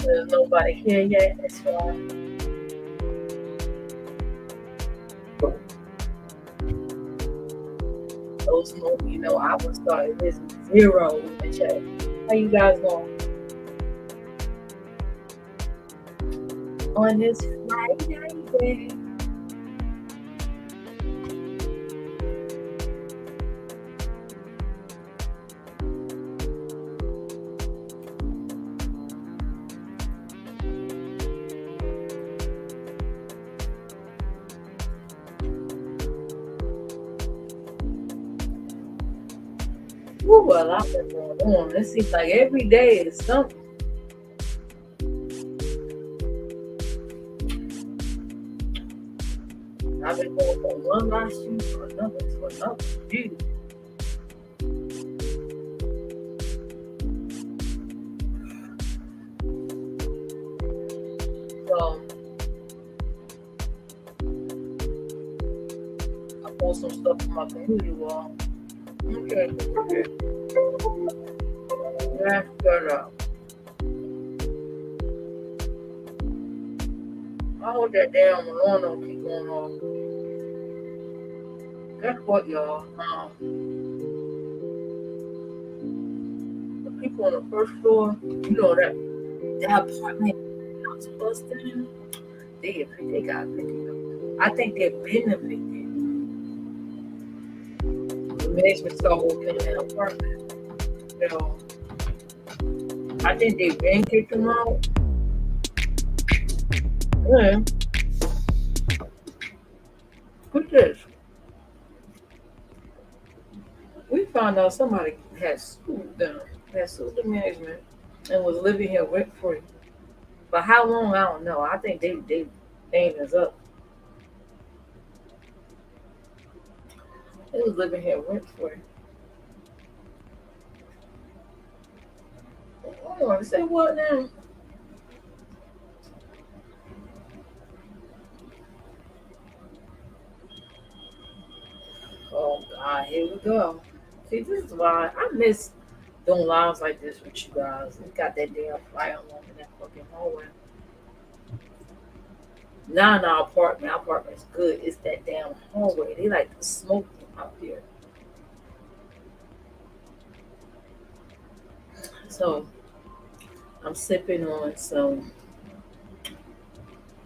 There's nobody here yet. That's why. Those know, I would start this zero in the chat. How you guys doing on this Friday? Ooh, a lot been going on. It seems like every day is something. I've been going from one last shoe to another shoe. So I post some stuff on my community wall. Okay. That's good. I hope that damn alarm don't keep going off. Guess what, y'all? The people on the first floor, that apartment house busted. They got evicted. I think they've been evicted. The management started working in that apartment. I think they've been kicked them out. Yeah. What's this? We found out somebody had sued them, had sued the management, and was living here rent free. But how long, I don't know. I think they name is up. They was living here rent free. I want to say what now? Oh God, here we go. See, this is why I miss doing lives like this with you guys. We got that damn fire alarm in that fucking hallway. Now in our apartment's good. It's that damn hallway. They like to smoke out here. So I'm sipping on some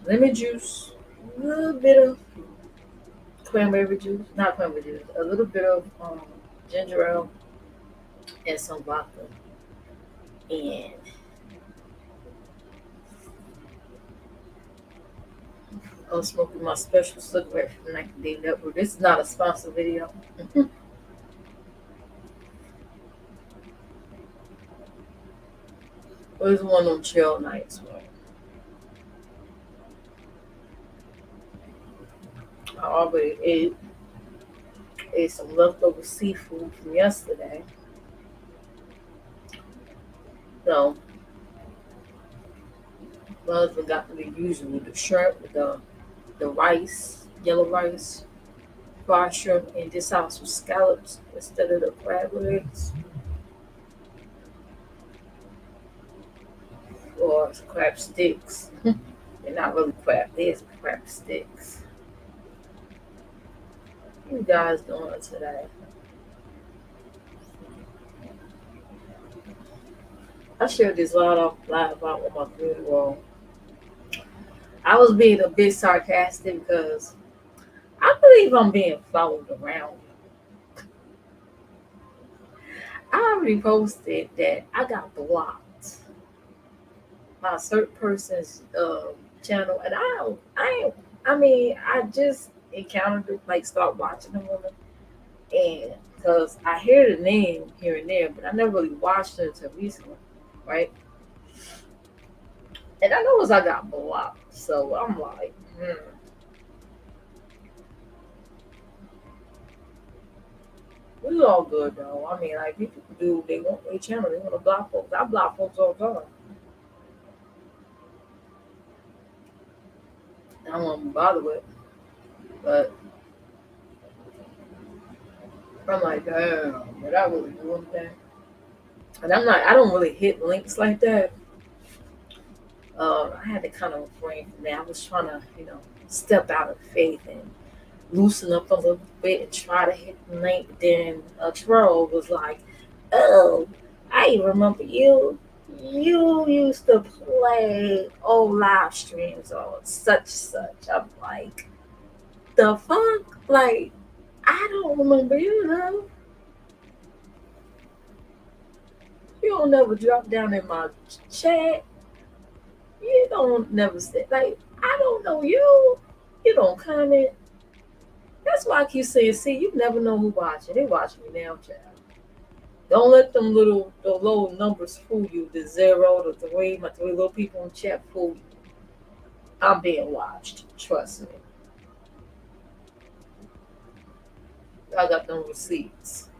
lemon juice, a little bit of cranberry juice, not cranberry juice, a little bit of ginger ale, and some vodka. And I'm smoking my special cigarette from 90 Day Network. This is not a sponsor video. It was one of them chill nights where I already ate some leftover seafood from yesterday. So my husband got me the usual, the shrimp, the rice, yellow rice, fried shrimp, and this house with scallops instead of the crab legs or crab sticks. They're not really crab, they're crab sticks. What you guys doing today? I shared this live out with my community wall. I was being a bit sarcastic because I believe I'm being followed around. I already posted that I got blocked by a certain person's channel, and I just encountered it, like start watching the woman, and because I hear the name here and there, but I never really watched her until recently, right? And I noticed I got blocked, so I'm like, it's all good though. I mean, like people do, they want their channel, they want to block folks. I block folks all the time. I don't want to bother with, but I'm like, damn, did I really do anything? And I don't really hit links like that. I had to kind of refrain from that. I was trying to, step out of faith and loosen up a little bit and try to hit the link. Then a troll was like, "Oh, I remember you. You used to play old live streams on such." I'm like, the fuck? Like, I don't remember you, though. You don't never drop down in my chat. You don't never say, like, I don't know you. You don't comment. That's why I keep saying, see, you never know who watching. They watching me now, child. Don't let the low numbers fool you. The zero, the three, my three little people in chat fool you. I'm being watched. Trust me. I got them receipts.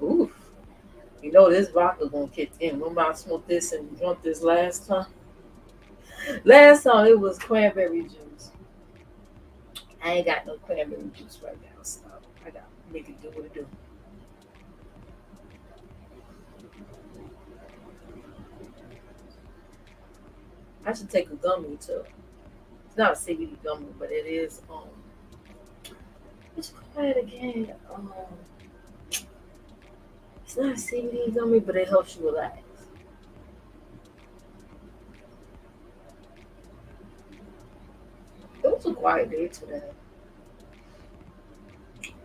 Oof. You know this vodka gonna kick in. Remember I smoked this and drunk this last time? Last time it was cranberry juice. I ain't got no cranberry juice right now, so I got to make it do what it do. I should take a gummy too. It's not a CBD gummy, but it is what's it called again? It's not a CBD gummy, but it helps you relax. It was a quiet day today.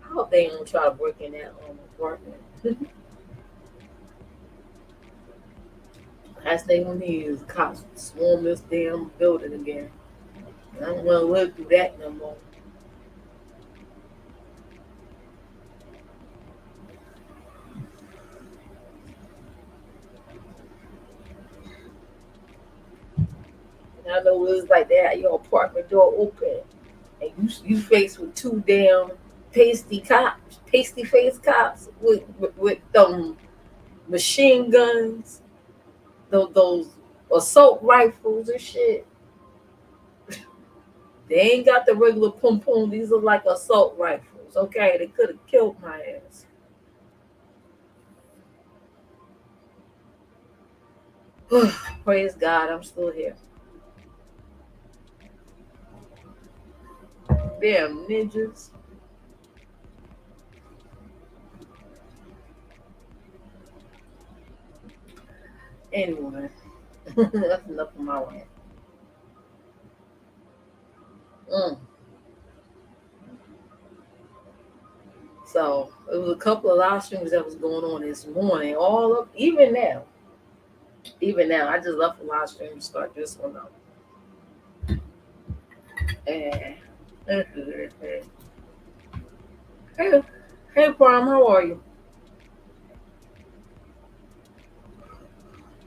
I hope they don't try to break in that apartment. Last thing we need is cops swarm this damn building again. I don't want to live through that no more. And I know it's like that. Your apartment door open, and you faced with two damn pasty faced cops with machine guns, those assault rifles and shit. They ain't got the regular pum pum. These are like assault rifles. Okay, they could have killed my ass. Praise God, I'm still here. Damn ninjas. Anyway, that's enough of my rant. Mm. So it was a couple of live streams that was going on this morning. All up, even now, I just left the live stream to start this one up. And hey, hey, Prom, how are you?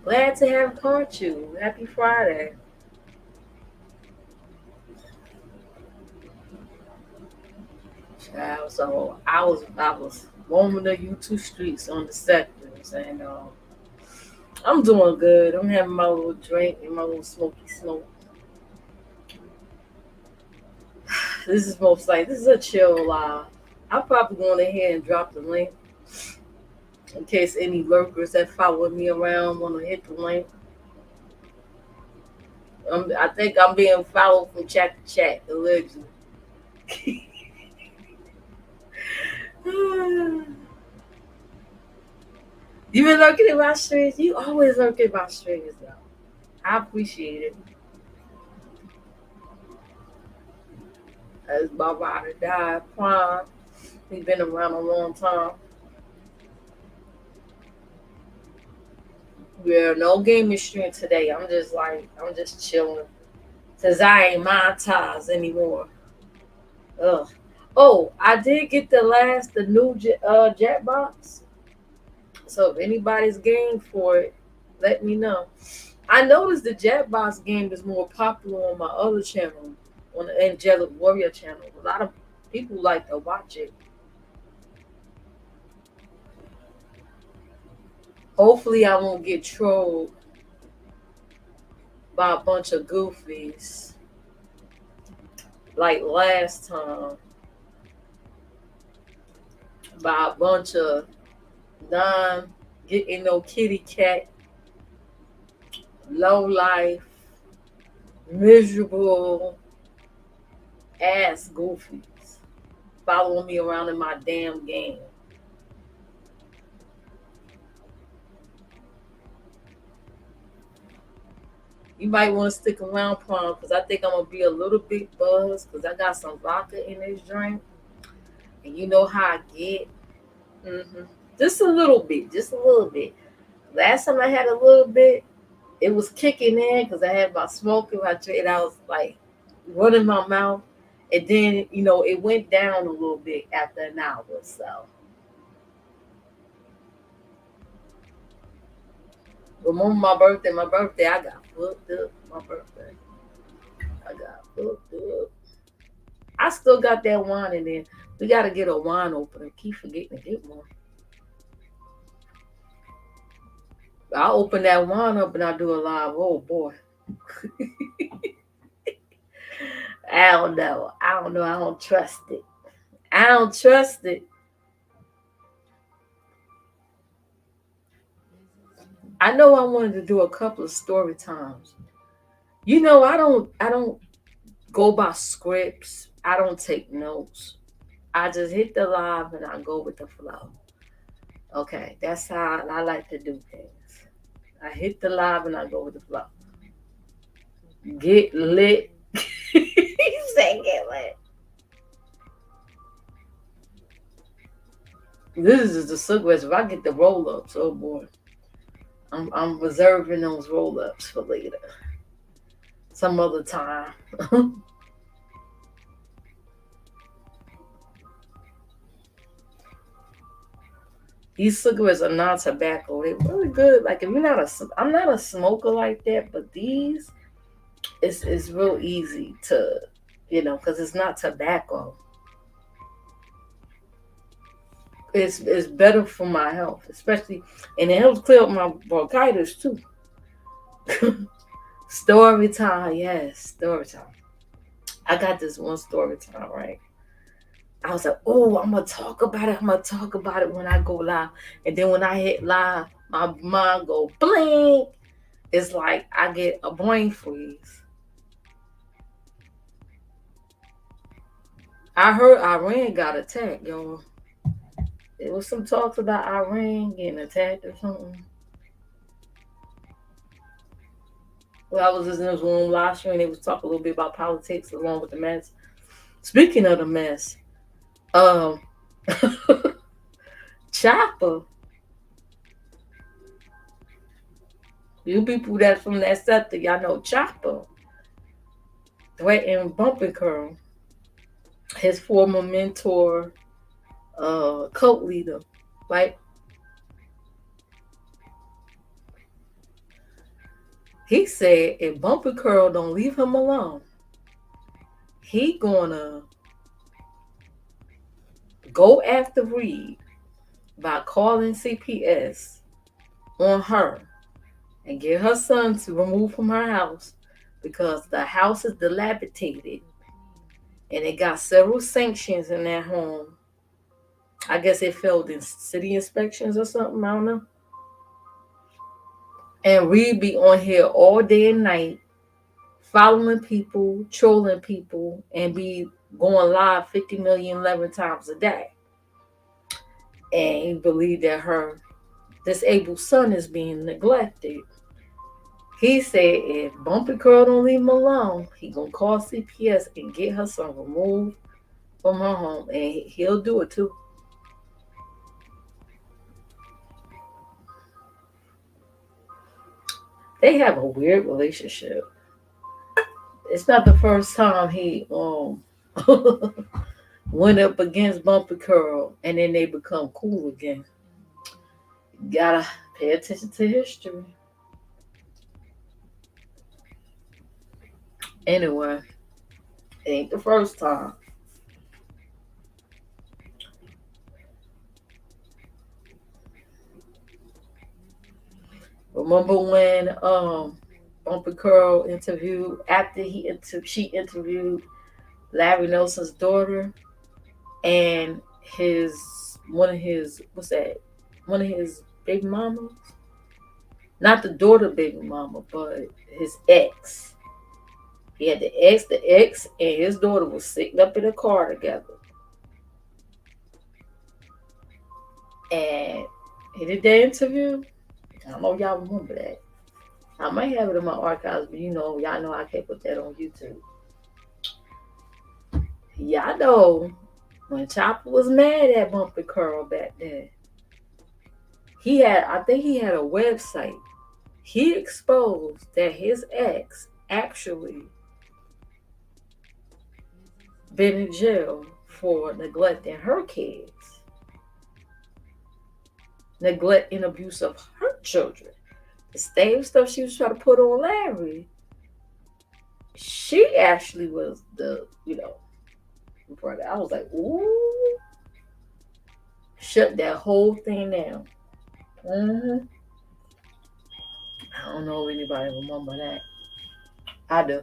Glad to have caught you. Happy Friday. Child, so I was roaming the YouTube streets on the sectors, and I'm doing good. I'm having my little drink and my little smoky smoke. This is a chill live. I'll probably go on ahead and drop the link in case any lurkers that follow me around want to hit the link. I think I'm being followed from chat to chat, allegedly. You been lurking in my streets? You always lurk in my streets, though. I appreciate it. As my rider died, Prime. He's been around a long time. Yeah, no gaming stream today. I'm just chilling. Cause I ain't monetized anymore. Ugh. Oh, I did get the new Jackbox. So if anybody's game for it, let me know. I noticed the Jackbox game is more popular on my other channel, on the Angelic Warrior channel. A lot of people like to watch it. Hopefully, I won't get trolled by a bunch of goofies like last time by a bunch of Done getting no kitty cat, low life, miserable ass goofies following me around in my damn game. You might want to stick around, Prom, because I think I'm gonna be a little bit buzzed because I got some vodka in this drink, and you know how I get. hmm Just a little bit, just a little bit. Last time I had a little bit, it was kicking in because I had my smoking, and I was like running my mouth, and then it went down a little bit after an hour. So remember my birthday? My birthday, I got fucked up. My birthday, I got fucked up. I still got that wine in there. We gotta get a wine opener. Keep forgetting to get one. I open that wine up and I do a live. Oh boy, I don't know. I don't know. I don't trust it. I don't trust it. I know I wanted to do a couple of story times. I don't go by scripts. I don't take notes. I just hit the live and I go with the flow. Okay, that's how I like to do things. I hit the live and I go with the flow. Get lit. You say get lit. This is the cigarettes. If I get the roll ups, oh boy, I'm reserving those roll ups for later, some other time. These cigarettes are not tobacco. They're really good. Like if you're not I'm not a smoker like that, but these, it's real easy to, because it's not tobacco. It's better for my health, especially, and it helps clear up my bronchitis too. Story time, yes, story time. I got this one story time, right? I was like, oh, I'm gonna talk about it. I'm gonna talk about it when I go live. And then when I hit live, my mind go blink. It's like I get a brain freeze. I heard Iran got attacked, y'all. There was some talks about Iran getting attacked or something. Well, I was just in this room last year and they was talking a little bit about politics along with the mess. Speaking of the mess, um, Chopper, you people that's from that sector, y'all know Chopper threatened Bumpy Curl, his former mentor, cult leader, right? He said if Bumpy Curl don't leave him alone, he gonna go after Reed by calling CPS on her and get her son to remove from her house because the house is dilapidated and it got several sanctions in that home. I guess it failed in city inspections or something. I don't know. And Reed be on here all day and night, following people, trolling people, and be going live 50 million 11 times a day. And he believed that her disabled son is being neglected. He said if Bumpy Curl don't leave him alone, he gonna call CPS and get her son removed from her home, and he'll do it too. They have a weird relationship. It's not the first time he went up against Bumpy Curl, and then they become cool again. Gotta pay attention to history. Anyway, it ain't the first time. Remember when Bumpy Curl interviewed after she interviewed Larry Nelson's daughter and his one of his what's that one of his baby mamas, not the daughter baby mama, but his ex. He had the ex, and his daughter was sitting up in a car together. And he did that interview. I don't know if y'all remember that. I might have it in my archives, but y'all know I can't put that on YouTube. Y'all know when Chopper was mad at Bumpy Curl back then, I think he had a website. He exposed that his ex actually been in jail for neglecting her kids, neglect and abuse of her children. The same stuff she was trying to put on Larry, she actually was the, brother. I was like, ooh, shut that whole thing down. Mm-hmm. I don't know if anybody remember that. I do.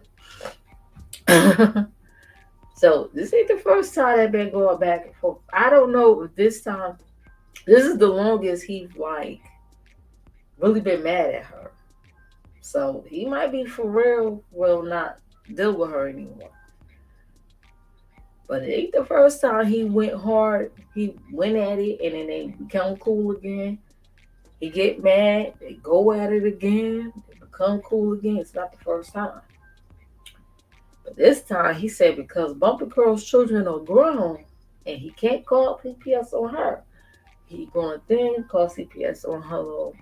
So this ain't the first time they've been going back and forth. I don't know if this time, this is the longest he's like really been mad at her. So he might be for real, will not deal with her anymore. But it ain't the first time he went hard. He went at it and then they become cool again. He get mad, they go at it again, they become cool again. It's not the first time. But this time he said because Bumpy Curl's children are grown and he can't call CPS on her, he gonna then call CPS on her little.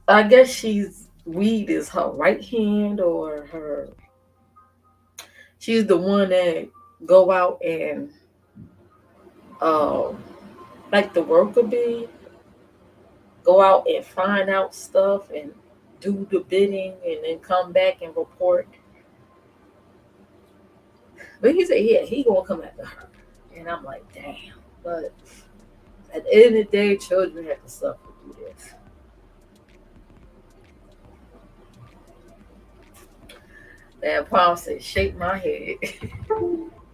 I guess weed is her right hand or her. She's the one that go out and like the worker bee, go out and find out stuff and do the bidding and then come back and report. But he said, yeah, he gonna come after her. And I'm like, damn. But at the end of the day, children have to suffer through this. That Paul said, shake my head.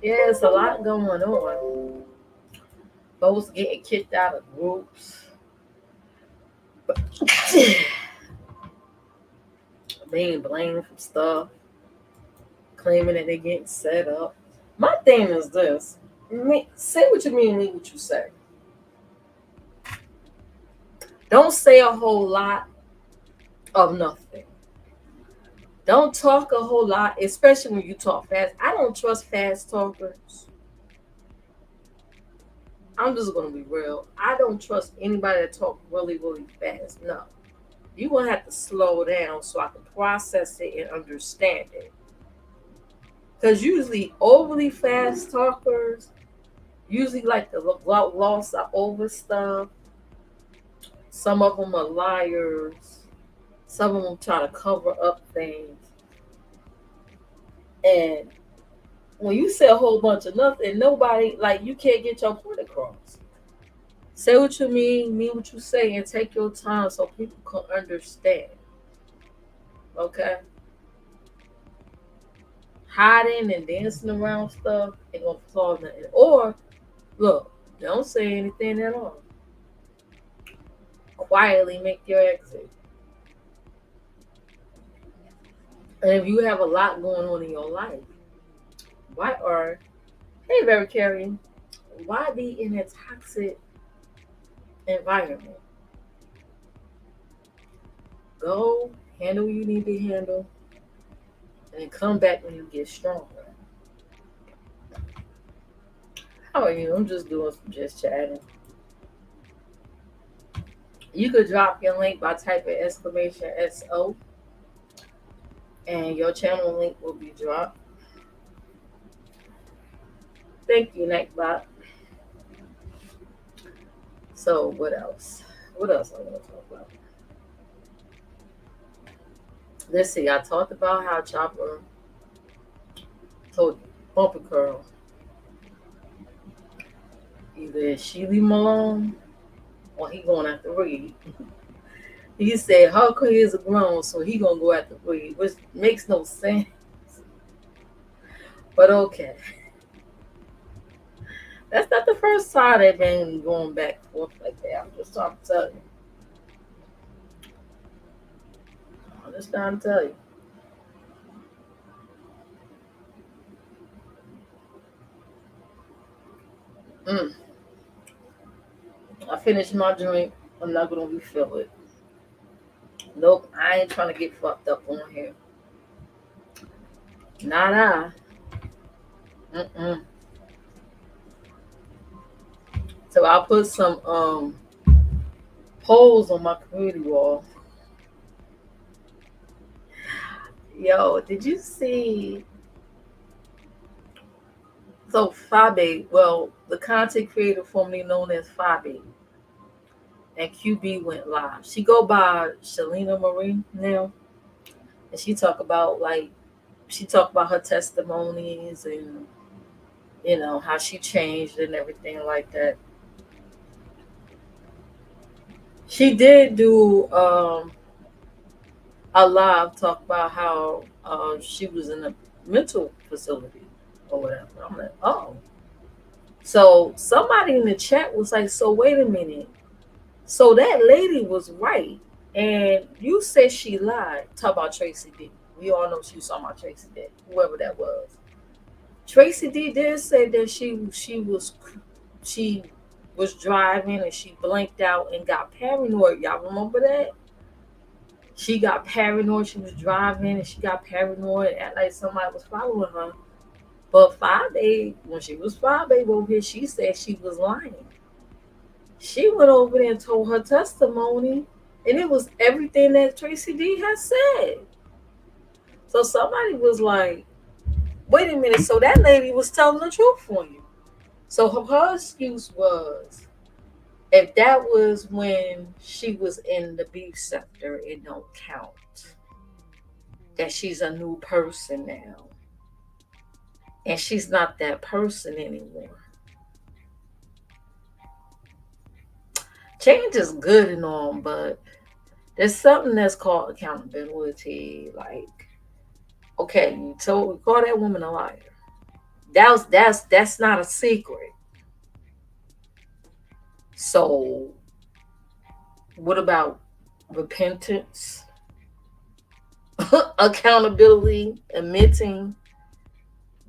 Yeah, it's a lot going on. Folks getting kicked out of groups. Being blamed for stuff. Claiming that they're getting set up. My thing is this. Say what you mean, mean what you say. Don't say a whole lot of nothing. Don't talk a whole lot, especially when you talk fast. I don't trust fast talkers. I'm just gonna be real. I don't trust anybody that talk really, really fast. No. You're gonna have to slow down so I can process it and understand it. Because usually overly fast talkers usually like to gloss over stuff. Some of them are liars. Some of them try to cover up things. And when you say a whole bunch of nothing, nobody, like, you can't get your point across. Say what you mean what you say, and take your time so people can understand. Okay? Hiding and dancing around stuff ain't gonna solve nothing. Or, look, don't say anything at all. Quietly make your exit. And if you have a lot going on in your life, hey, very caring, why be in a toxic environment? Go handle what you need to handle and come back when you get stronger. How are you? I'm just doing some just chatting. You could drop your link by typing exclamation SO and your channel link will be dropped. Thank you, Nightbot. So what else? What else I want to talk about? Let's see. I talked about how Chopper told Bumpy Curl either she leave him alone or he going after Reed. He said her kids are grown, so he gonna go after Reed, which makes no sense. But okay. That's not the first time they've been going back and forth like that. I'm just trying to tell you. I'm just trying to tell you. Mm. I finished my drink. I'm not gonna refill it. Nope, I ain't trying to get fucked up on here. Not I. Mm-mm. So I'll put some polls on my community wall. Yo, did you see? So Fabe, well, the content creator formerly known as Fabe, and QB went live. She go by Shalina Marie now, and she talk about her testimonies and how she changed and everything like that. She did do a live talk about how she was in a mental facility or whatever. I'm like, oh. So somebody in the chat was like, so wait a minute. So that lady was right. And you said she lied. Talk about Tracy D. We all know she was talking about Tracy D, whoever that was. Tracy D did say that she was driving and she blinked out and got paranoid. Y'all remember that? She got paranoid. She was driving and she got paranoid and like somebody was following her. But 5 days when she was 5 days over here, she said she was lying. She went over there and told her testimony, and it was everything that Tracy D has said. So somebody was like, "Wait a minute." So that lady was telling the truth for you. So her excuse was, if that was when she was in the beef sector, it don't count. That she's a new person now, and she's not that person anymore. Change is good and all, but there's something that's called accountability. Like, okay, you call that woman a liar. That's not a secret. So what about repentance, accountability, admitting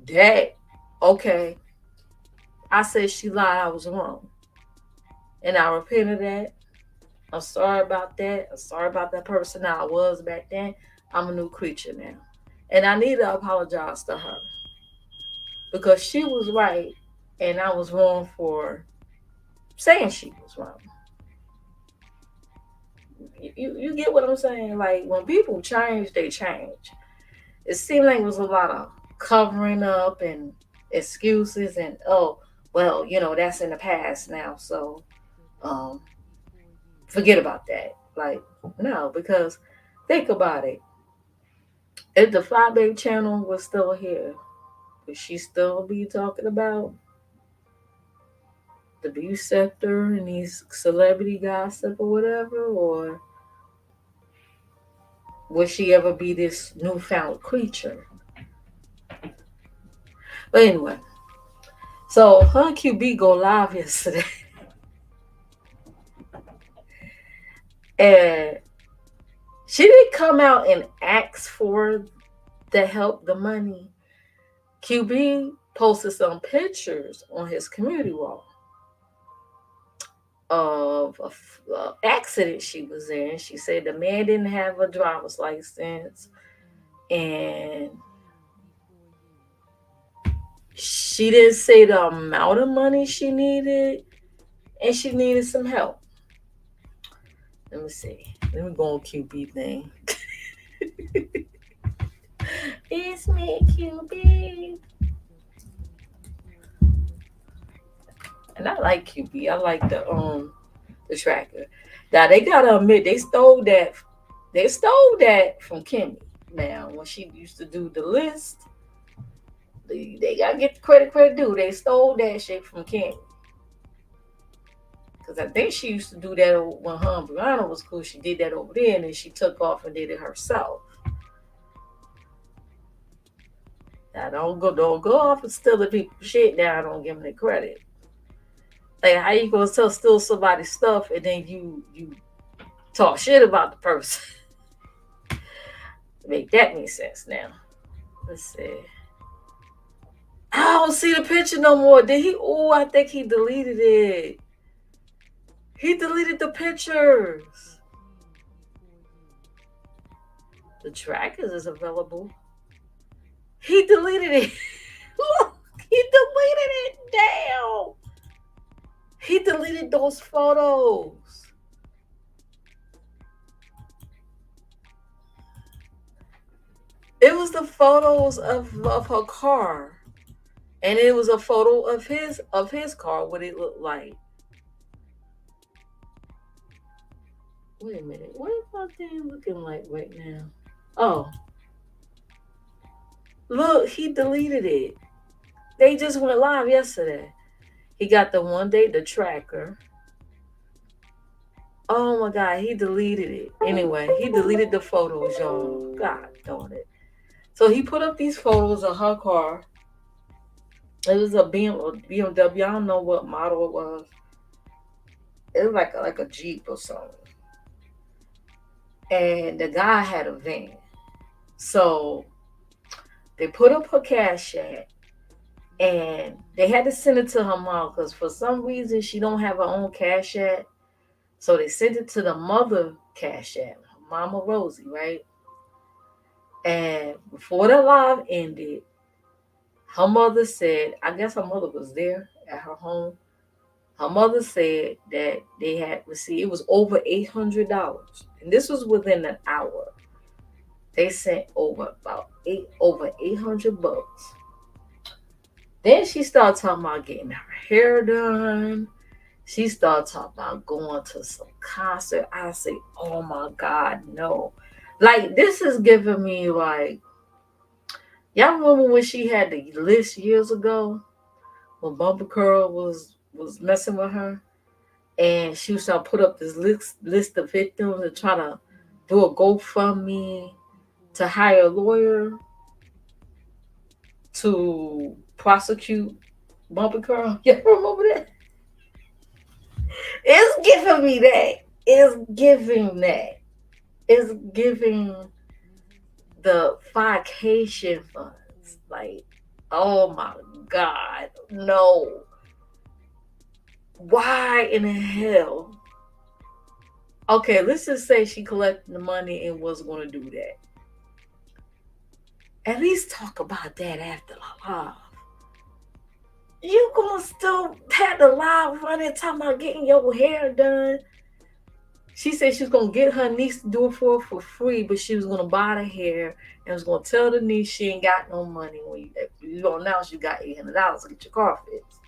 that okay, I said she lied, I was wrong, and I repent of that. I'm sorry about that. I'm sorry about that person that I was back then. I'm a new creature now, and I need to apologize to her because she was right and I was wrong for saying she was wrong. You get what I'm saying? Like when people change, they change. It seemed like it was a lot of covering up and excuses and oh well, that's in the past now, so um forget about that. Like no, because think about it. If the 5 Day channel was still here, would she still be talking about the beauty sector and these celebrity gossip or whatever, or would she ever be this newfound creature? But anyway, so her QB go live yesterday, and she didn't come out and ask for the help, the money. QB posted some pictures on his community wall of a accident she was in. She said the man didn't have a driver's license, and she didn't say the amount of money she needed, and she needed some help. Let me see. Let me go on QB thing. It's me, QB. And I like QB. I like the tracker. Now they gotta admit they stole that. They stole that from Kimmy. Now when she used to do the list, they gotta get the credit due. They stole that shit from Kimmy. Because I think she used to do that when her and Brianna was cool. She did that over there, and then she took off and did it herself. Now don't go off and steal the people's shit. Now I don't give them the credit. Like, how you gonna steal somebody's stuff and then you talk shit about the person? Make that make sense now. Let's see. I don't see the picture no more. Did he? Oh, I think he deleted it. He deleted the pictures. The trackers is available. He deleted it. Look, he deleted it. Damn. He deleted those photos. It was the photos of her car. And it was a photo of his car, what it looked like. Wait a minute. What is my thing looking like right now? Oh, look, he deleted it. They just went live yesterday. He got the one day, the tracker. Oh my God, he deleted it. Anyway, he deleted the photos, y'all. God darn it. So he put up these photos of her car. It was a BMW. I don't know what model it was. It was like a Jeep or something. And the guy had a van. So they put up her cash app and they had to send it to her mom because for some reason she don't have her own cash app. So they sent it to the mother cash app, Mama Rosie, right? And before the live ended, her mother said, I guess her mother was there at her home. Her mother said that they had received, it was over $800. And this was within an hour. They sent over over 800 bucks. Then she started talking about getting her hair done. She started talking about going to some concert. I say, oh my God, no. Like, this is giving me like, y'all remember when she had the list years ago when Bumper Curl was messing with her? And she was trying to put up this list of victims and try to do a GoFundMe to hire a lawyer to prosecute Bumper Curl. You remember that? It's giving me that. It's giving that. It's giving the vacation funds. Like, oh my God, no. Why in the hell? Okay, let's just say she collected the money and was going to do that. At least talk about that after the live. You gonna still have the live running talking about getting your hair done. She said she was gonna get her niece to do it for free, but she was gonna buy the hair and was gonna tell the niece she ain't got no money when you don't announce you got $800 to get your car fixed.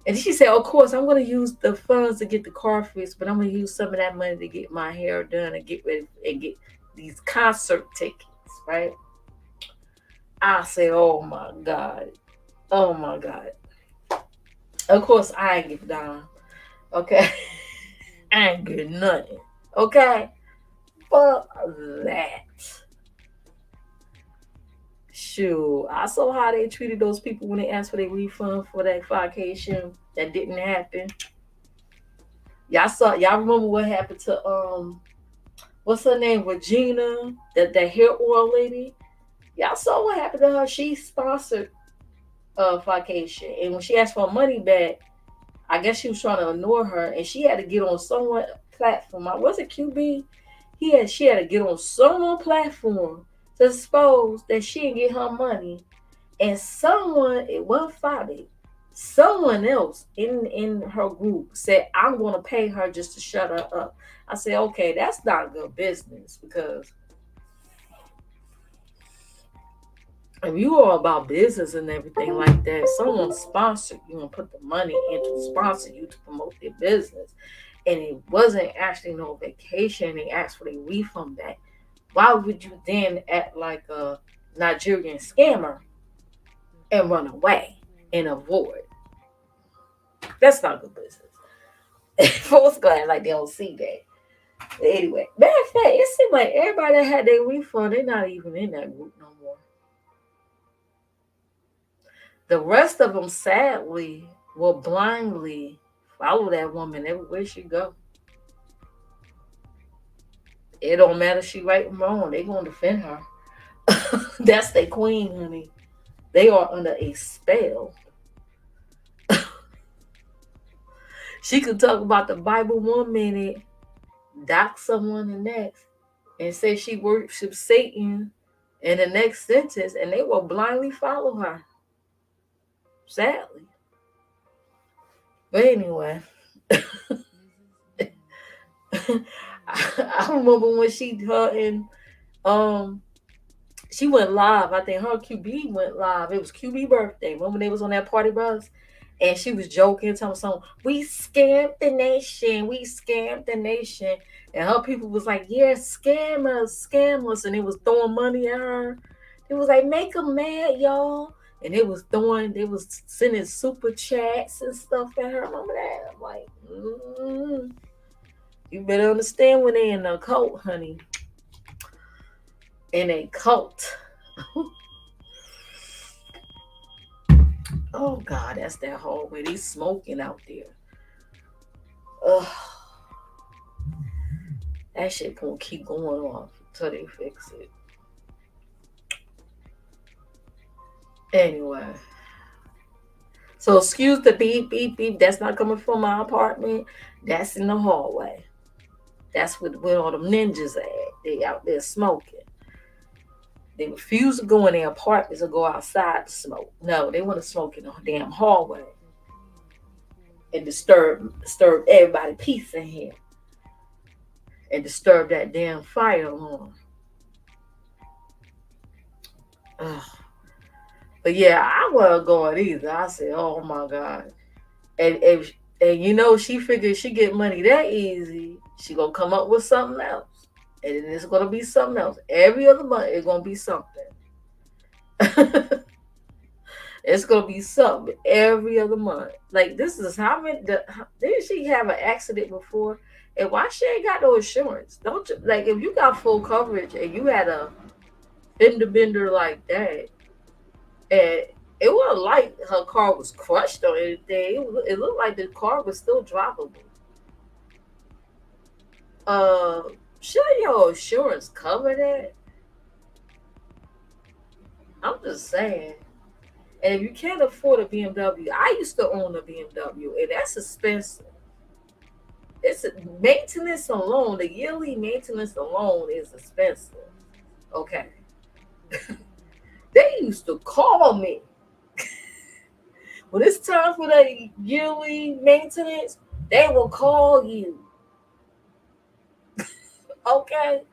And she said, of course, I'm gonna use the funds to get the car fixed, but I'm gonna use some of that money to get my hair done and get ready and get these concert tickets, right? I say, oh my God. Oh my God. Of course, I ain't get down. Okay. I ain't get nothing. Okay. Fuck that. Shoot. I saw how they treated those people when they asked for their refund for that vacation that didn't happen. Y'all remember what happened to what's her name? Regina, that hair oil lady. Y'all saw what happened to her. She sponsored a vacation. And when she asked for money back, I guess she was trying to ignore her, and she had to get on someone platform. Was it QB? She had to get on someone platform to expose that she didn't get her money, and someone, it wasn't Fabi, someone else in her group said, "I'm going to pay her just to shut her up." I said, "Okay, that's not good business because." If you are about business and everything like that, someone sponsored you and put the money in to sponsor you to promote their business, and it wasn't actually no vacation, they asked for their refund back. Why would you then act like a Nigerian scammer and run away and avoid? That's not good business. Folks go ahead like they don't see that. But anyway, matter of fact, it seemed like everybody that had their refund, they're not even in that group no more. The rest of them, sadly, will blindly follow that woman everywhere she go. It don't matter if she right or wrong. They gonna defend her. That's their queen, honey. They are under a spell. She could talk about the Bible 1 minute, dock someone the next, and say she worships Satan in the next sentence, and they will blindly follow her. Sadly. But anyway, I remember when her and um she went live. I think her QB went live. It was QB birthday. Remember they was on that party bus? And she was joking, telling some, we scammed the nation. We scammed the nation. And her people was like, yeah, scammers, scammers. And it was throwing money at her. It was like, make them mad, y'all. And they was sending super chats and stuff at her. Remember that? I'm like, you better understand when they in a cult, honey. In a cult. Oh God, that's that hallway. They smoking out there. Ugh, that shit gonna keep going on until they fix it. Anyway, so excuse the beep beep beep. That's not coming from my apartment. That's in the hallway. That's where all them ninjas at. They out there smoking. They refuse to go in their apartments or go outside to smoke. No, they want to smoke in the damn hallway and disturb everybody peace in here and disturb that damn fire alarm. Ugh. But yeah, I wasn't going either. I said, "Oh my God!" And you know, she figured she get money that easy. She gonna come up with something else, and then it's gonna be something else. Every other month, it's gonna be something. It's gonna be something every other month. Like this is how many? Didn't she have an accident before? And why she ain't got no insurance? Don't you like if you got full coverage and you had a fender bender like that, and it wasn't like her car was crushed or anything. It looked like the car was still drivable. Uh, should your insurance cover that? I'm just saying. And if you can't afford a BMW, I used to own a BMW, and that's expensive. It's maintenance alone. The yearly maintenance alone is expensive. Okay, they used to call me when it's time for the yearly maintenance. They will call you. Okay,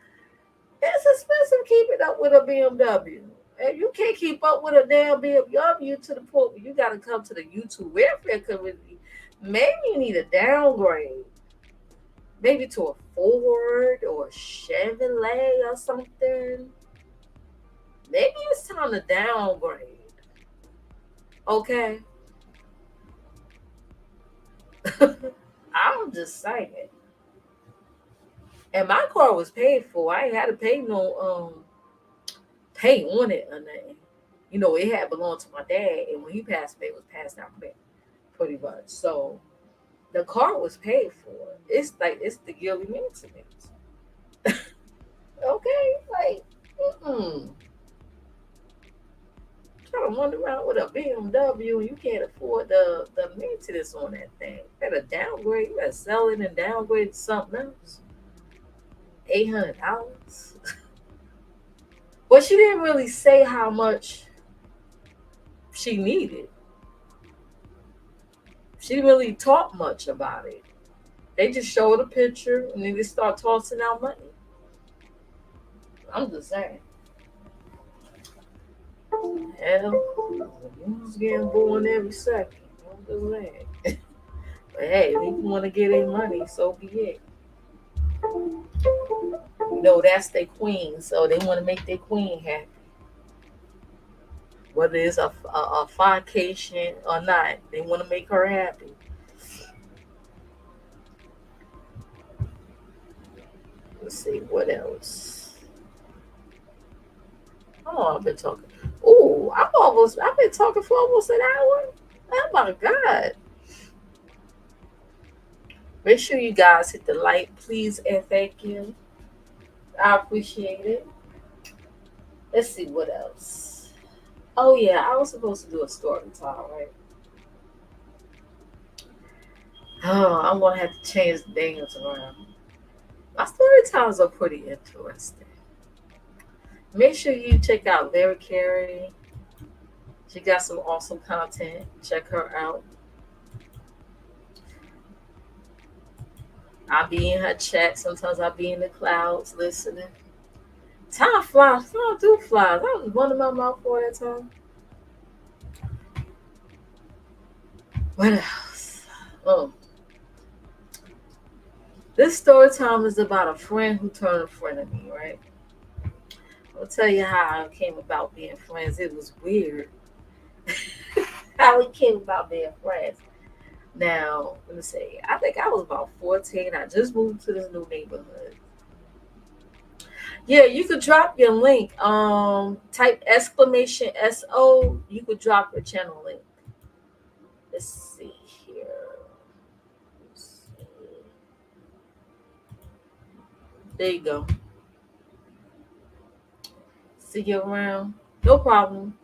it's expensive keeping up with a BMW. And you can't keep up with a damn BMW to the point where you got to come to the YouTube welfare community. Maybe you need a downgrade. Maybe to a Ford or a Chevrolet or something. Maybe it's time to downgrade. Okay? I'm just saying. And my car was paid for. I ain't had to pay no pay on it or nothing. You know, it had belonged to my dad, and when he passed away, it was passed out pretty much. So the car was paid for. It's like it's the yearly maintenance. Okay, like, trying to run around with a BMW and you can't afford the maintenance on that thing. You better downgrade. You better sell it and downgrade to something else. $800. Well, she didn't really say how much she needed. She didn't really talk much about it. They just showed a picture and then they start tossing out money. I'm just saying. Hell, who's getting born every second? I'm just saying. But hey, if people want to get their money, so be it. You know, that's their queen, so they want to make their queen happy. Whether it's a vacation or not, they want to make her happy. Let's see, what else? Oh, I've been talking. Oh, I've been talking for almost an hour. Oh my God. Make sure you guys hit the like, please, and thank you. I appreciate it. Let's see what else. Oh yeah, I was supposed to do a story time, right? Oh, I'm gonna have to change the names around. My story times are pretty interesting. Make sure you check out Larry Carey. She got some awesome content. Check her out. I'll be in her chat. Sometimes I'll be in the clouds listening. Time flies. Time do flies. I was running my mouth for that time. What else? Oh, this story time is about a friend who turned a friend of me, right? I'll tell you how I came about being friends. It was weird how we came about being friends. Now, let me see. I think I was about 14. I just moved to this new neighborhood. Yeah, you could drop your link. Type exclamation SO. You could drop your channel link. Let's see here. Let's see. There you go. See you around. No problem.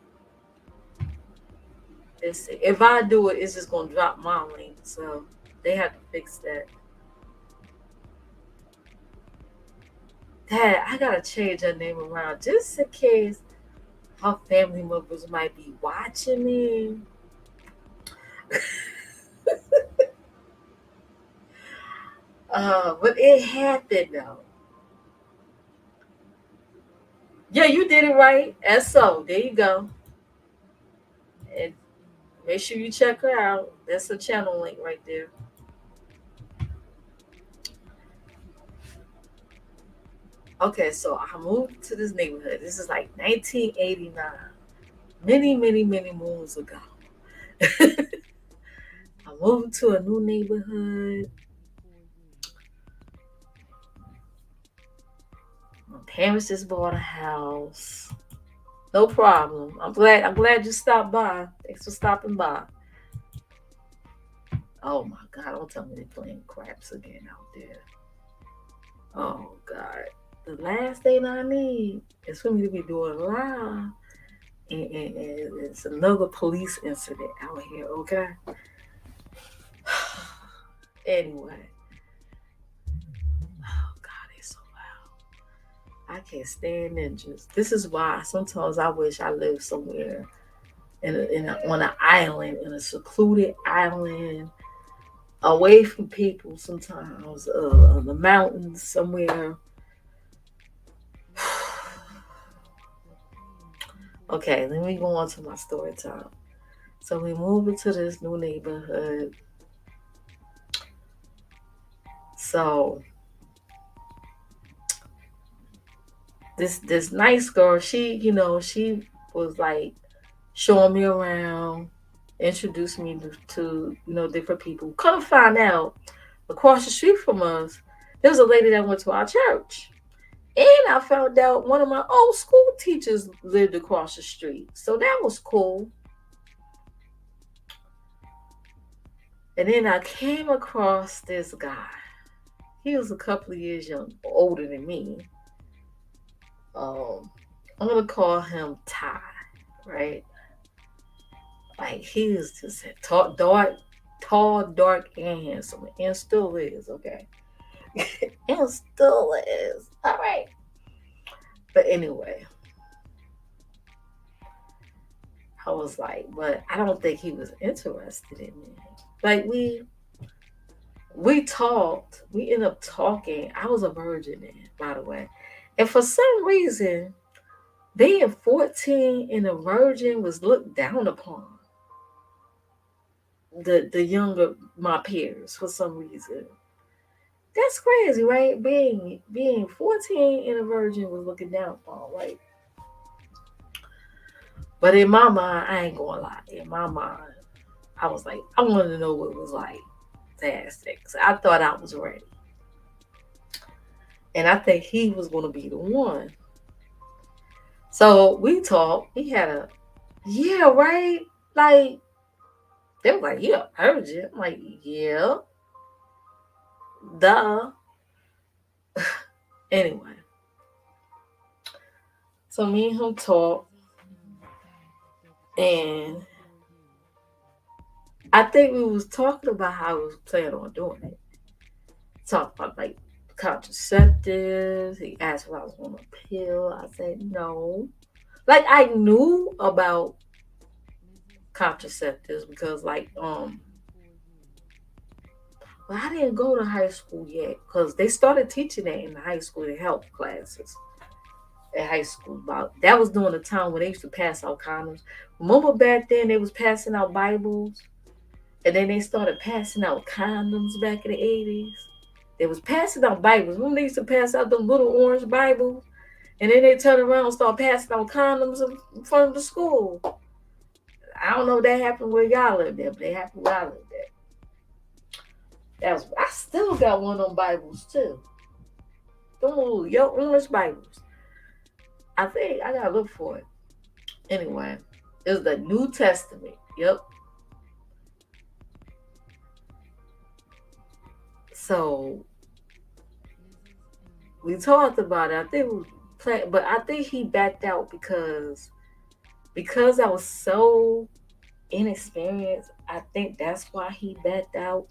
Let's see. If I do it, it's just gonna drop my link. So they have to fix that. Dad, I gotta change her name around just in case her family members might be watching me. But it happened though. Yeah, you did it right. SO. There you go. And make sure you check her out. That's a channel link right there. Okay, so I moved to this neighborhood. This is like 1989. Many, many, many moons ago. I moved to a new neighborhood. My parents just bought a house. No problem. I'm glad you stopped by. Thanks for stopping by. Oh my god, don't tell me they're playing craps again out there. Oh god. The last thing I need is for me to be doing live. And it's another police incident out here, okay? Anyway. Oh god, it's so loud. I can't stand ninjas. This is why sometimes I wish I lived somewhere on an island, in a secluded island, away from people sometimes, on the mountains somewhere. Okay, let me go on to my story time. So we moved into this new neighborhood. So this nice girl, she was like showing me around, introduced me to different people. Come find out, across the street from us, there was a lady that went to our church. And I found out one of my old school teachers lived across the street. So that was cool. And then I came across this guy. He was a couple of years older than me. Um, I'm gonna call him Ty, right? Like he was just tall, dark, and handsome, and still is. Okay, and still is. All right. But anyway, I was like, but I don't think he was interested in me. Like we talked. We ended up talking. I was a virgin then, by the way. And for some reason, being 14 and a virgin was looked down upon. The younger my peers for some reason. That's crazy, right? Being 14 and a virgin was looking down upon, right? But in my mind, I ain't gonna lie. In my mind, I was like, I wanted to know what it was like to have sex. I thought I was ready. And I think he was gonna be the one. So we talked. We had a yeah, right? Like they were like, yeah, virgin. I'm like, yeah. Duh. Anyway, so me and him talked, and I think we was talking about how we was planning on doing it. Talk about like contraceptives. He asked if I was on a pill. I said no. Like I knew about contraceptives because well, I didn't go to high school yet because they started teaching that in the high school in health classes at high school. About that was during the time when they used to pass out condoms. Remember back then they was passing out Bibles, and then they started passing out condoms back in the 80s. They was passing out Bibles. Remember they used to pass out them little orange Bibles, and then they turned around and started passing out condoms in front of the school. I don't know if that happened where y'all lived there, but they happened where I lived there. That was I still got one of them Bibles too. Them little your orange Bibles. I think I gotta look for it. Anyway, it's the New Testament. Yep. So we talked about it. I think we planned, but I think he backed out because I was so inexperienced. I think that's why he backed out.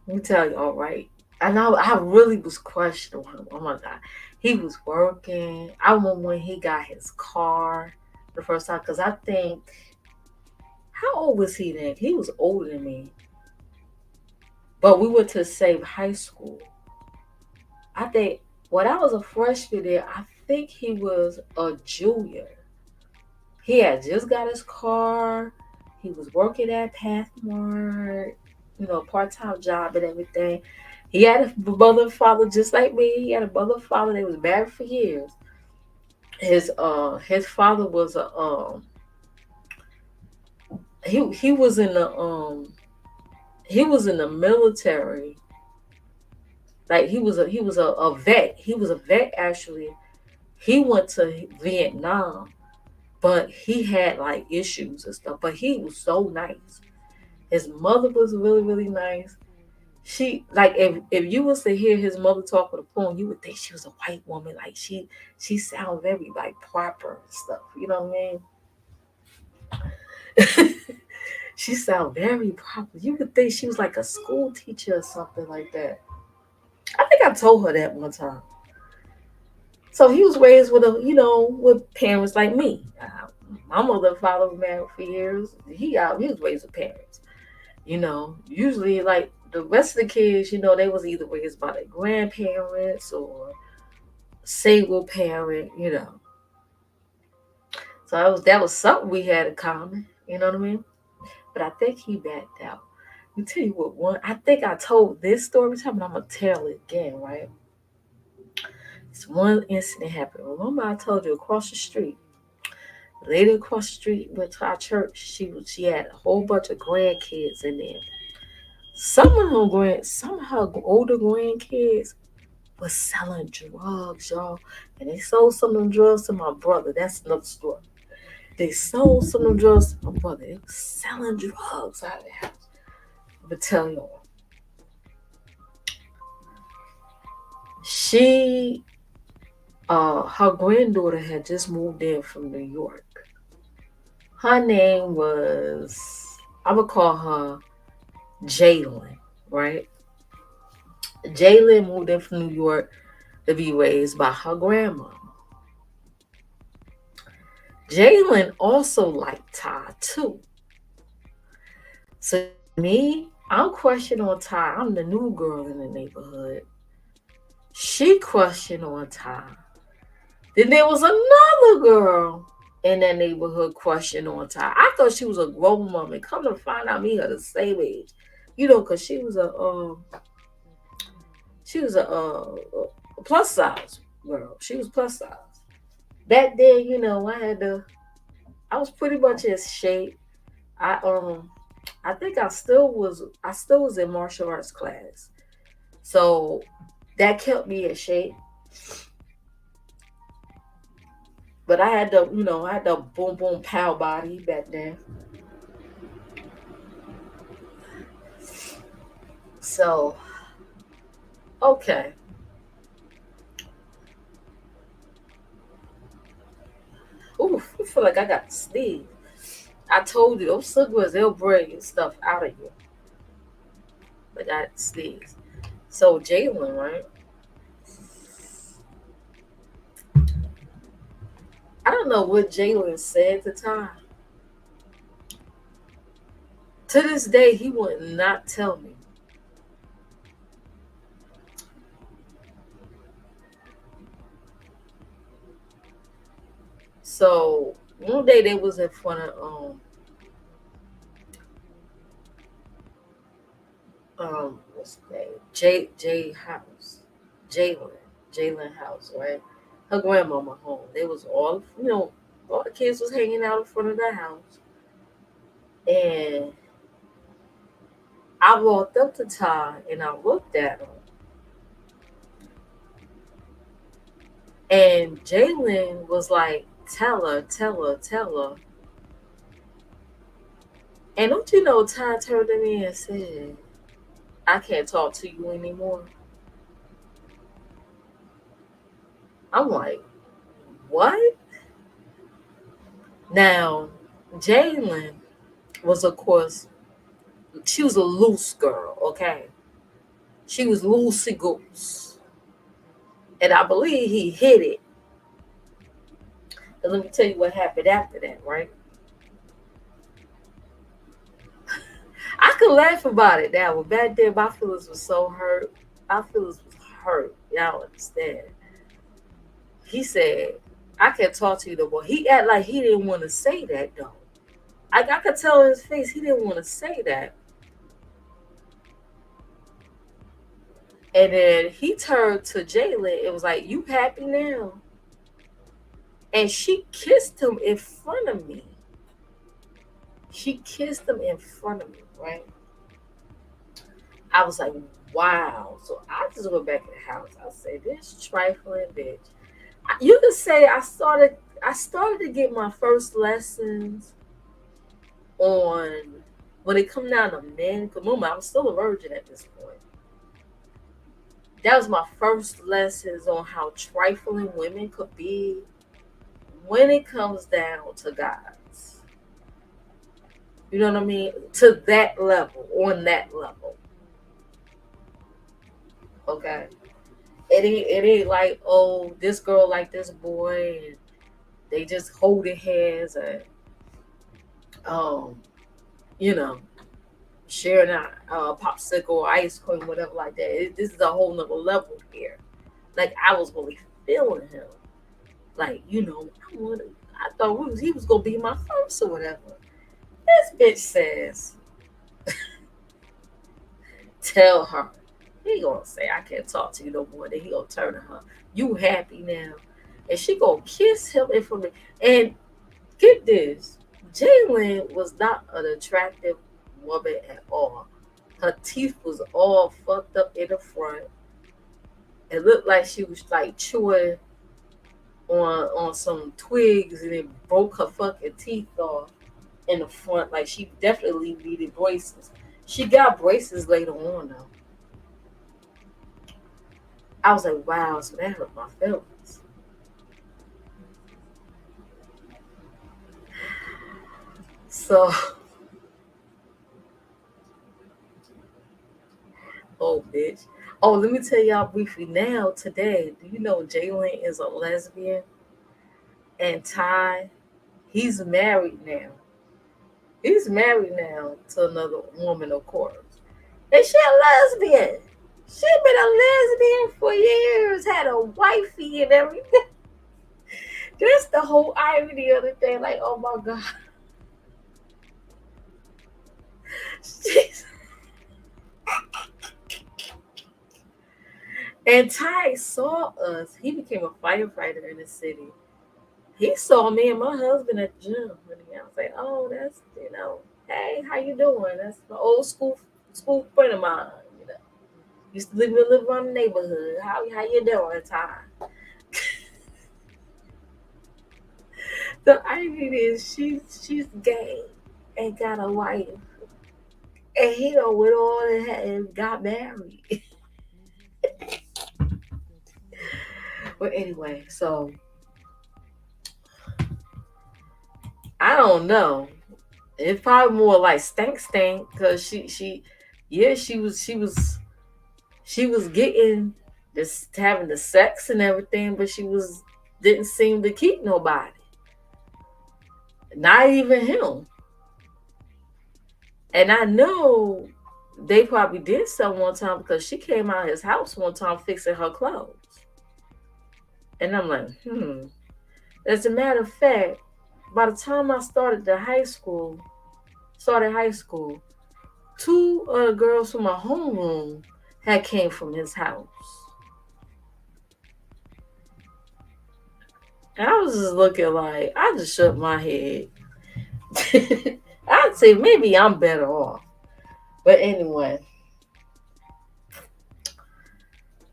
Let me tell you, all right. And I really was questioning him. Oh my God. He was working. I remember when he got his car the first time, because I think, how old was he then? He was older than me. But we went to the same high school. I think when I was a freshman there, I think he was a junior. He had just got his car. He was working at Pathmart, part-time job and everything. He had a mother and father just like me. He had a mother and father. They was married for years. His father was a he was in the he was in the military. Like he was a vet. He was a vet actually. He went to Vietnam, but he had like issues and stuff. But he was so nice. His mother was really, really nice. She like if you was to hear his mother talk on the phone, you would think she was a white woman. Like she sound very like proper and stuff. You know what I mean? She sound very proper. You would think she was like a school teacher or something like that. I think I told her that one time. So he was raised with with parents like me. My mother and father were married for years. He was raised with parents. Usually like the rest of the kids, they was either raised by their grandparents or single parent. So that was something we had in common. You know what I mean? But I think he backed out. Let me tell you what one. I think I told this story time, but I'm gonna tell it again, right? This one incident happened. Remember I told you across the street. The lady across the street went to our church. She had a whole bunch of grandkids in there. Some of her older grandkids was selling drugs, y'all. And they sold some of them drugs to my brother. That's another story. They sold some of them drugs to my brother. They was selling drugs out of the house. But tell y'all, she, her granddaughter had just moved in from New York. Her name was, I would call her Jalen, right? Jalen moved in from New York to be raised by her grandma. Jalen also liked Ty too. So me, I'm crushing on Ty. I'm the new girl in the neighborhood. She crushing on Ty. Then there was another girl in that neighborhood crushing on Ty. I thought she was a grown woman. Come to find out, me her the same age. Cause she was a plus size girl. She was plus size. Back then, I was pretty much in shape. I think I still was in martial arts class. So that kept me in shape. But I had the boom boom pow body back then. So, okay. Oof, I feel like I got to sneeze. I told you, those cigarettes, they'll bring stuff out of you. But I had to sneeze. So, Jalen, right? I don't know what Jalen said to Ty. To this day, he would not tell me. So, one day they was in front of what's his name? J House. Jalen. Jalen House, right? Her grandmama home. They was all all the kids was hanging out in front of the house. And I walked up to Ty and I looked at him. And Jalen was like, tell her, tell her, tell her. And don't you know Ty turned to me and said, I can't talk to you anymore. I'm like, what? Now, Jalen was, of course, she was a loose girl, okay? She was loosey goose. And I believe he hit it. And let me tell you what happened after that, right? I could laugh about it now, but back then my feelings was so hurt. My feelings was hurt. Y'all understand? He said, I can't talk to you no more. He act like he didn't want to say that though. I could tell in his face he didn't want to say that. And then he turned to Jalen and was like, you happy now? And she kissed him in front of me. She kissed him in front of me, right? I was like, wow. So I just went back in the house. I said, this trifling bitch. You could say I started to get my first lessons on when it come down to men. Cause remember, I was still a virgin at this point. That was my first lessons on how trifling women could be when it comes down to guys. You know what I mean? To that level, on that level. Okay. It ain't like, oh, this girl like this boy and they just holding hands and um, you know, sharing a popsicle, ice cream, whatever like that. This is a whole nother level here. Like I was really feeling him. Like, I thought he was gonna be my first or whatever. This bitch says, tell her. He gonna say, I can't talk to you no more. Then he gonna turn to her. You happy now? And she gonna kiss him in front of me. And get this, Jalen was not an attractive woman at all. Her teeth was all fucked up in the front. It looked like she was like chewing on some twigs and it broke her fucking teeth off in the front. Like she definitely needed braces. She got braces later on though. I was like, wow, so that hurt my feelings. So, oh bitch. Oh, let me tell y'all briefly now, today, do you know Jalen is a lesbian? And Ty, he's married now. He's married now to another woman, of course. And she a lesbian. She been a lesbian for years, had a wifey and everything. That's the whole irony of the thing. Like, oh my God. She's- and Ty saw us. He became a firefighter in the city. He saw me and my husband at the gym. And I was like, oh, that's, hey, how you doing? That's my old school friend of mine. Used to live around the neighborhood. How you doing, Ty? The irony is she's gay and got a wife. And he done went on and got married. But anyway, so I don't know. It's probably more like stank because yeah, she was getting this having the sex and everything, but she was didn't seem to keep nobody, not even him. And I know they probably did so one time because she came out of his house one time fixing her clothes, and I'm like, As a matter of fact, by the time I started high school, two of the girls from my homeroom had came from his house. And I was just looking like, I just shook my head. I'd say maybe I'm better off. But anyway,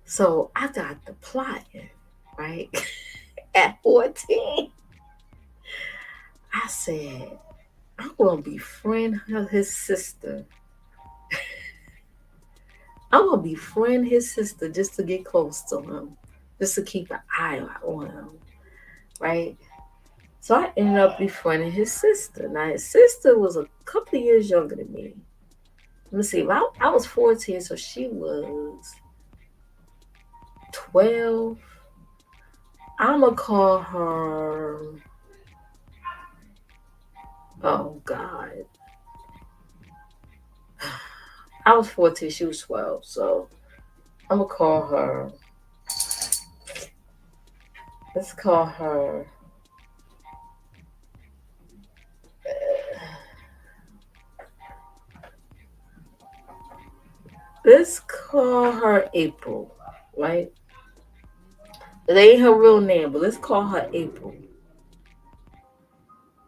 so I got the plotting, right? At 14, I said, I'm going to befriend his sister. I'm going to befriend his sister just to get close to him, just to keep an eye on him, right? So I ended up befriending his sister. Now, his sister was a couple of years younger than me. Let me see, I was 14, so she was 12. I'm going to call her, oh God. I was 14, she was 12. So I'm going to call her, let's call her, let's call her April, right? It ain't her real name, but let's call her April.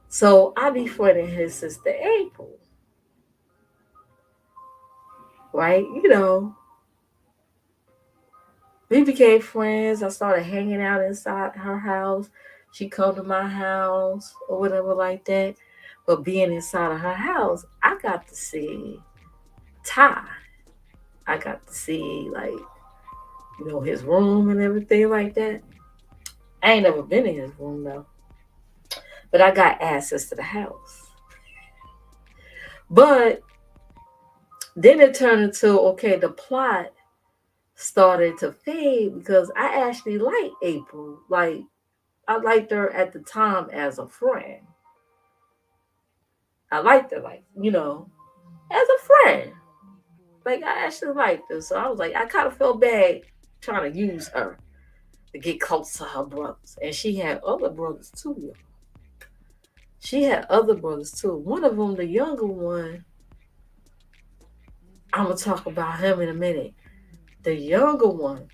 So I befriended his sister April, right? We became friends. I started hanging out inside her house. She come to my house or whatever like that. But being inside of her house, I got to see Ty. I got to see his room and everything like that. I ain't never been in his room though. But I got access to the house. But then it turned into okay, the plot started to fade because I actually liked April. Like I liked her at the time as a friend. I liked her, as a friend. Like I actually liked her. So I was like, I kind of felt bad trying to use her to get close to her brothers. And she had other brothers too. She had other brothers too. One of them, the younger one, I'm gonna talk about him in a minute. The younger one,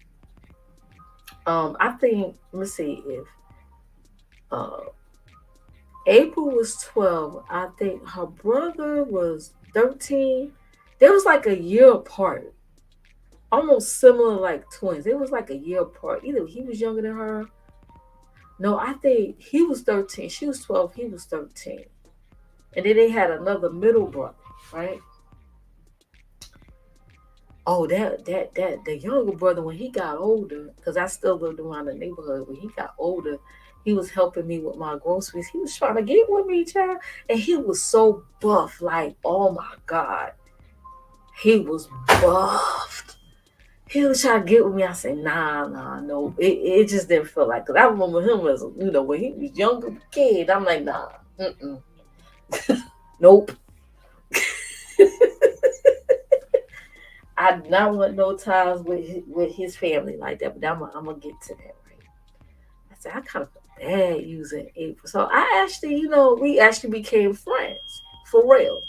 I think. Let me see if uh, April was 12. I think her brother was 13. They was like a year apart, almost similar like twins. It was like a year apart. Either he was younger than her. No, I think he was 13. She was 12. He was 13. And then they had another middle brother, right? Oh, that the younger brother when he got older, because I still lived around the neighborhood. When he got older, he was helping me with my groceries. He was trying to get with me, child, and he was so buff. Like, oh my god, he was buffed. He was trying to get with me. I said, nah, no. It just didn't feel like. Cause I remember him as when he was younger kid. I'm like, nah, nope. I do not want no ties with his family like that. But I'm gonna get to that. Right? I said I kind of feel bad using April, so I actually, we actually became friends for real.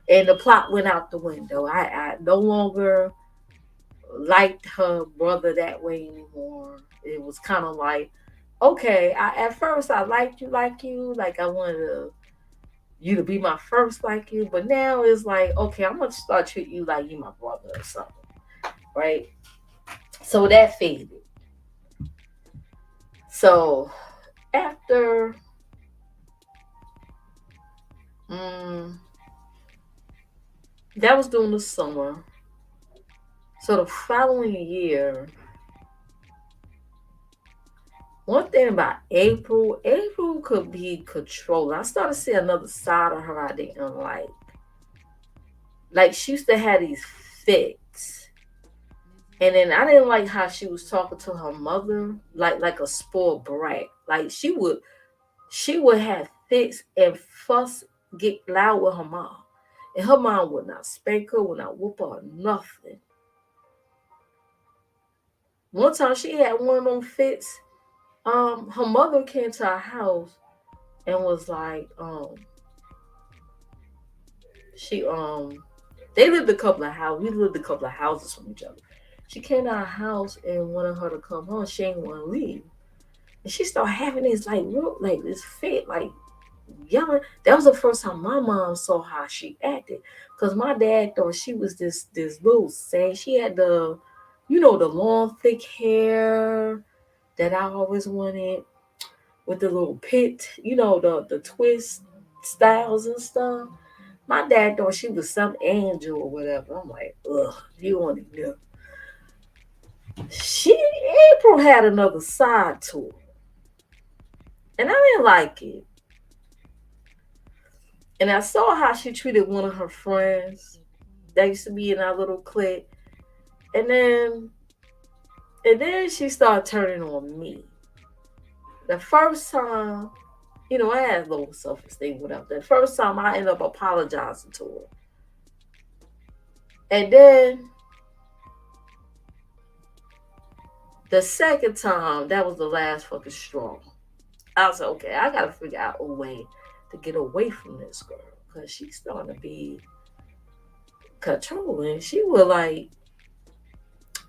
And the plot went out the window. I no longer liked her brother that way anymore. It was kind of like, okay, at first I liked you, like I wanted you to be my first like you, but now it's like, okay, I'm gonna start treating you like you my brother or something, right? So that faded. So after mm, That was during the summer. So the following year, one thing about April could be controlled. I started to see another side of her I didn't like. Like she used to have these fits. And then I didn't like how she was talking to her mother, like a spoiled brat. Like she would have fits and fuss, get loud with her mom. And her mom would not spank her, would not whoop her or nothing. One time she had one of them fits. Her mother came to our house and was like, she they lived a couple of houses. We lived a couple of houses from each other. She came to our house and wanted her to come home. She ain't want to leave. And she started having this like real like this fit, like yelling. That was the first time my mom saw how she acted. Cause my dad thought she was this little saint. She had the long thick hair that I always wanted with the little pit, the twist styles and stuff. My dad thought she was some angel or whatever. I'm like, ugh, you only knew. She April had another side to her. And I didn't like it. And I saw how she treated one of her friends that used to be in our little clique. And then she started turning on me. The first time, I had low self esteem, whatever. The first time I ended up apologizing to her. And then the second time, that was the last fucking straw. I was like, okay, I gotta figure out a way to get away from this girl. Because she's starting to be controlling. She would like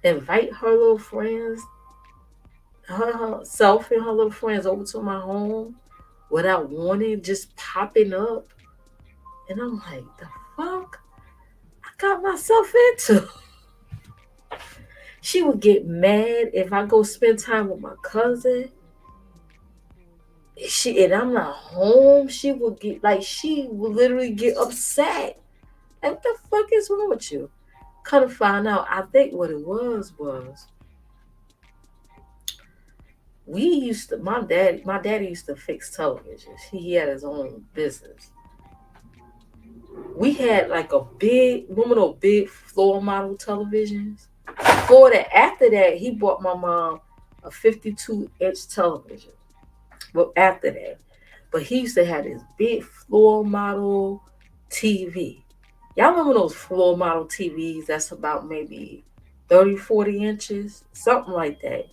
invite her little friends, herself and her little friends over to my home without warning, just popping up. And I'm like, the fuck I got myself into? She would get mad if I go spend time with my cousin. And I'm not home. She would literally get upset. Like, what the fuck is wrong with you? Kind of find out. I think what it was we used to. My daddy used to fix televisions. He had his own business. We had like a big, remember those big floor model televisions. Before that, after that, he bought my mom a 52-inch television. Well, after that, but he used to have this big floor model TV. Y'all remember those floor model TVs that's about maybe 30, 40 inches? Something like that.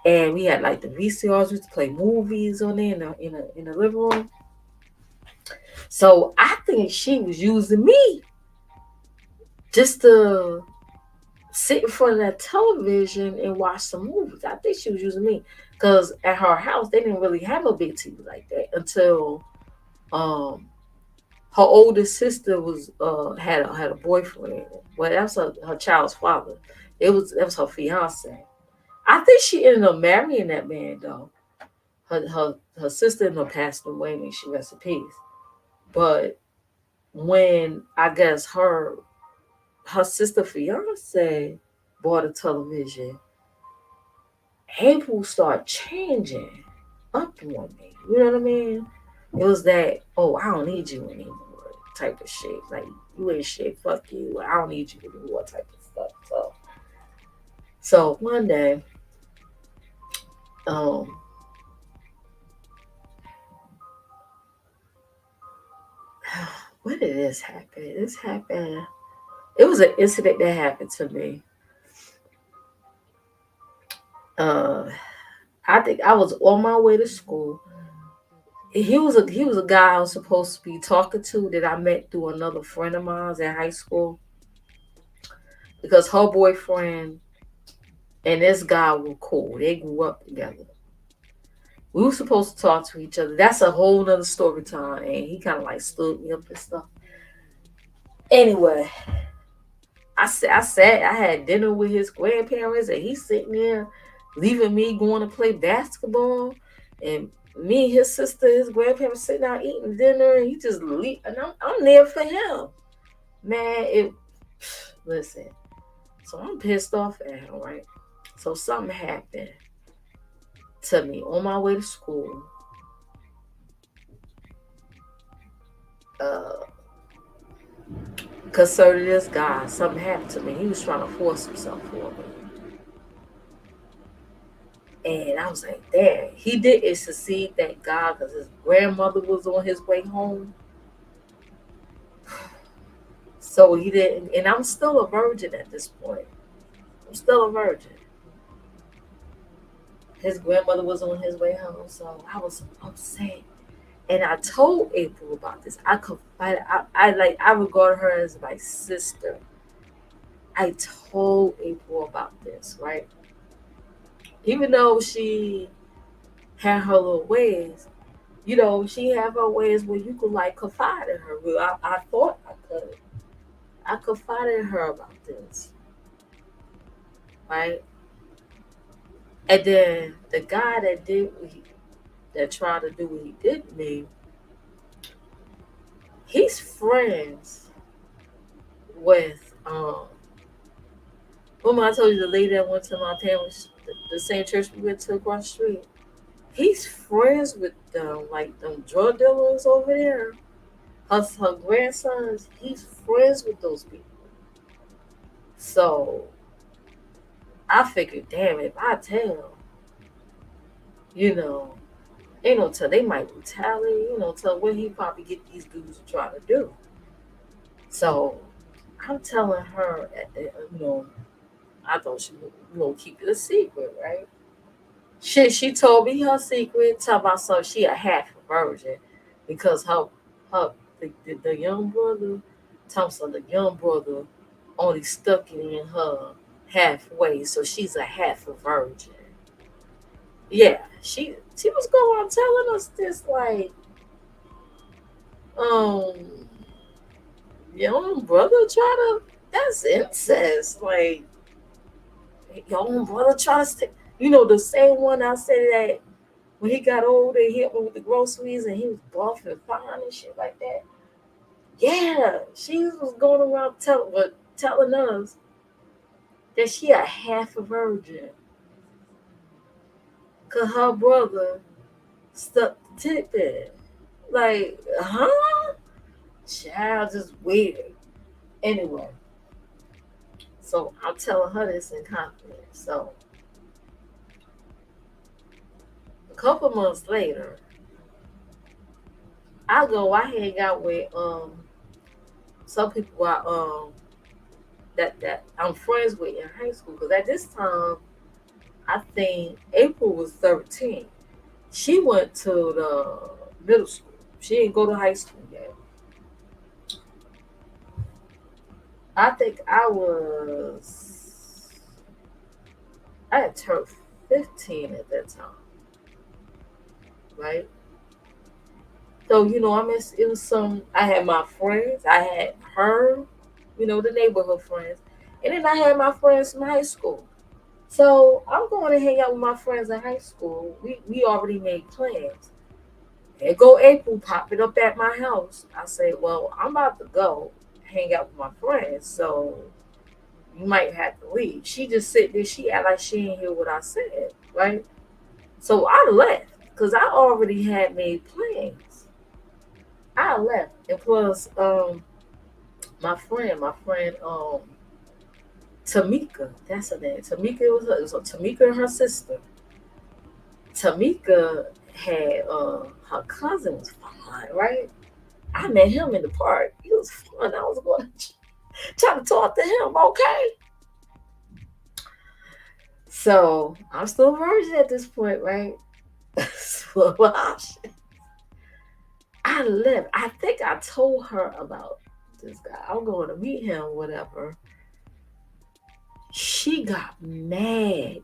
And we had like the VCRs, we used to play movies on there in the living room. So I think she was using me just to sit in front of that television and watch some movies. I think she was using me. Because at her house, they didn't really have a big TV like that until um her older sister was had a boyfriend. Well, that's her child's father. That was her fiance. I think she ended up marrying that man though. Her sister ended up passing away, and she rest in peace. But when I guess her sister fiance bought a television, April started changing up on me. You know what I mean? It was that, oh, I don't need you anymore type of shit. Like, you ain't shit, fuck you. I don't need you anymore type of stuff. So one day, um, when did this happen? This happened, it was an incident that happened to me. Uh, I think I was on my way to school. He was a guy I was supposed to be talking to that I met through another friend of mine in high school because her boyfriend and this guy were cool. They grew up together. We were supposed to talk to each other. That's a whole nother story time. And he kind of like stood me up and stuff. Anyway, I had dinner with his grandparents, and he's sitting there leaving me going to play basketball, and me and his sister, his grandparents sitting out eating dinner, and he just leave, and I'm there for him. Man, it listen. So I'm pissed off at him, right? So something happened to me on my way to school. Uh, concerning this guy, something happened to me. He was trying to force himself for me. And I was like, damn, he didn't succeed, thank God, because his grandmother was on his way home. So he didn't, and I'm still a virgin at this point. I'm still a virgin. His grandmother was on his way home, so I was upset. And I told April about this. I regard her as my sister. I told April about this, right? Even though she had her little ways, she had her ways where you could like confide in her. Well, I thought I could. I confided in her about this, right? And then the guy that tried to do what he did to me, he's friends with remember I told you the lady that went to my parents, the same church we went to across the street. He's friends with them, like them drug dealers over there. Her grandsons, he's friends with those people. So I figured, damn, if I tell, you know, ain't no tell they might retaliate, tell what he probably get these dudes to try to do. So I'm telling her, I thought she would, keep it a secret, right? She told me her secret. Tell myself she a half a virgin because the young brother, Thompson, the young brother, only stuck it in her halfway, so she's a half a virgin. Yeah, she was going on telling us this like, um, your own brother try to that's incest. Like your own brother try to stick. The same one I said that when he got older, he helped me with the groceries and he was buff and fine and shit like that. Yeah, she was going around telling us that she a half a virgin. Cause her brother stuck the tip in. Like, huh? Child just weird. Anyway, so I'm telling her this in confidence. So a couple months later, I hang out with some people that I'm friends with in high school. Because at this time, I think April was 13. She went to the middle school. She didn't go to high school yet. I think I had turned 15 at that time, right? So, it was I had my friends, I had her, the neighborhood friends, and then I had my friends from high school. So I'm going to hang out with my friends in high school. We already made plans. There go April popping up at my house. I say, well, I'm about to go hang out with my friends, so you might have to leave. She just sit there. She act like she didn't hear what I said, right? So I left because I already had made plans. I left, and plus, my friend, Tamika, that's her name. Tamika was Tamika and her sister. Tamika had her cousin was fine, right? I met him in the park. He was fun. I was going to try to talk to him. Okay, so I'm still a virgin at this point, right? So I left. I think I told her about this guy. I'm going to meet him, whatever. She got mad.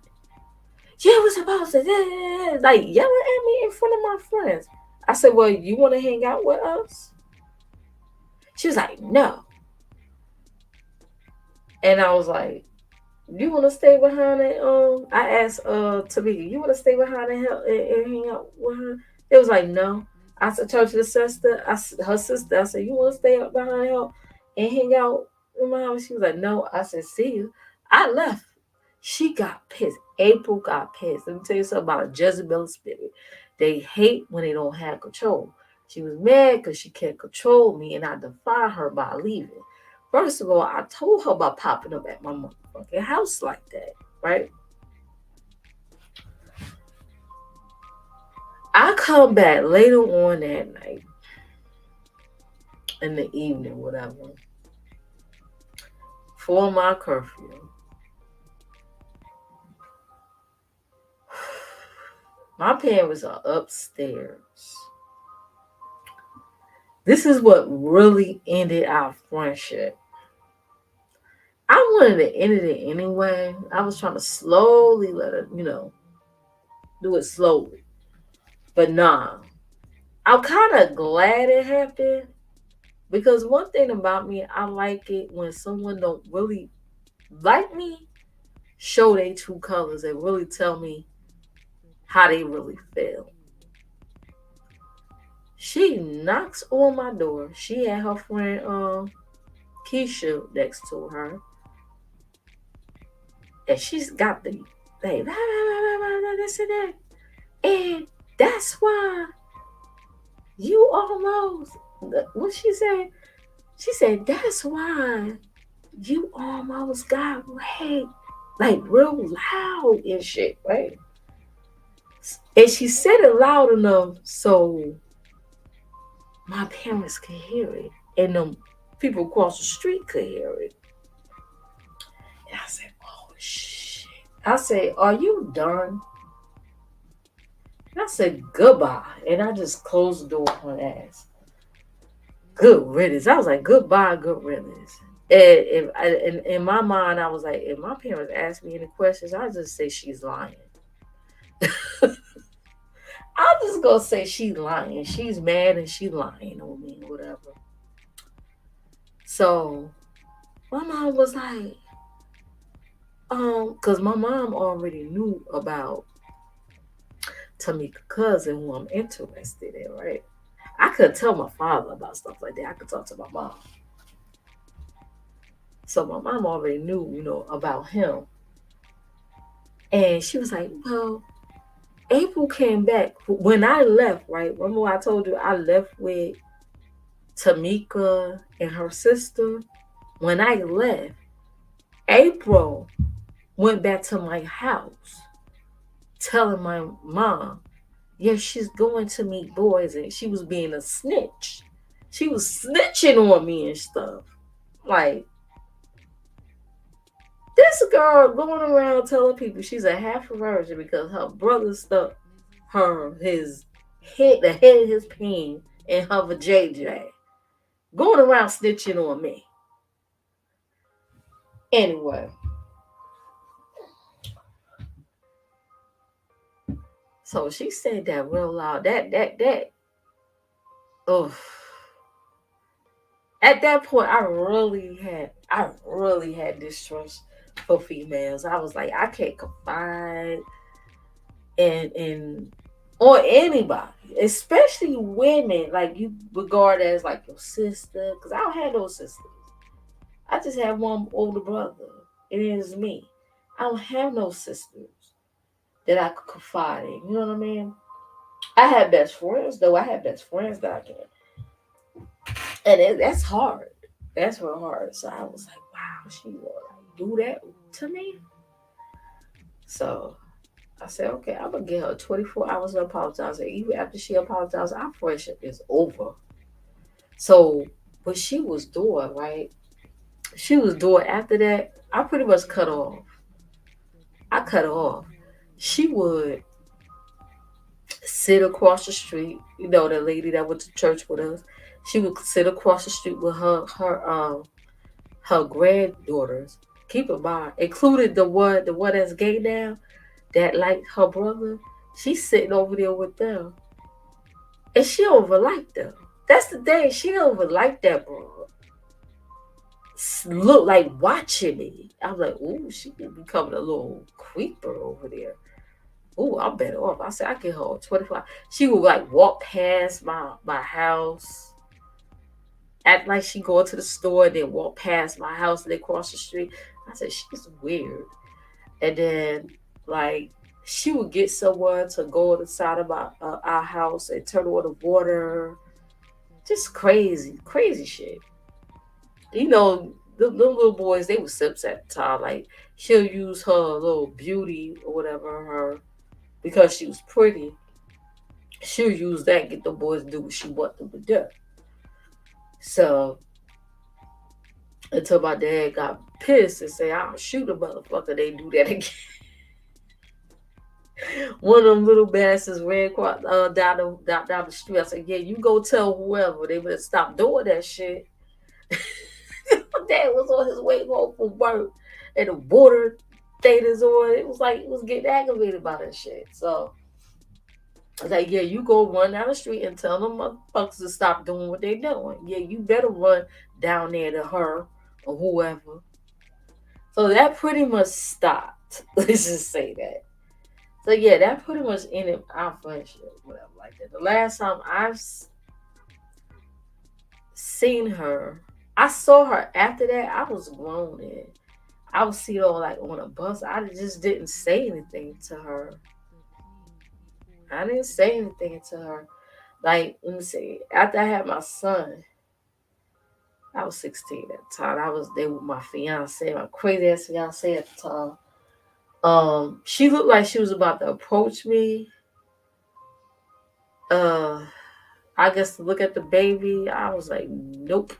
Yeah, what's about to like yelling at me in front of my friends. I said, well, you want to hang out with us? She was like, no. And I was like, you want to stay behind and I asked Tamika, you want to stay behind and hang out with her? It was like, no. I said, told the sister, her sister, I said, you want to stay up behind her and hang out in my house? She was like, no. I said, see you. I left. She got pissed. April got pissed. Let me tell you something about a Jezebel spirit. They hate when they don't have control. She was mad because she can't control me, and I defied her by leaving. First of all, I told her about popping up at my motherfucking house like that, right? I come back later on that night, in the evening, whatever, for my curfew. My parents are upstairs. This is what really ended our friendship. I wanted to end it anyway. I was trying to slowly let it, do it slowly. But nah, I'm kind of glad it happened because one thing about me, I like it when someone don't really like me, show their true colors and really tell me how they really feel. She knocks on my door. She had her friend Keisha next to her, and she's got the like this and that. And that's why you almost what she said. She said that's why you almost got raped, like real loud and shit, right? And she said it loud enough so my parents could hear it, and the people across the street could hear it. And I said, "Oh shit!" I said, "Are you done?" And I said, "Goodbye," and I just closed the door on her ass. Good riddance. I was like, "Goodbye, good riddance." And in my mind, I was like, if my parents ask me any questions, I just say she's lying. I'm just gonna say she's lying. She's mad and she's lying on me, whatever. So my mom was like, because my mom already knew about Tamika cousin who I'm interested in, right? I could tell my father about stuff like that. I could talk to my mom. So my mom already knew, about him. And she was like, well, April came back. When I left, right? Remember I told you I left with Tamika and her sister? When I left, April went back to my house telling my mom, yeah, she's going to meet boys, and she was being a snitch. She was snitching on me and stuff. Like, this girl going around telling people she's a half a virgin because her brother stuck his head, the head of his pen in her vajayjay. Going around snitching on me. Anyway, so she said that real loud. Oh, at that point, I really had distrust for females. I was like, I can't confide in or anybody, especially women like you regard as like your sister. Because I don't have no sisters. I just have one older brother. It is me. I don't have no sisters that I could confide in. You know what I mean? I have best friends though. I have best friends that I can, and that's hard. That's real hard. So I was like, wow, she will like do that to me. So I said, okay, I'm gonna give her 24 hours to apologize. And even after she apologized, our friendship is over. So what she was doing, right? She was doing after that. I pretty much cut off. I cut her off. She would sit across the street. The lady that went to church with us. She would sit across the street with her granddaughters. Keep in mind, including the one that's gay now, that like her brother. She's sitting over there with them, and she don't even like them. That's the thing. She don't even like that bro. Look like watching me. I'm like, ooh, she becoming a little creeper over there. Ooh, I'm better off. I said I get her 25. She would like walk past my house. act like she go to the store, then walk past my house, and they cross the street. I said, she's weird. And then, like, she would get someone to go on the side of our house and turn on the water. Just crazy, crazy shit. You know, the little boys, they were simps at the time. Like, she'll use her little beauty or whatever, her, because she was pretty. She'll use that and get the boys to do what she want them to do. So, until my dad got pissed and say, I'll shoot a motherfucker, they do that again. One of them little bastards ran down the street. I said, yeah, you go tell whoever. They better stop doing that shit. My dad was on his way home from work and the water theaters on. It was like he was getting aggravated by that shit. So I was like, yeah, you go run down the street and tell them motherfuckers to stop doing what they doing. Yeah, you better run down there to her or whoever. So that pretty much stopped. Let's just say that. So yeah, that pretty much ended our friendship, whatever like that. The last time I've seen her, I saw her after that. I was grown and I would see her like on a bus. I just didn't say anything to her. I didn't say anything to her. Like, let me see. After I had my son, I was 16 at the time. I was there with my fiance, my crazy ass fiance at the time. She looked like she was about to approach me. Uh, I guess to look at the baby, I was like, nope.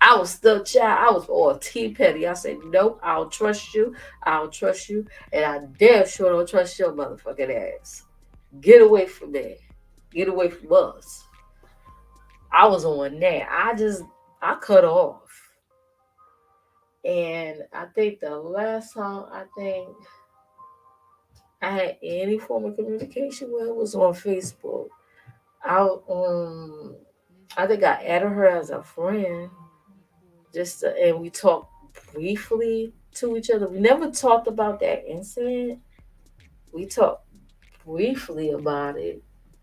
I was still child. I was all T petty. I said, nope, I'll trust you. I'll trust you. And I damn sure don't trust your motherfucking ass. Get away from me. Get away from us. I was on that. I cut off. And I think the last time I had any form of communication with her was on Facebook. I I think I added her as a friend, and we talked briefly to each other. We never talked about that incident. We talked briefly about it,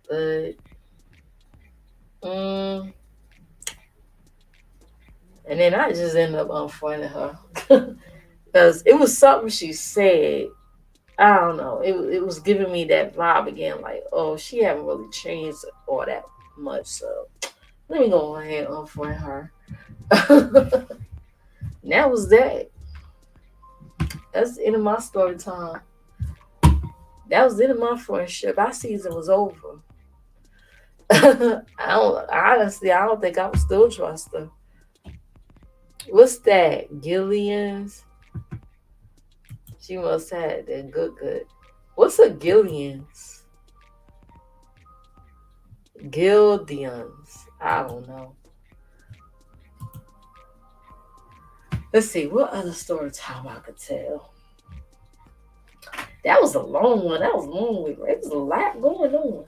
but um, and then I just ended up unfriending her because it was something she said. I don't know. It was giving me that vibe again, like, oh, she haven't really changed all that much. So let me go ahead and unfriend her. That was that. That's the end of my story time. That was the end of my friendship. Our season was over. I don't think I would still trust her. What's that? Gillian's? She must have had that good. What's a Gillian's? Gildians. I don't know. Let's see, what other story time I could tell? That was a long one. That was a long one. There was a lot going on.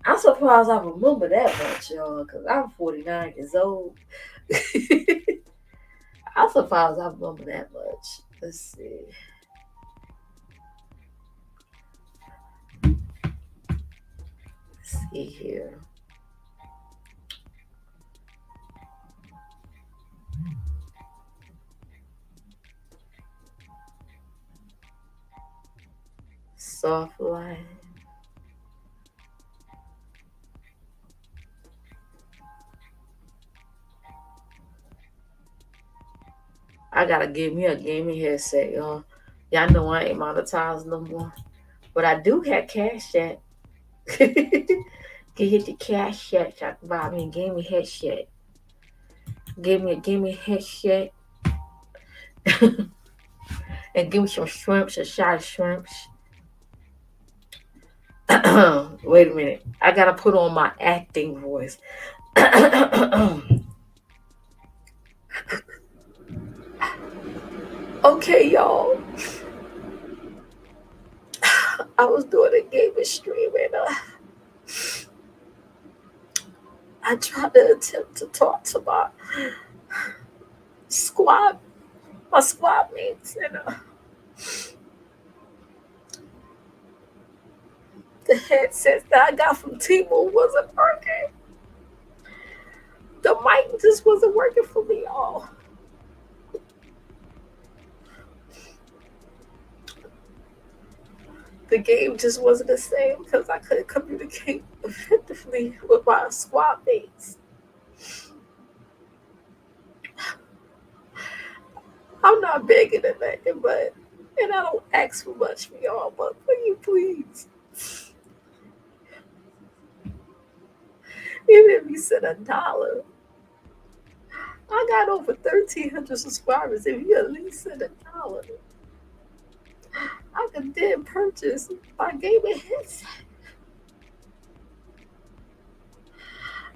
I'm surprised I remember that much, y'all, because I'm 49 years old. I'm surprised I remember that much. Let's see. Let's see here. Soft light. I gotta give me a gaming headset, y'all. Y'all know I ain't monetized no more. But I do have cash app. Can hit the cash app so I can buy me a gaming headset. Give me a gaming headset and give me some shrimps, a shot of shrimps. Wait a minute. I gotta put on my acting voice. Okay, y'all. I was doing a gaming stream and I tried to attempt to talk to squad, my squad mates, and the headsets that I got from Temu wasn't working. The mic just wasn't working for me, y'all. The game just wasn't the same because I couldn't communicate effectively with my squad mates. I'm not begging or nothing, but and I don't ask for much for y'all, but will you please? Even if you send $1, I got over 1,300 subscribers. If you at least send $1, I could then purchase my gaming headset.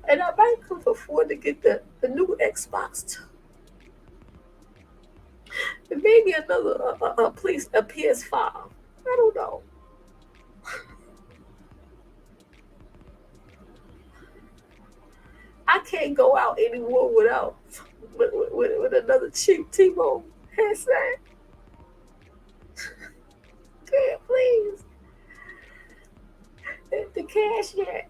And I might could afford to get the new Xbox too. And maybe another a PS5. I don't know. I can't go out anymore without with another cheap T-Mobile headset. Can please? The cash yet.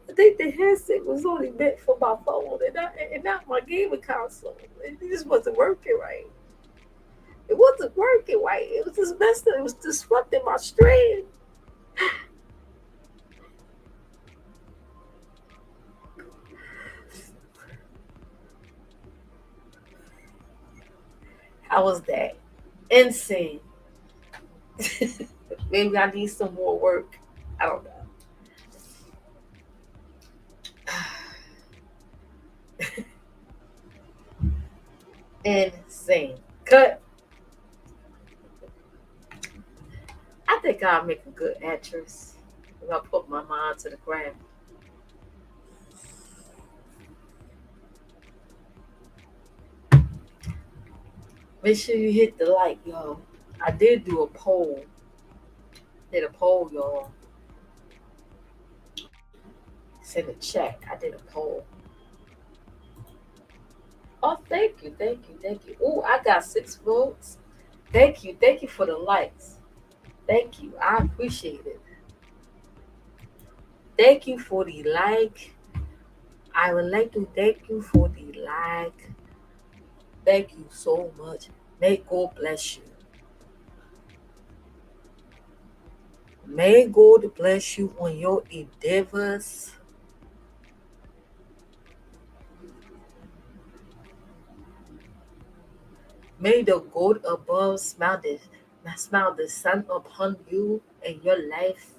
I think the headset was only meant for my phone and not my gaming console. It just wasn't working right. It wasn't working right. It was just messed up. It was disrupting my stream. How was that? Insane. Maybe I need some more work. I don't know. Insane. Cut. I think I'll make a good actress if I put my mind to the craft. Make sure you hit the like, y'all. I did do a poll. Did a poll, y'all. Send a check. I did a poll. Oh, thank you, thank you, thank you. Oh, I got 6 votes. Thank you for the likes. Thank you. I appreciate it. Thank you for the like. I would like to thank you for the like. Thank you so much. May God bless you. May God bless you on your endeavors. May the God above smile the sun upon you and your life.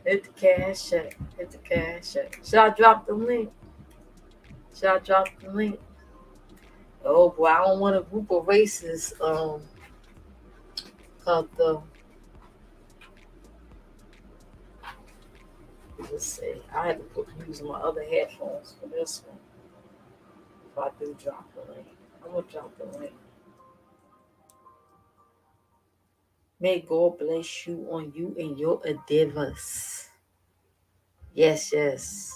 Hit the cash check. Hit the cash check. Should I drop the link? Should I drop the link? Oh boy, I don't want a group of racists. Cause the let's see. I had to use my other headphones for this one. If I do drop the link, I'm gonna drop the link. May God bless you on you and your endeavors. Yes, yes.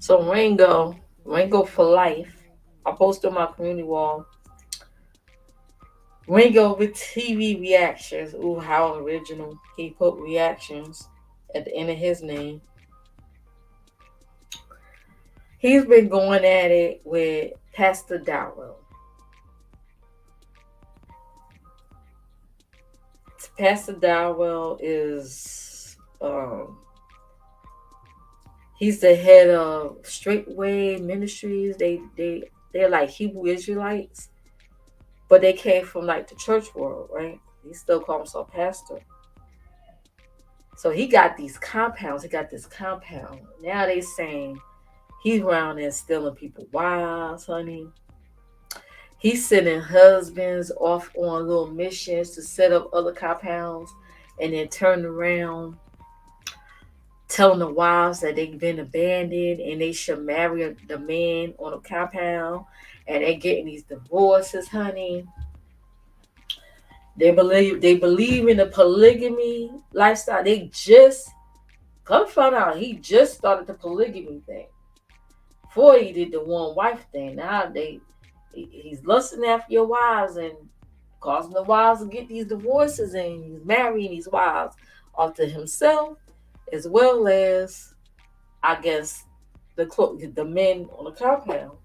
So Ringo for life. I posted on my community wall. Ringo with TV reactions. Ooh, how original. He put reactions at the end of his name. He's been going at it with Pastor Darrell. Pastor Darwell is he's the head of Straightway Ministries. They're like Hebrew Israelites, but they came from like the church world, right? He still calls himself pastor. So he got these compounds. He got this compound. Now they saying he's around there stealing people wives, honey. He's sending husbands off on little missions to set up other compounds and then turn around telling the wives that they've been abandoned and they should marry the man on a compound, and they getting these divorces, honey. They believe in the polygamy lifestyle. They just come find out he just started the polygamy thing. Before he did the one wife thing. Now he's lusting after your wives and causing the wives to get these divorces, and he's marrying these wives off to himself, as well as, I guess, the men on the compound,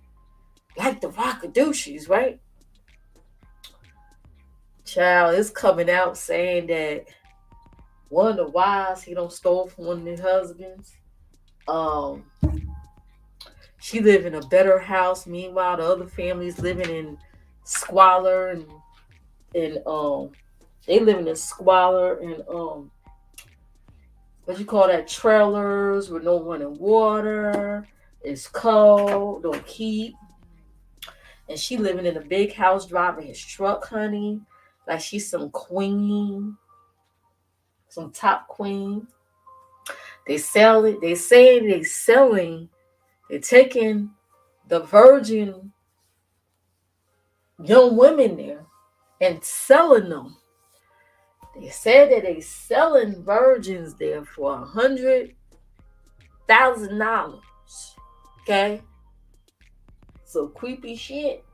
like the Rockadoochies, right? Child is coming out saying that one of the wives he don't stole from one of his husbands. Um, she live in a better house. Meanwhile, the other families living in squalor and they living in squalor and what you call that, trailers with no running water. It's cold, don't keep. And she living in a big house, driving his truck, honey. Like she's some queen, some top queen. They sell it. They say they selling. They're taking the virgin young women there and selling them. They said that they selling virgins there for $100,000. Okay, so creepy shit.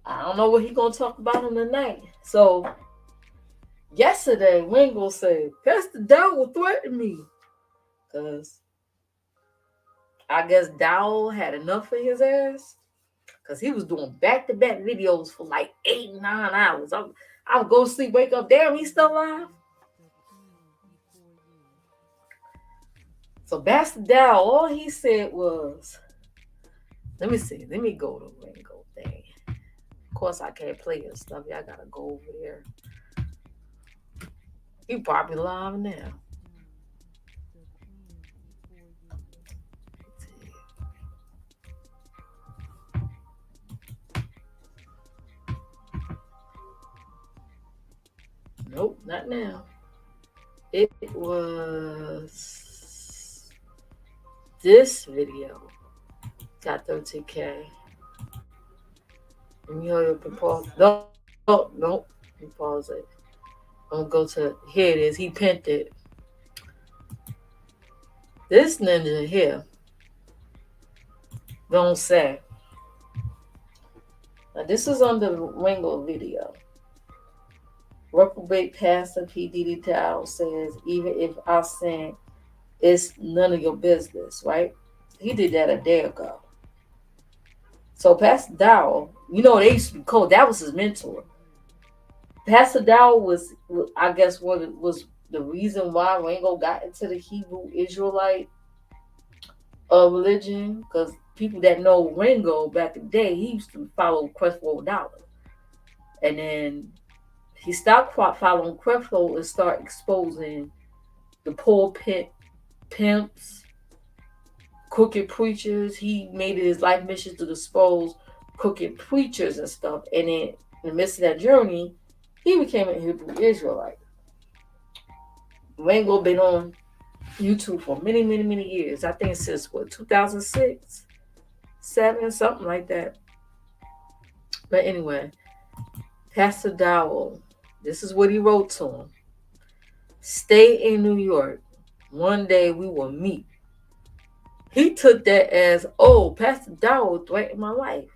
I don't know what he gonna talk about on the night. So yesterday, Wingo said Pastor Dowell threatened me because I guess Dowell had enough of his ass because he was doing back-to-back videos for like 8-9 hours. I would go to sleep, wake up, damn, he's still alive. So Pastor Dowell, all he said was, let me see, let me go to Wingo thing. Of course, I can't play his stuff. I gotta go over there. He probably live now. Nope, not now. It was this video. Got 13K. Let me hurry up and pause. No, no, let me pause it. I'm gonna go to, here it is. He pinned it. This ninja here don't say. Now this is on the Ringo video. Reprobate Pastor P. Diddy Dow says, even if I sin, it's none of your business, right? He did that a day ago. So Pastor Dow, they used to be cold. That was his mentor. Pastor Dow was, I guess, what was the reason why Ringo got into the Hebrew Israelite religion. Because people that know Ringo back in the day, he used to follow Creflo Dollar. And then he stopped following Creflo and started exposing the pulpit pimps, crooked preachers. He made it his life mission to expose crooked preachers and stuff. And then in the midst of that journey, he became a Hebrew Israelite. Ringo been on YouTube for many, many, many years. I think since 2006, 7, something like that. But anyway, Pastor Dowell, this is what he wrote to him. Stay in New York. One day we will meet. He took that as, oh, Pastor Dowell threatened my life.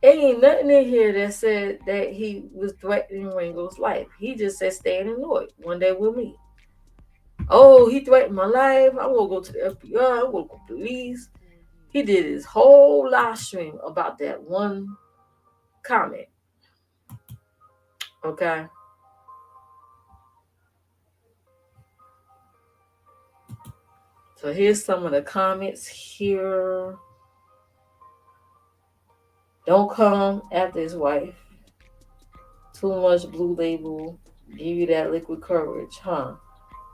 Ain't nothing in here that said that he was threatening Ringo's life. He just said stay in New York. One day we'll meet. Oh, he threatened my life. I'm going to go to the FBI. I'm going to go to the police. He did his whole live stream about that one comment. Okay. So here's some of the comments here. Don't come after his wife. Too much Blue Label. Give you that liquid courage, huh?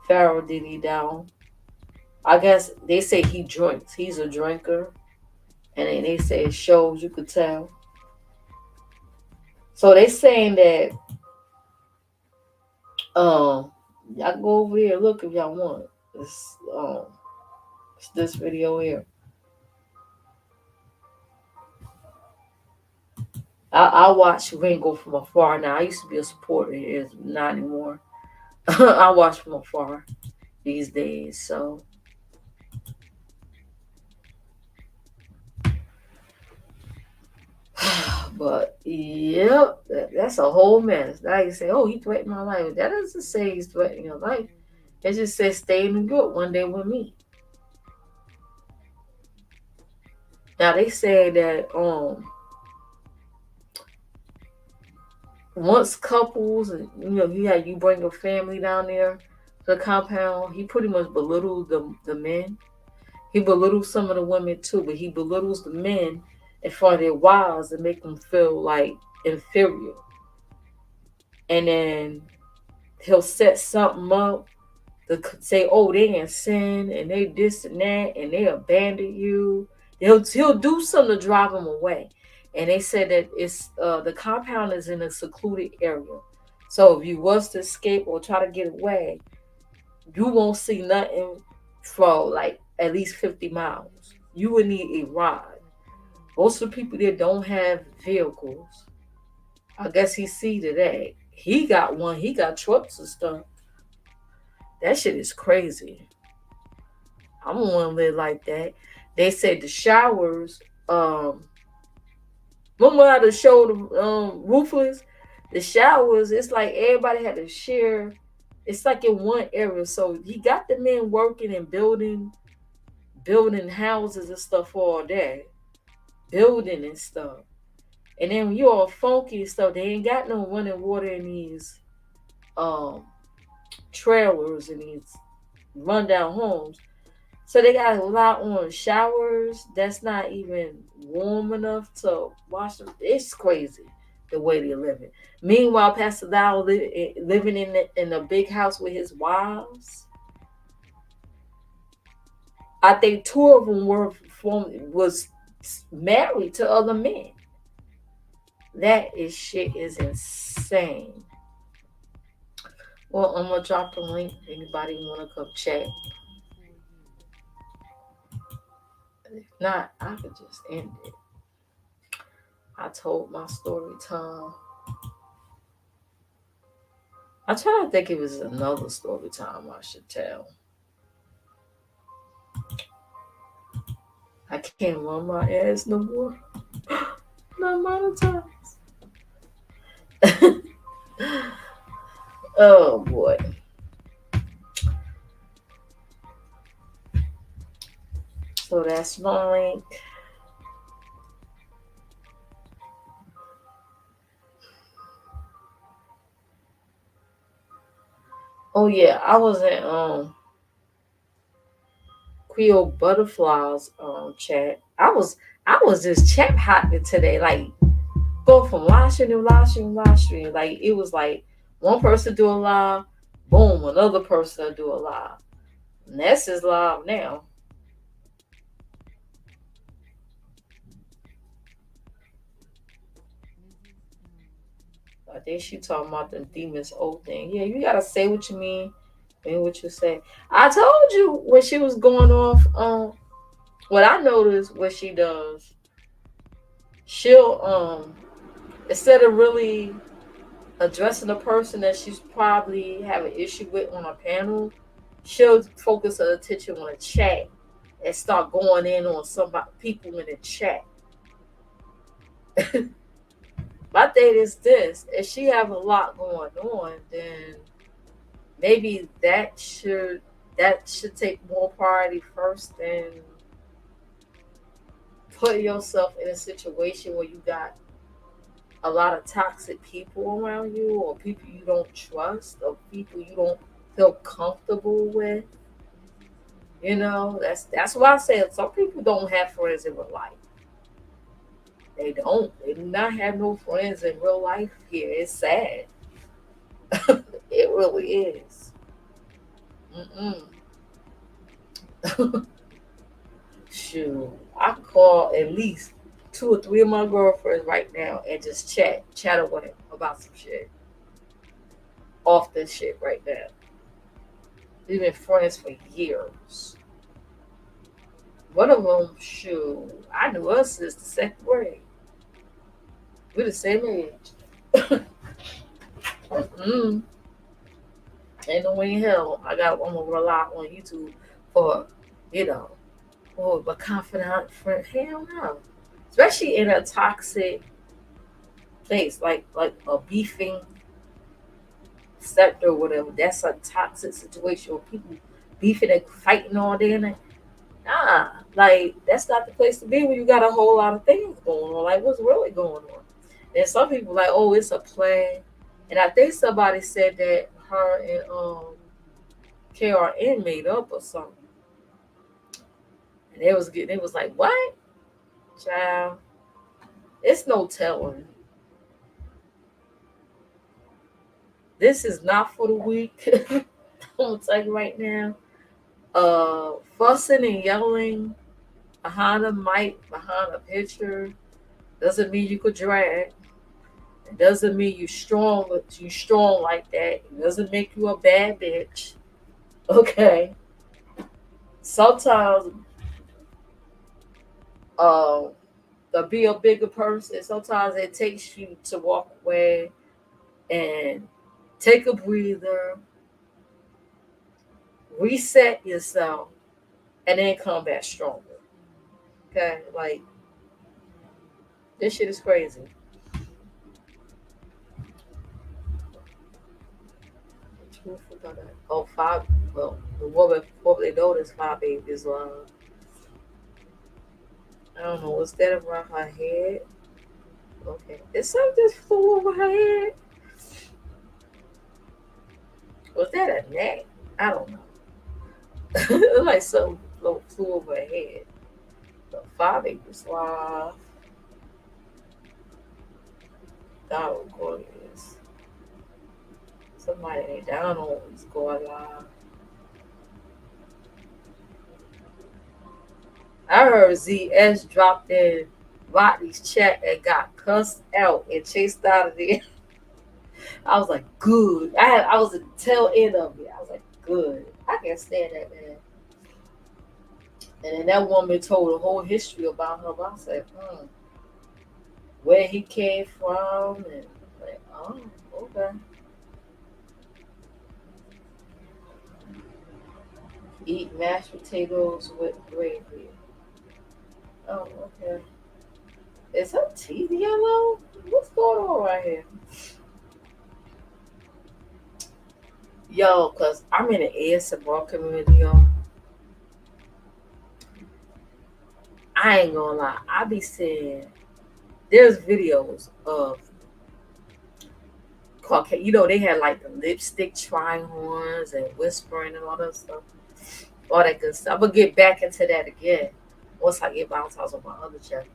Pharaoh Diddy Down. I guess they say he drinks. He's a drinker. And then they say it shows, you could tell. So they saying that Y'all go over there and look if y'all want. It's this video here. I watch Ringo from afar now. I used to be a supporter here, not anymore. I watch from afar these days. So, but yeah, that's a whole mess. Now you say, "Oh, he threatened my life." That doesn't say he's threatening your life. It just says, "Stay in New York one day with me." Now they say that once couples, and you bring your family down there to the compound, he pretty much belittles the men. He belittles some of the women too, but he belittles the men in front of their wives and make them feel like inferior. And then he'll set something up to say, "Oh, they in sin and they this and that and they abandoned you." He'll do something to drive them away. And they said that it's the compound is in a secluded area, so if you was to escape or try to get away, you won't see nothing for like at least 50 miles. You would need a ride. Most of the people there don't have vehicles. I guess he see today. He got one. He got trucks and stuff. That shit is crazy. I don't want to live like that. They said the showers. Remember how the show the Ruthless? The showers. It's like everybody had to share. It's like in one area. So he got the men working and building houses and stuff all day, building and stuff. And then when you all funky and stuff, they ain't got no running water in these um trailers and these rundown homes. So they got a lot on showers that's not even warm enough to wash them. It's crazy the way they're living. Meanwhile, Pastor Dow living in a big house with his wives. I think two of them was married to other men. That is shit is insane. Well, I'm gonna drop the link. Anybody wanna come chat? If not, I could just end it. I told my story time. I try to think it was another story time I should tell. I can't run my ass no more. Not monetized. Oh boy. So that's my link. Oh yeah, I was in Creole Butterflies chat. I was just chat hopping today, like go from live stream to live stream, live stream. Like it was like one person do a live, boom, another person do a live. Ness is live now. I think she talking about the demons old thing. Yeah, you gotta say what you mean what you say. I told you when she was going off. What I noticed what she does, she'll instead of really addressing the person that she's probably have an issue with on a panel, she'll focus her attention on a chat and start going in on somebody people in the chat. My thing is this: if she have a lot going on, then maybe that should take more priority first than putting yourself in a situation where you got a lot of toxic people around you or people you don't trust or people you don't feel comfortable with. That's why I said some people don't have friends in real life. They don't. They do not have no friends in real life here. It's sad. It really is. Mm-mm. Shoot, I call at least two or three of my girlfriends right now and just chat away about some shit off this shit right now. We've been friends for years. One of them, shoot, I knew her since the second grade. We're the same age. Mm. Ain't no way in hell I'm gonna rely on YouTube for, you know, oh, but confidant friend. Hell no. Especially in a toxic place, like a beefing sector or whatever. That's a toxic situation where people beefing and fighting all day and night. Nah, like that's not the place to be when you got a whole lot of things going on. Like what's really going on? And some people like, oh, it's a play. And I think somebody said that her and KRN made up or something. And it was like, what? Child, it's no telling. This is not for the weak. I'm gonna tell you right now. Fussing and yelling behind a mic, behind a picture, doesn't mean you could drag. It doesn't mean you strong like that. It doesn't make you a bad bitch. Okay. Sometimes uh to be a bigger person, sometimes it takes you to walk away and take a breather, reset yourself, and then come back stronger. Okay? Like this shit is crazy. Truth about that. Oh, five. Well, the woman probably noticed five babies. I don't know. Was that around her head? Okay. Is something just flew over her head? Was that a neck? I don't know. It was like something flew over her head. The 5 acres live. God glorious. Somebody ain't down on what's going live. I heard ZS dropped in Rodney's chat and got cussed out and chased out of there. I was like, good. I was at the tail end of it. I was like, good. I can't stand that man. And then that woman told the whole history about him. I said, where he came from, and like, oh, okay. Eat mashed potatoes with gravy. Oh, okay. Is her teeth yellow? What's going on right here? Yo, cause I'm in the ASMR community, y'all. I ain't gonna lie. I be seeing there's videos of Caucasian. You know, they had like the lipstick trying horns and whispering and all that stuff, all that good stuff. I'm gonna get back into that again once I get baptized on my other channel.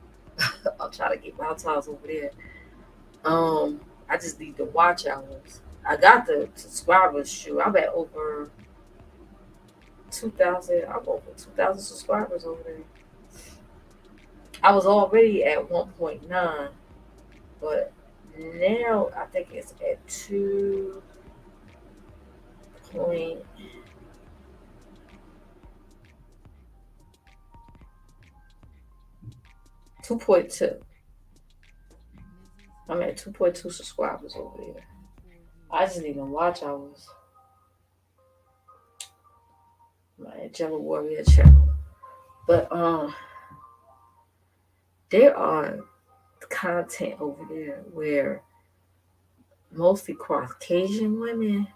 I'll try to get baptized over there. I just need the watch hours. I got the subscribers. Shoot, I'm at over 2,000. I'm over 2,000 subscribers over there. I was already at 1.9, but now I think it's at 2.2. I'm at 2.2 subscribers over there. I just need to watch hours. My Jello Warrior channel. But there are content over there where mostly Caucasian women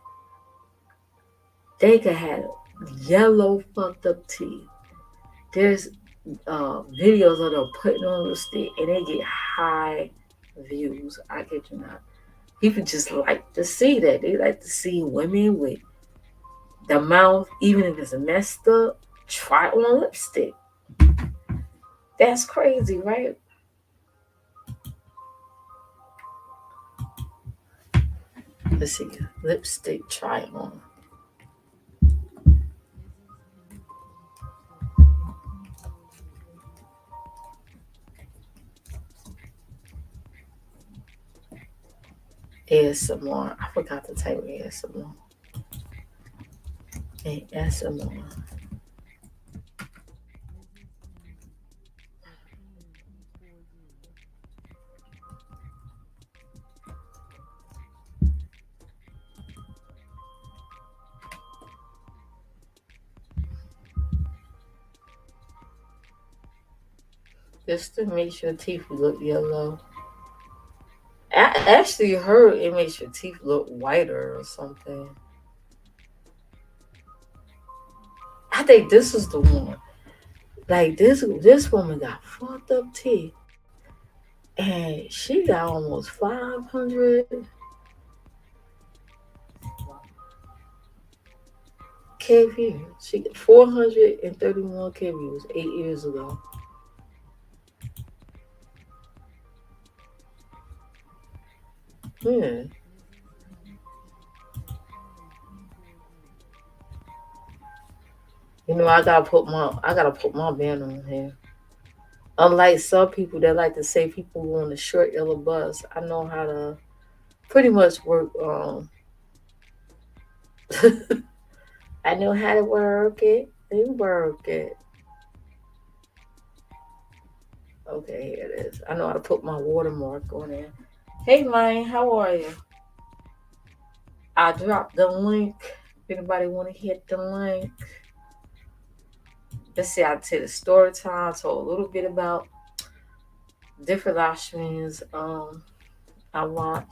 they can have yellow fucked up teeth. There's videos of them putting on lipstick and they get high views. I kid you not. People just like to see that. They like to see women with the mouth, even if it's messed up, try on lipstick. That's crazy, right? Let's see. Lipstick try on. ASMR. I forgot to type ASMR. ASMR. Just to make your teeth look yellow. I actually heard it makes your teeth look whiter or something. I think this is the one. Like this woman got fucked up teeth, and she got almost 500 K views. She got 431 K views 8 years ago. Yeah, I gotta put my band on here. Unlike some people that like to say people on the short yellow bus, I know how to pretty much work. I know how to work it and work it. Okay, here it is. I know how to put my watermark on there. Hey, Mine, how are you? I dropped the link. If anybody want to hit the link, let's see. I tell the story time. So a little bit about different live streams. I watch.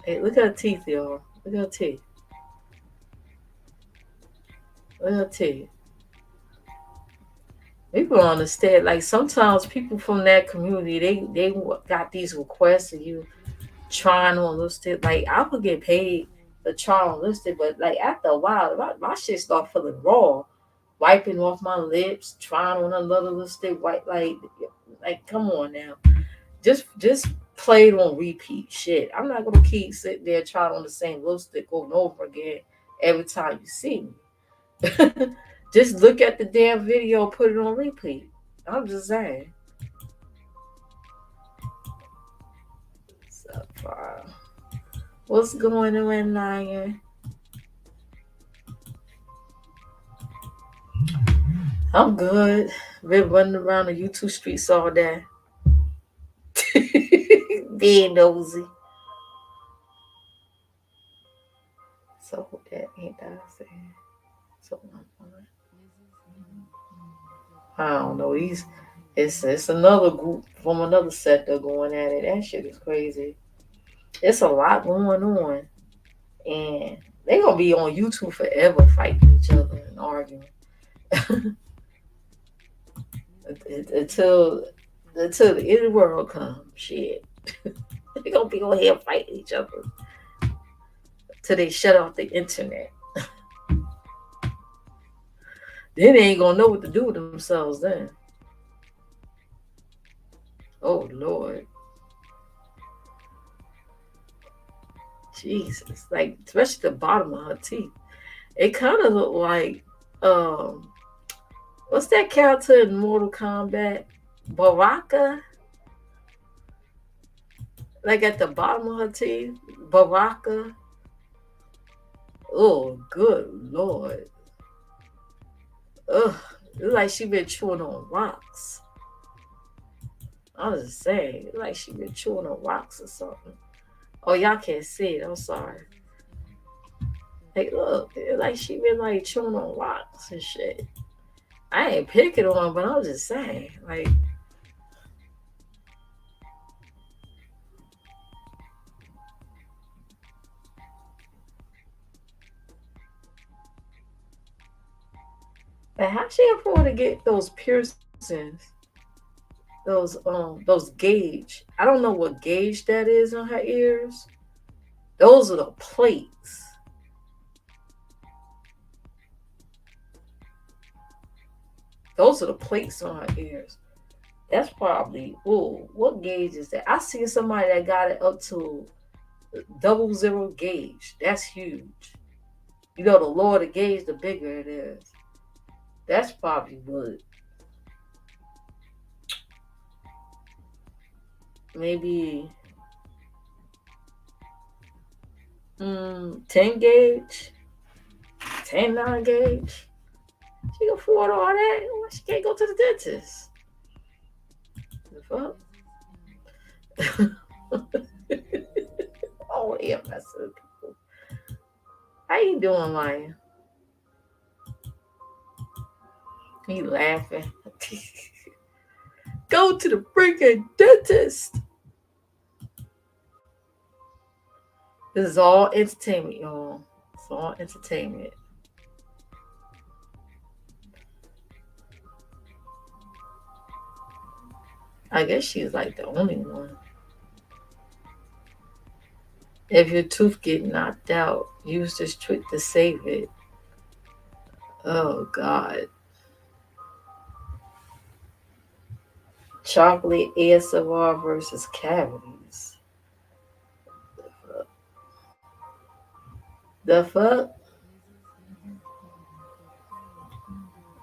Hey, look at her teeth, y'all. Look at her teeth. Look at her teeth. People don't understand. Like sometimes people from that community, they got these requests of you trying on lipstick. Like I would get paid to try on lipstick, but like after a while, my shit start feeling raw. Wiping off my lips, trying on another lipstick, white like come on now. Just play it on repeat. Shit. I'm not gonna keep sitting there trying on the same lipstick over and over again every time you see me. Just look at the damn video, put it on repeat. I'm just saying. So far. What's going on, Lion? I'm good. Been running around the YouTube streets all day. Being nosy. So that ain't that saying. So I don't know. It's another group from another sector going at it. That shit is crazy. It's a lot going on. And they gonna be on YouTube forever fighting each other and arguing. until until the end of the world comes. Shit. They gonna be on here fighting each other till they shut off the internet. Then they ain't gonna know what to do with themselves then. Oh Lord. Jesus. Like especially the bottom of her teeth. It kinda look like um what's that character in Mortal Kombat? Baraka? Like at the bottom of her teeth? Baraka? Oh good Lord. Ugh. It look like she been chewing on rocks. I was just saying, it like she been chewing on rocks or something. Oh, y'all can't see it. I'm sorry. Like, look, it like she been like chewing on rocks and shit. I ain't picking on, but I'm just saying, like how she afford to get those piercings, those gauge. I don't know what gauge that is on her ears. Those are the plates. Those are the plates on her ears. That's probably what gauge is that? I seen somebody that got it up to 00 gauge. That's huge. You know, the lower the gauge, the bigger it is. That's probably good. maybe 10 gauge, 10 gauge. She can afford all that. Why she can't go to the dentist? The fuck? Oh, yeah, messing with people. How you doing, Lion? He laughing. Go to the freaking dentist. This is all entertainment, y'all. It's all entertainment. I guess she's like the only one. If your tooth get knocked out, use this trick to save it. Oh God. Chocolate ASMR versus cavities. The fuck?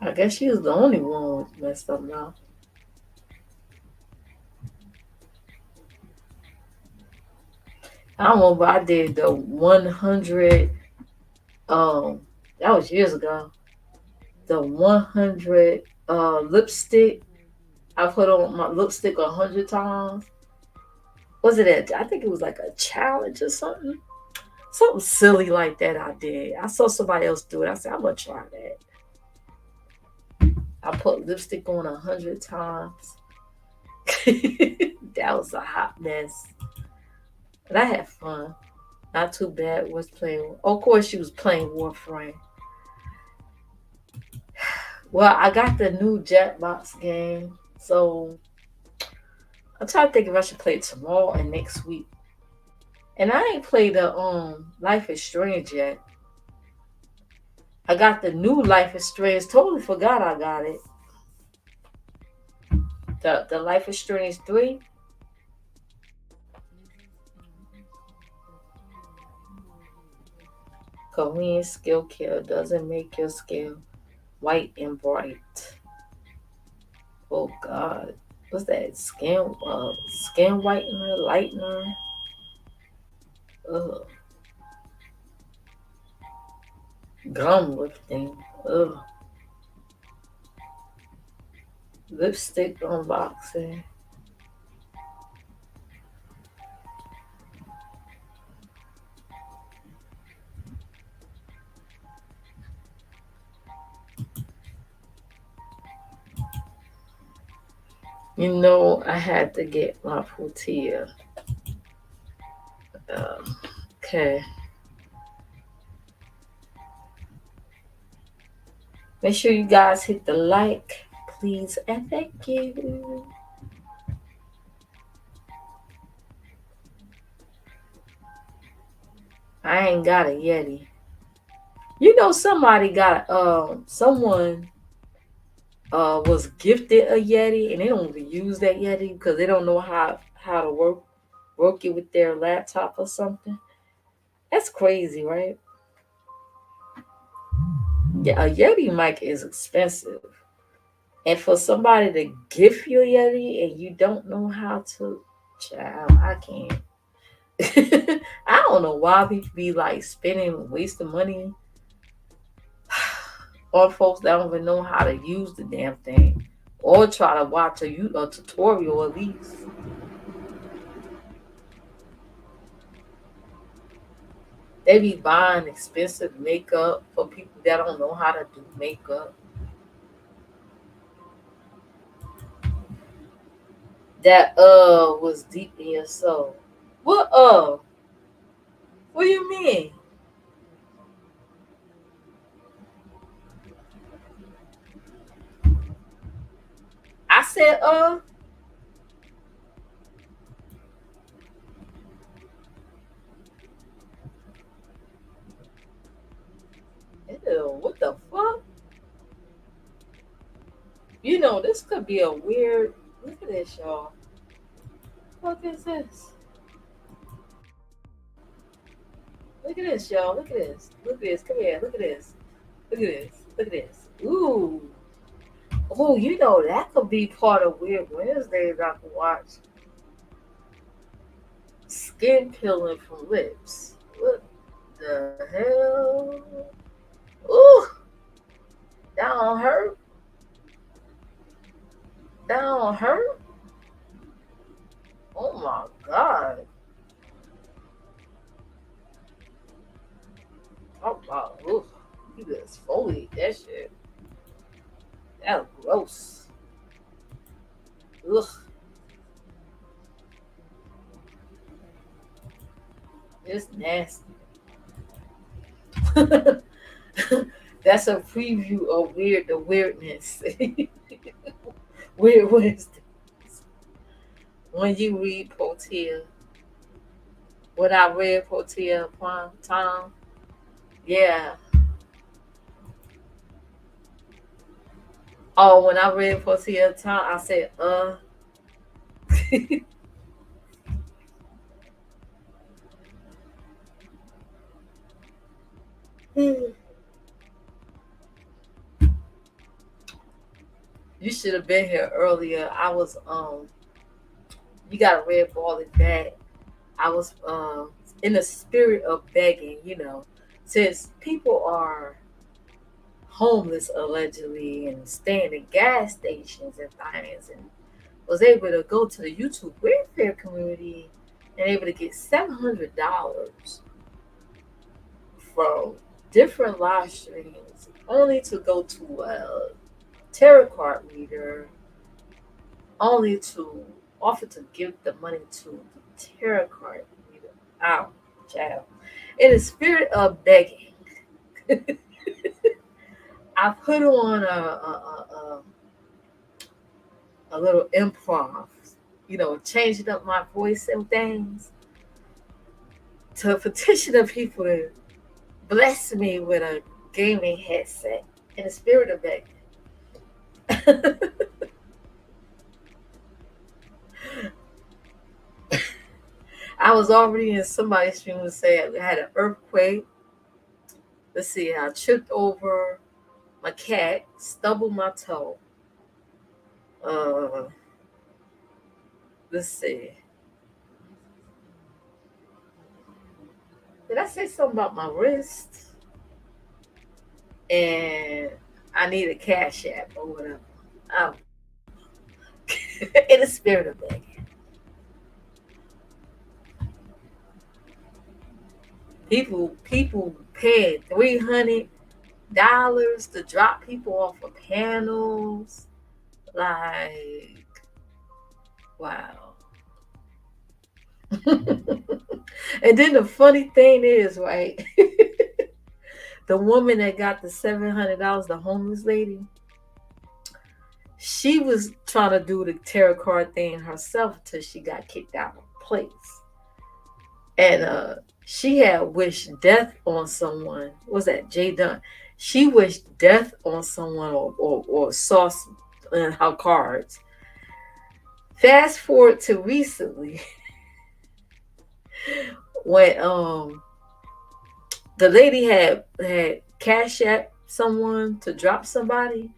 I guess she was the only one with messed up mouth. I don't know, but I did the 100. That was years ago. The 100 lipstick. I put on my lipstick 100 times. Was it I think it was like a challenge or something. Something silly like that I did. I saw somebody else do it. I said, I'm gonna try that. I put lipstick on 100 times. That was a hot mess. But I had fun. Not too bad. Was playing. Of course, she was playing Warframe. Well, I got the new Jackbox game, so I'm trying to think if I should play it tomorrow and next week. And I ain't played the Life is Strange yet. I got the new Life is Strange. Totally forgot I got it. The Life is Strange 3. Korean skill care doesn't make your skin white and bright. Oh God. What's that? Skin whitener, lightener. Ugh. Gum lifting. Ugh. Lipstick unboxing. You know, I had to get my tortilla. Okay. Make sure you guys hit the like, please, and thank you. I ain't got a Yeti. You know, somebody got someone was gifted a Yeti, and they don't even use that Yeti because they don't know how to work it with their laptop or something. That's crazy, right? Yeah, a Yeti mic is expensive. And for somebody to gift you a Yeti and you don't know how to, child, I can't. I don't know why people be like spending, wasting money on folks that don't even know how to use the damn thing, or try to watch a tutorial at least. They be buying expensive makeup for people that don't know how to do makeup. That was deep in your soul. What What do you mean? I said ew, what the fuck? You know, this could be a weird. Look at this, y'all. What is this? Look at this, y'all. Look at this. Look at this. Come here. Look at this. Look at this. Look at this. Ooh. Oh, you know that could be part of Weird Wednesdays I can watch. Skin peeling from lips. What the hell? Ooh, that don't hurt. That don't hurt. Oh my god. Oh wow. Ooh, you just exfoliate that shit. That's gross. Ugh. It's nasty. That's a preview of the weirdness. Weird wisdom. When you read Potia, what I read Potia upon Tom, yeah. Oh, when I read Potia Tom, I said, you should have been here earlier. I was you got a red ball in that. I was in the spirit of begging, since people are homeless allegedly and staying in gas stations and things, and was able to go to the YouTube welfare community and able to get $700 from different live streams, only to go to a tarot card reader, only to offer to give the money to the tarot card reader. Ow, child. In the spirit of begging, I put on a little improv, changing up my voice and things to petition the people to bless me with a gaming headset in the spirit of begging. I was already in somebody's stream to say I had an earthquake. Let's see, I tripped over my cat, stumbled my toe. Uh, let's see. Did I say something about my wrist? And I need a cash app or whatever. Um, in the spirit of begging. People pay $300 to drop people off of panels. Like, wow. And then the funny thing is, right? The woman that got the $700, the homeless lady, she was trying to do the tarot card thing herself until she got kicked out of place. And she had wished death on someone. What was that Jay Dunn? She wished death on someone or saw in her cards. Fast forward to recently when the lady had cash app someone to drop somebody,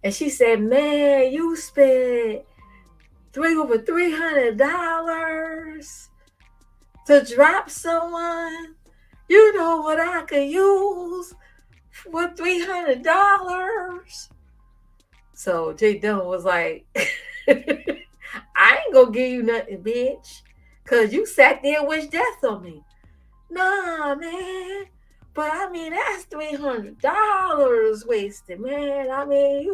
and she said, "Man, you spent over $300 to drop someone. You know what I could use for $300." So Jay Dunn was like, "I ain't gonna give you nothing, bitch, cause you sat there and wished death on me." Nah, man. But I mean, that's $300 wasted, man. I mean,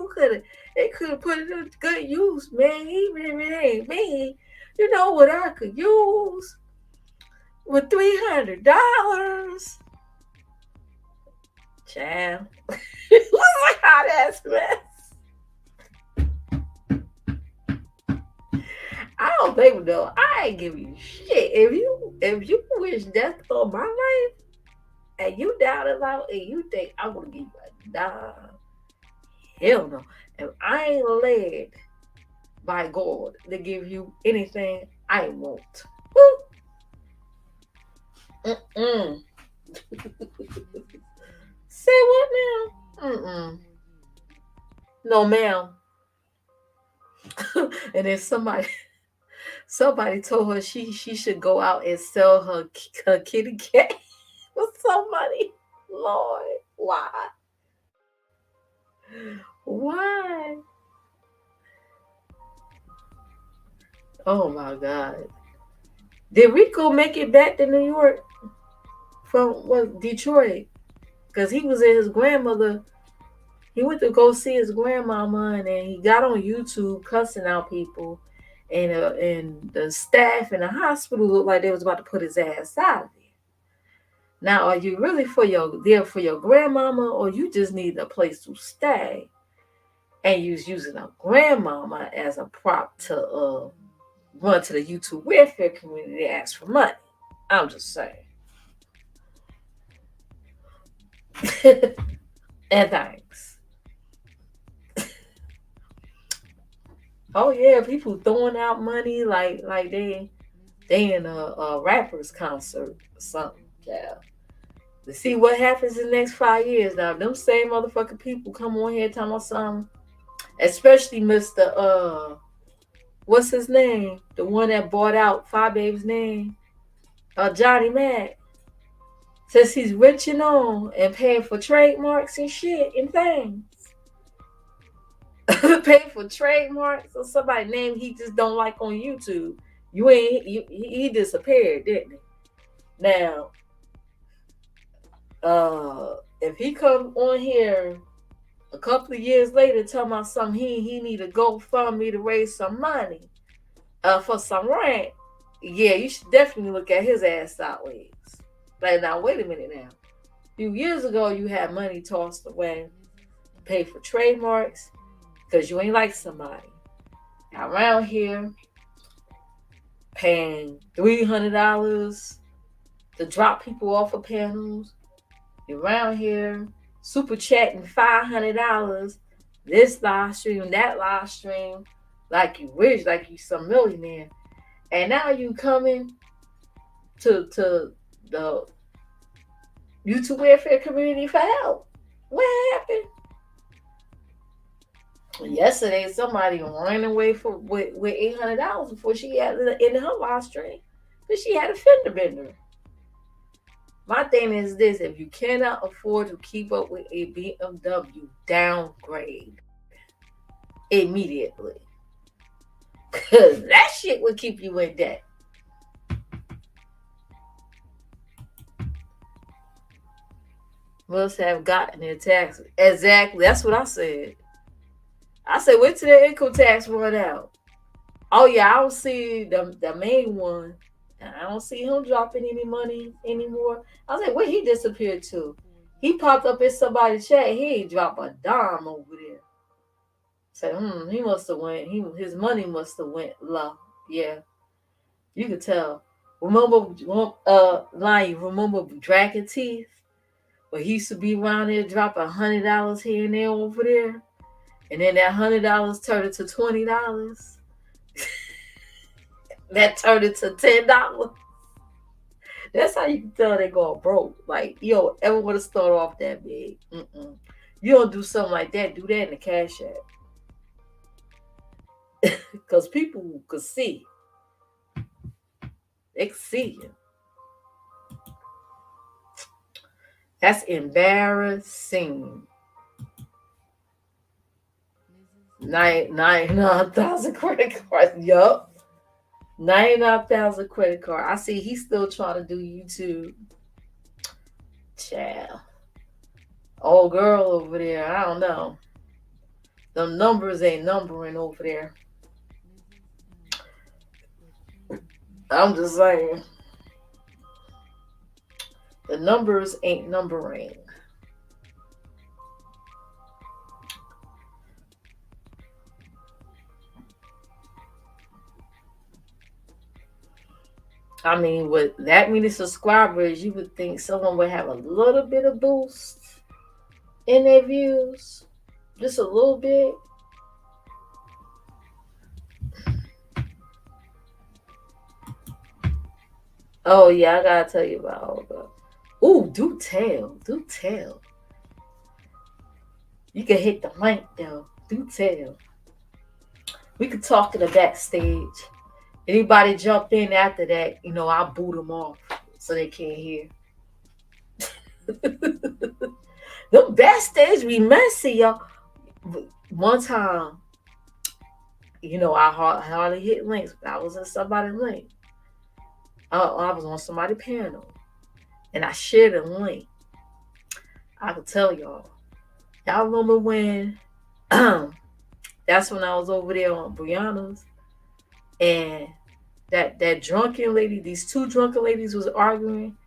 they could have put it to good use, man. Even if it ain't me, you know what I could use with $300. Child, look like hot ass mess. I don't think though. I ain't give you shit. If you wish death on my life and you doubt it out and you think I'm gonna give you a dime, hell no. If I ain't led by God to give you anything, I won't. Woo. Mm-mm. Say what now? Mm-mm. No, ma'am. And then Somebody told her she should go out and sell her kitty cat for some money. Lord, why? Why? Oh my God. Did Rico make it back to New York from what Detroit? Because he was at his grandmother. He went to go see his grandmama, and then he got on YouTube cussing out people, and the staff in the hospital looked like they was about to put his ass out of there. Now, are you really there for your grandmama, or you just need a place to stay? And you was using a grandmama as a prop to run to the YouTube welfare community and ask for money. I'm just saying. And thanks. Oh yeah, people throwing out money like they in a rapper's concert or something. Yeah. To see what happens in the next 5 years. Now, if them same motherfucking people come on here talking about something, especially Mr. What's his name? The one that bought out Five Babe's name, Johnny Mac. Says he's rich and on and paying for trademarks and shit and things. Paying for trademarks or somebody name he just don't like on YouTube. He disappeared, didn't he? Now, if he come on here a couple of years later talking about something he need to GoFundMe to raise some money for some rent, yeah, you should definitely look at his ass sideways. Like, now wait a minute now. A few years ago you had money tossed away to pay for trademarks because you ain't like somebody. Now around here paying $300 to drop people off of panels. You're around here super chatting $500 this live stream, that live stream, like you rich, like you some millionaire. And now you coming to the YouTube welfare community for help. What happened? Yesterday, somebody ran away with $800 before she had it in her live stream because she had a fender bender. My thing is this: if you cannot afford to keep up with a BMW, downgrade immediately. Because that shit would keep you in debt. Must have gotten their taxes. Exactly. That's what I said. I said, wait till the income tax run out. Oh yeah, I don't see the main one. I don't see him dropping any money anymore. I was like, where he disappeared to? He popped up in somebody's chat. He ain't drop a dime over there. So he must have went. His money must have went low. Yeah, you could tell. Remember, Lion, remember Dragon Teeth? Where he used to be around there dropping $100 here and there over there. And then that $100 turned into $20. That turned into $10. That's how you can tell they going broke. Like, you don't ever want to start off that big. You don't do something like that. Do that in the Cash App. Because people could see. They could see you. That's embarrassing. 99,000 credit cards. Yup. 99,000 credit card. I see he's still trying to do YouTube. Child. Old girl over there. I don't know. Them numbers ain't numbering over there. I'm just saying. The numbers ain't numbering. I mean, with that many subscribers, you would think someone would have a little bit of boost in their views. Just a little bit. Oh, yeah, I gotta tell you about all that. Ooh, do tell. You can hit the mic, though. Do tell. We could talk in the backstage. Anybody jump in after that, I boot them off so they can't hear. The best days be messy, yo. One time, I hardly hit links. I was in somebody's link. I was on somebody's panel, and I shared a link. I could tell y'all. Y'all remember when? That's when I was over there on Brianna's, and that drunken lady, these two drunken ladies was arguing,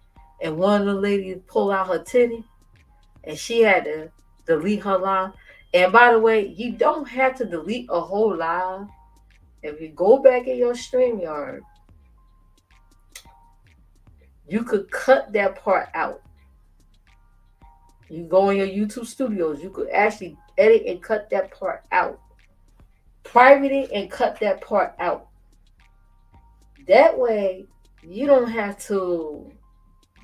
and one of the ladies pulled out her titty, and she had to delete her live. And by the way, you don't have to delete a whole live. If you go back in your StreamYard, you could cut that part out. You go in your YouTube studios, you could actually edit and cut that part out. Private it and cut that part out. That way, you don't have to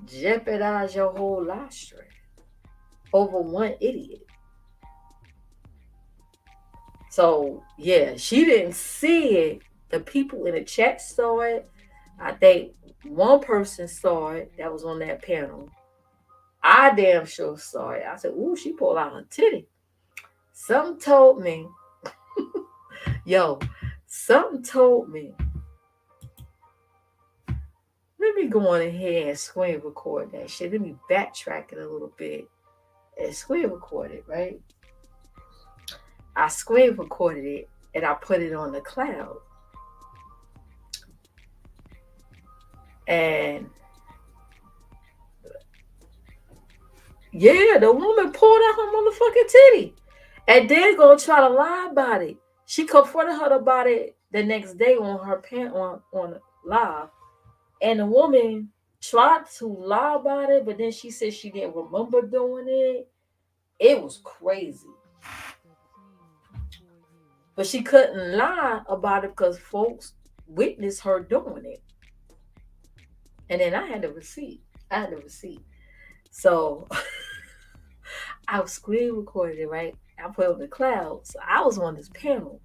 jeopardize your whole live stream over one idiot. So, yeah, she didn't see it. The people in the chat saw it. I think one person saw it that was on that panel. I damn sure saw it. I said, ooh, she pulled out her titty. Something told me, yo, something told me, let me go on ahead and screen record that shit. Let me backtrack it a little bit and screen record it, right? I screen recorded it and I put it on the cloud. And yeah, the woman pulled out her motherfucking titty. And then gonna try to lie about it. She confronted her about it the next day on her on live. And the woman tried to lie about it, but then she said she didn't remember doing it. It was crazy. But she couldn't lie about it because folks witnessed her doing it. And then I had the receipt. So I was screen recorded it, right? I put it on the cloud. So I was on this panel.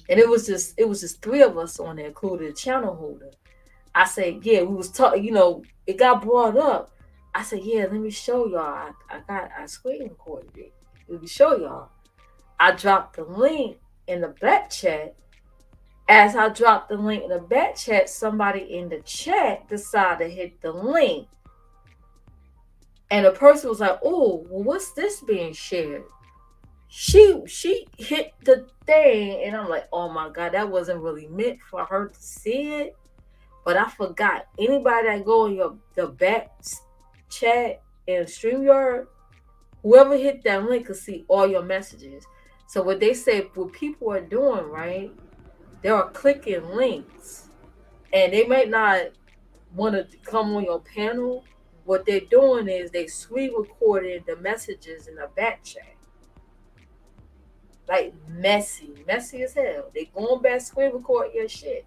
And it was just three of us on there, including the channel holder. I said, yeah, we was talking, it got brought up. I said, yeah, let me show y'all. I screen recorded it. Let me show y'all. I dropped the link in the back chat. As I dropped the link in the back chat, somebody in the chat decided to hit the link. And the person was like, oh, well, what's this being shared? She hit the thing, and I'm like, oh my God, that wasn't really meant for her to see it. But I forgot. Anybody that go in the back chat and StreamYard, whoever hit that link could see all your messages. So what they say, what people are doing, right? They are clicking links, and they might not want to come on your panel. What they're doing is they screen recorded the messages in the back chat. Like messy as hell. They going back screen record your shit.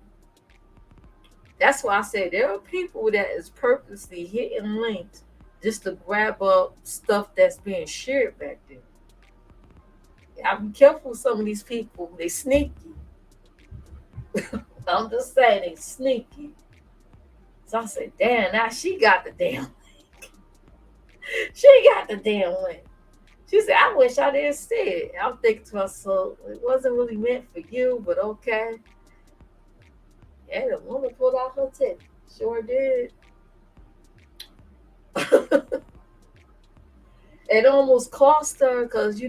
That's why I said there are people that is purposely hitting links just to grab up stuff that's being shared back there. I be careful with some of these people. They sneaky. I'm just saying they sneaky. So I said, damn, now she got the damn link. She got the damn link. She said, I wish I didn't see it. I'm thinking to myself, it wasn't really meant for you, but okay. Yeah, the woman pulled out her tip. Sure did. It almost cost her because,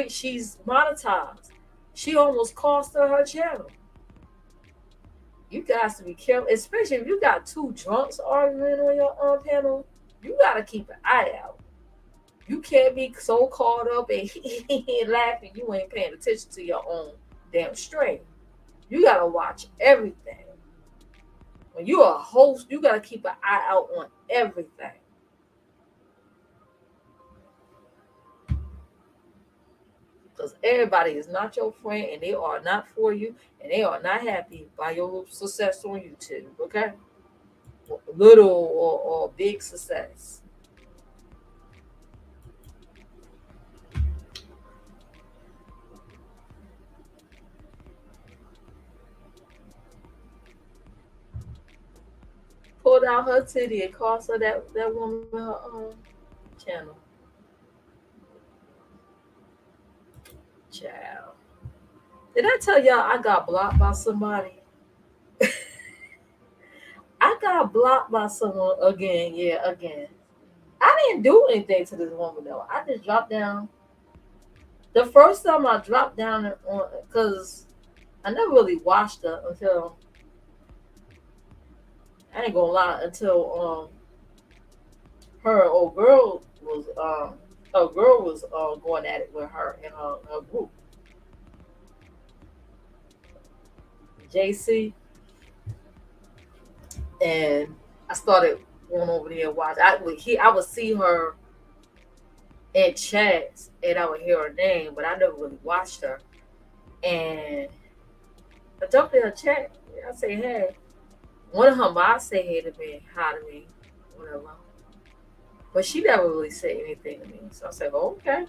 she's monetized. She almost cost her channel. You guys to be careful, especially if you got two drunks arguing on your own panel. You got to keep an eye out. You can't be so caught up and laughing you ain't paying attention to your own damn stream. You got to watch everything. When you're a host, you got to keep an eye out on everything. Because everybody is not your friend, and they are not for you, and they are not happy by your success on YouTube, okay? Little or big success. pulled out her titty and cost her that woman her channel. Child. Did I tell y'all I got blocked by somebody? I got blocked by someone again. Yeah, again. I didn't do anything to this woman though. I just dropped down. The first time I dropped down on, because I never really watched her until, I ain't gonna lie, until her old girl was going at it with her in her group, JC, and I started going over there and watch. I would see her in chats and I would hear her name, but I never really watched her. And I jumped in her chat. I say hey. One of her moms say hey to me, hi to me, whatever. But she never really said anything to me. So I said, oh, okay.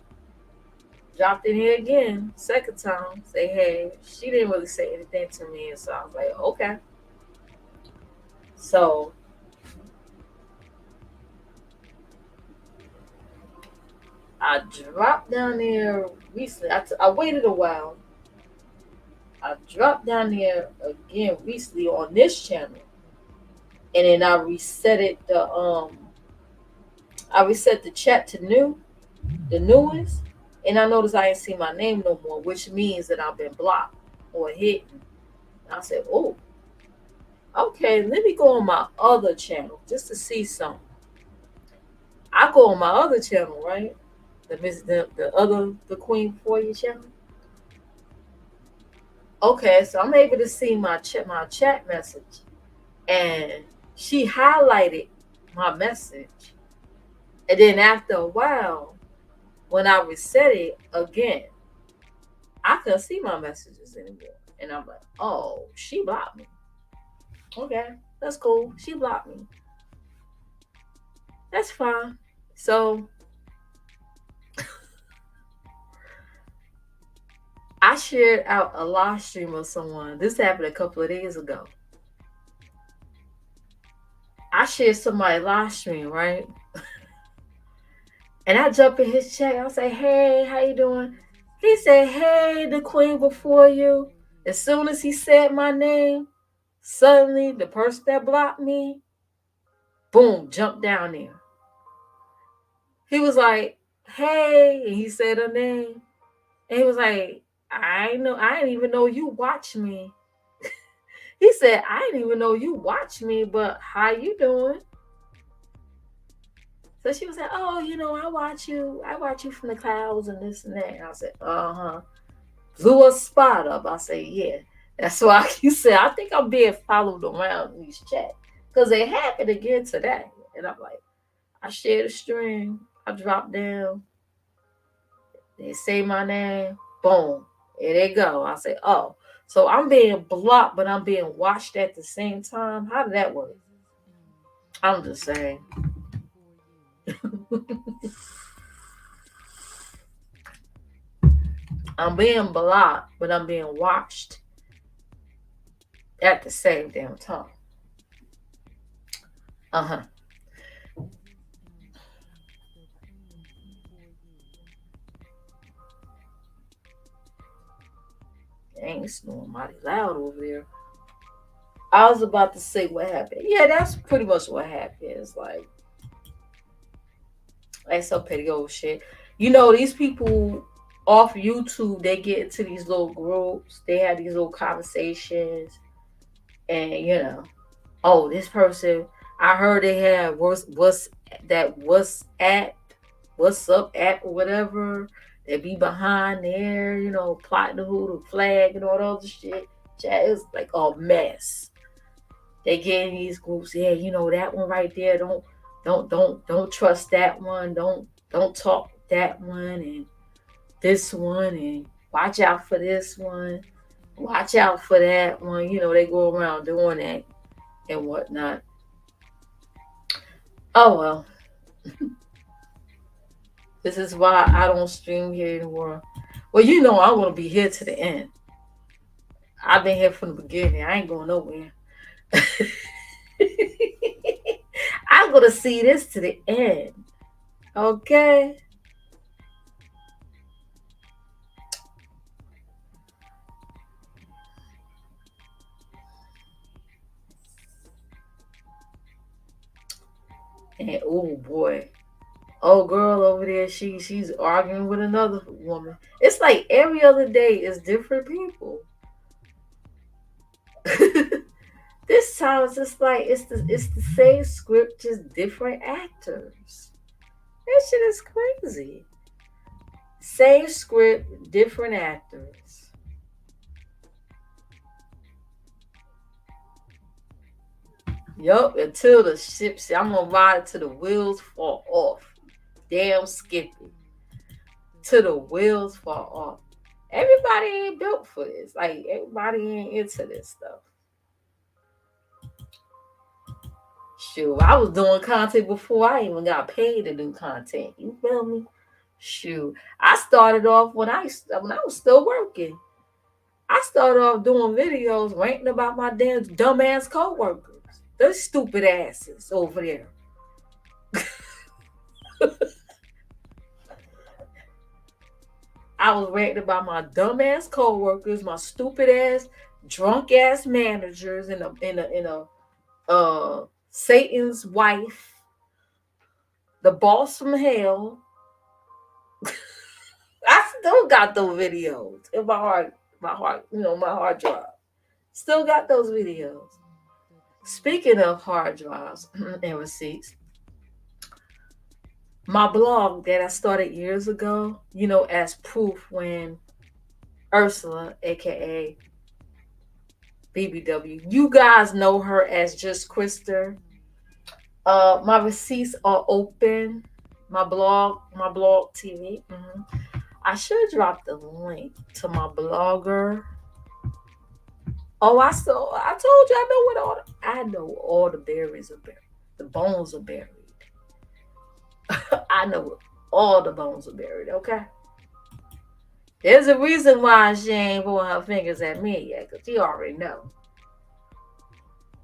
Dropped in here again, second time, say hey. She didn't really say anything to me. And so I was like, okay. So I dropped down there recently. I waited a while. I dropped down there again recently on this channel. And then I reset the chat to the newest, and I noticed I ain't seen my name no more, which means that I've been blocked or hidden. And I said, oh, okay, let me go on my other channel just to see something. I go on my other channel, right? The Queen for you channel. Okay, so I'm able to see my chat message, and she highlighted my message, and then after a while, when I reset it again, I couldn't see my messages anymore. And I'm like, oh, she blocked me. Okay, that's cool. She blocked me. That's fine. So I shared out a live stream of someone. This happened a couple of days ago. I shared somebody's live stream, right? And I jump in his chat. I say, hey, how you doing? He said, hey, the queen before you. As soon as he said my name, suddenly the person that blocked me, boom, jumped down there. He was like, hey, and he said her name. And he was like, I didn't even know you watch me. He said, I didn't even know you watch me, but how you doing? So she was like, oh, I watch you. I watch you from the clouds and this and that. And I said, uh-huh. Blew a spot up. I said, yeah. That's why you said, I think I'm being followed around in these chats. Because they happened again today. And I'm like, I shared a stream. I dropped down. They say my name. Boom. Here they go. I say, oh. So I'm being blocked, but I'm being watched at the same time. How did that work? I'm just saying. I'm being blocked, but I'm being watched at the same damn time. Uh-huh. Dang, it's snoring mighty loud over there. I was about to say what happened. Yeah, that's pretty much what happened. It's like some petty old shit. These people off YouTube, they get into these little groups. They have these little conversations, and oh, this person. I heard they had what's up app or whatever. They be behind there, plotting who to flag and all that other shit. It's like a mess. They get in these groups. Yeah, that one right there. Don't trust that one. Don't talk that one and this one, and watch out for this one. Watch out for that one. They go around doing that and whatnot. Oh well. This is why I don't stream here anymore. Well, I want to be here to the end. I've been here from the beginning. I ain't going nowhere. I'm gonna see this to the end. Okay. And oh boy. Oh girl over there, she's arguing with another woman. It's like every other day is different people. This time it's just like it's the same script, just different actors. That shit is crazy. Same script, different actors. Yup, until the ship, I'm gonna ride it till the wheels fall off. Damn Skippy. Till the wheels fall off. Everybody ain't built for this. Like everybody ain't into this stuff. Shoot, I was doing content before I even got paid to do content. You feel me? Shoot, I started off when I was still working. I started off doing videos ranting about my damn dumbass coworkers. Those stupid asses over there. I was ranting about my dumbass coworkers, my stupid ass, drunk ass managers, and a Satan's wife, the boss from hell. I still got those videos in my hard drive. Still got those videos. Speaking of hard drives and receipts, my blog that I started years ago, as proof when Ursula, aka BBW, you guys know her as just Krister. My receipts are open. My blog TV. I should drop the link to my blogger. Oh, I told you I know all the berries are buried. The bones are buried. I know all the bones are buried, okay? There's a reason why she ain't pulling her fingers at me yet, because she already know.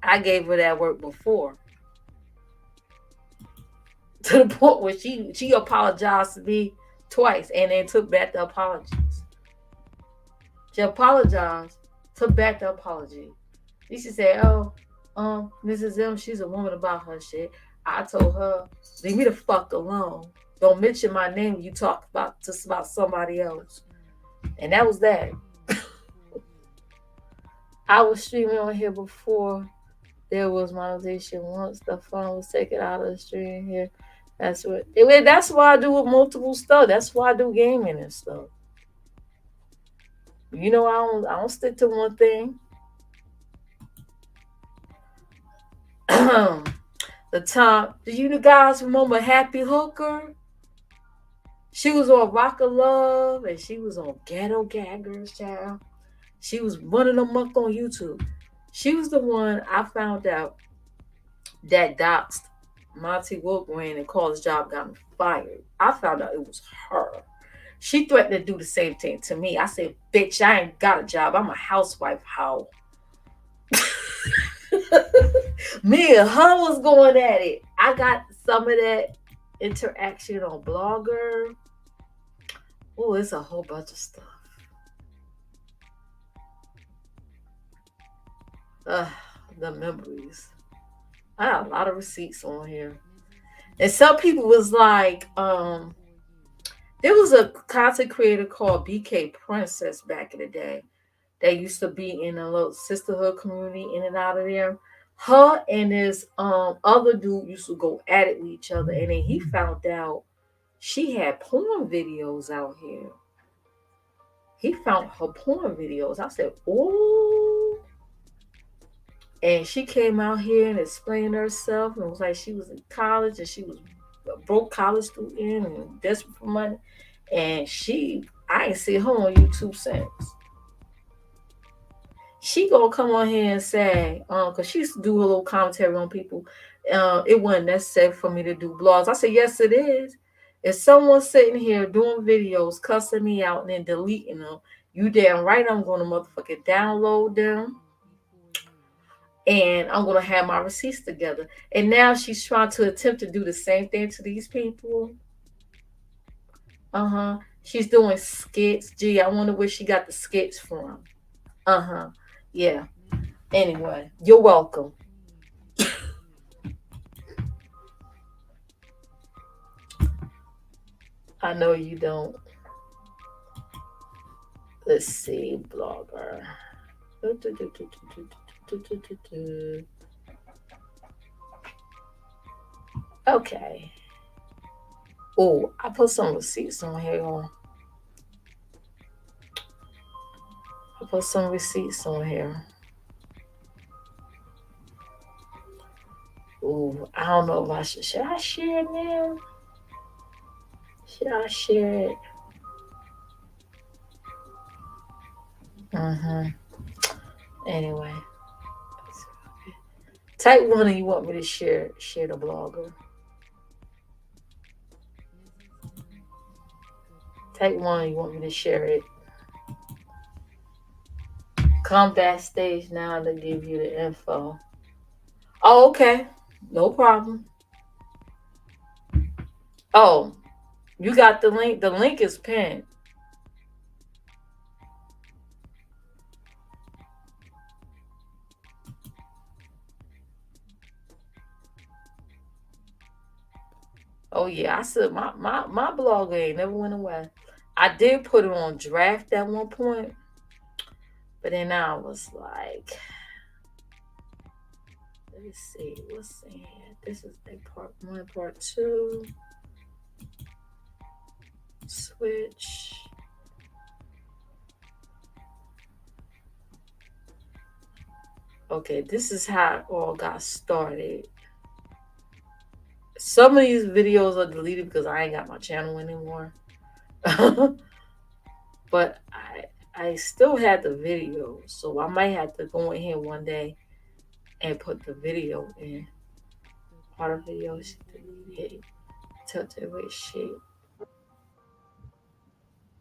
I gave her that work before. To the point where she apologized to me twice and then took back the apologies. She apologized, took back the apology. She said, "Oh, Mrs. M, she's a woman about her shit." I told her, "Leave me the fuck alone. Don't mention my name when you talk about somebody else." And that was that. I was streaming on here before there was monetization. Once the phone was taken out of the stream here, that's why I do with multiple stuff. That's why I do gaming and stuff. I don't stick to one thing. The time, do you guys remember Happy Hooker? She was on Rock of Love and she was on Ghetto Gaggers, child. She was running amok on YouTube. She was the one I found out that doxed Monty Wilgren and called his job, got me fired. I found out it was her. She threatened to do the same thing to me. I said, "Bitch, I ain't got a job. I'm a housewife. How?" Me and her was going at it. I got some of that interaction on Blogger. Oh, it's a whole bunch of stuff. Uh, the memories. I got a lot of receipts on here. And some people was like, there was a content creator called BK Princess back in the day. They used to be in a little sisterhood community in and out of there. Her and this other dude used to go at it with each other, and then he found out she had porn videos out here. He found her porn videos. I said, "Oh." And she came out here and explained herself and was like she was in college and she was a broke college student and desperate for money. And I ain't see her on YouTube since. She gonna come on here and say, cause she used to do a little commentary on people. It wasn't necessary for me to do blogs. I said, yes, it is. If someone's sitting here doing videos, cussing me out and then deleting them, you damn right I'm gonna motherfucking download them. and I'm gonna have my receipts together. And now she's trying to attempt to do the same thing to these people. Uh-huh. She's doing skits. Gee, I wonder where she got the skits from. Uh-huh. Yeah. Anyway, you're welcome. I know you don't. Let's see, blogger. Okay. Oh, I put some receipts on here. I put some receipts on here. Oh, I don't know if I should. Should I share it now? Should I share it? Mm-hmm. Anyway, type one and you want me to share the blogger. Type one and you want me to share it. Come backstage now to give you the info. Oh, okay. No problem. Oh, you got the link. The link is pinned. Oh yeah, I said my blog ain't never went away. I did put it on draft at one point, but then I was like, let's see, what's in here? This is like part one, part two. Switch. Okay, this is how it all got started. Some of these videos are deleted because I ain't got my channel anymore. But I still had the video, so I might have to go in here one day and put the video in. Part of video she deleted. Tilted with shit.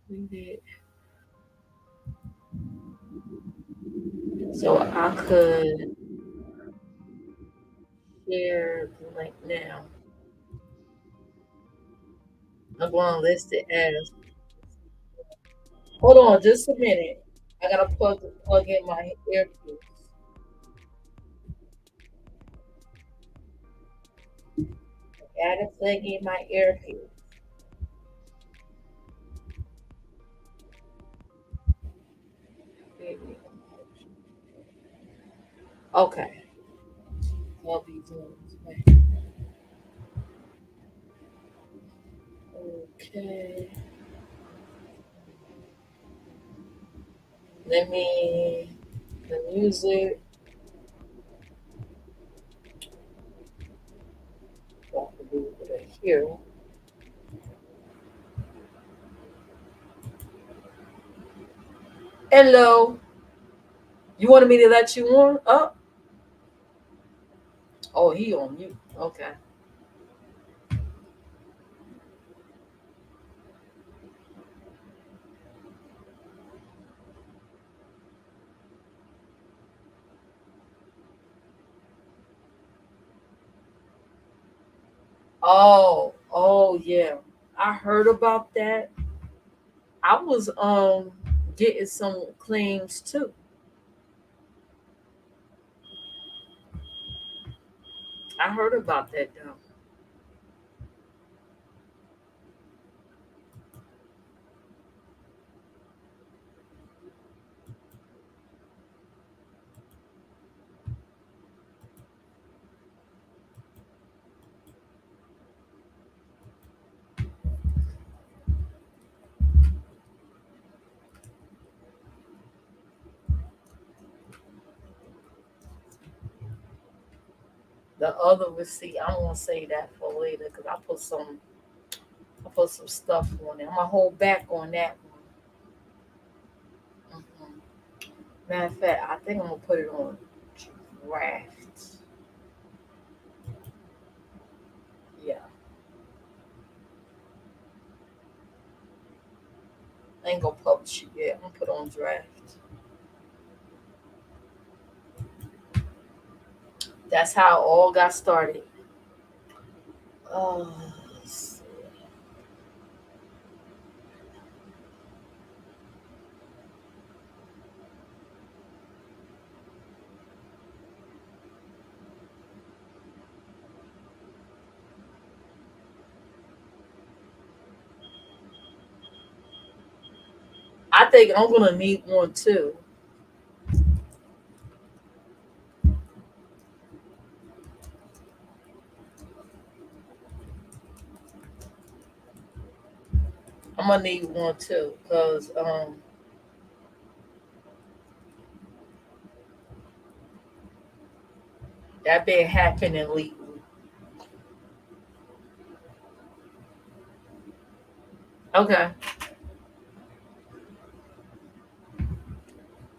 We did. So I could share the link now. I'm gonna list it as. Hold on, just a minute. I gotta plug in my earpiece. Gotta plug in my earpiece. Okay. I'll be doing this. Okay. Let me the music. Here. Hello. You wanted me to let you on? Oh. Oh, he on mute. Okay. Oh yeah. I heard about that. I was getting some claims too. I heard about that though. The other receipt, I'm gonna say that for later because I put some stuff on it. I'm gonna hold back on that one. Matter of fact, I think I'm gonna put it on draft. Yeah, I ain't gonna publish it yet. I'm gonna put it on draft. That's how it all got started. Oh, I think I'm gonna need one too. I'm gonna need one too, cause that been happening lately. Okay,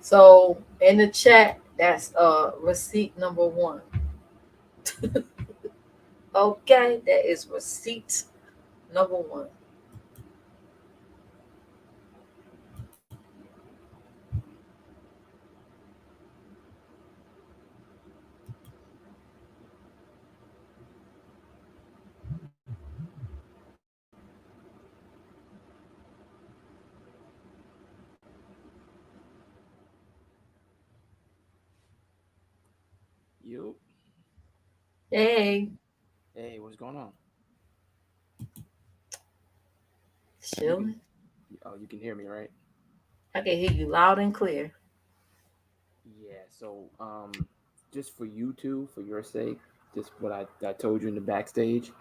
so in the chat, that's receipt number one. Okay, that is receipt number one. You, Hey, hey, what's going on? You can, chilling. oh, you can hear me, right? I can hear you loud and clear. Yeah. So, just for you two, for your sake, just what I told you in the backstage,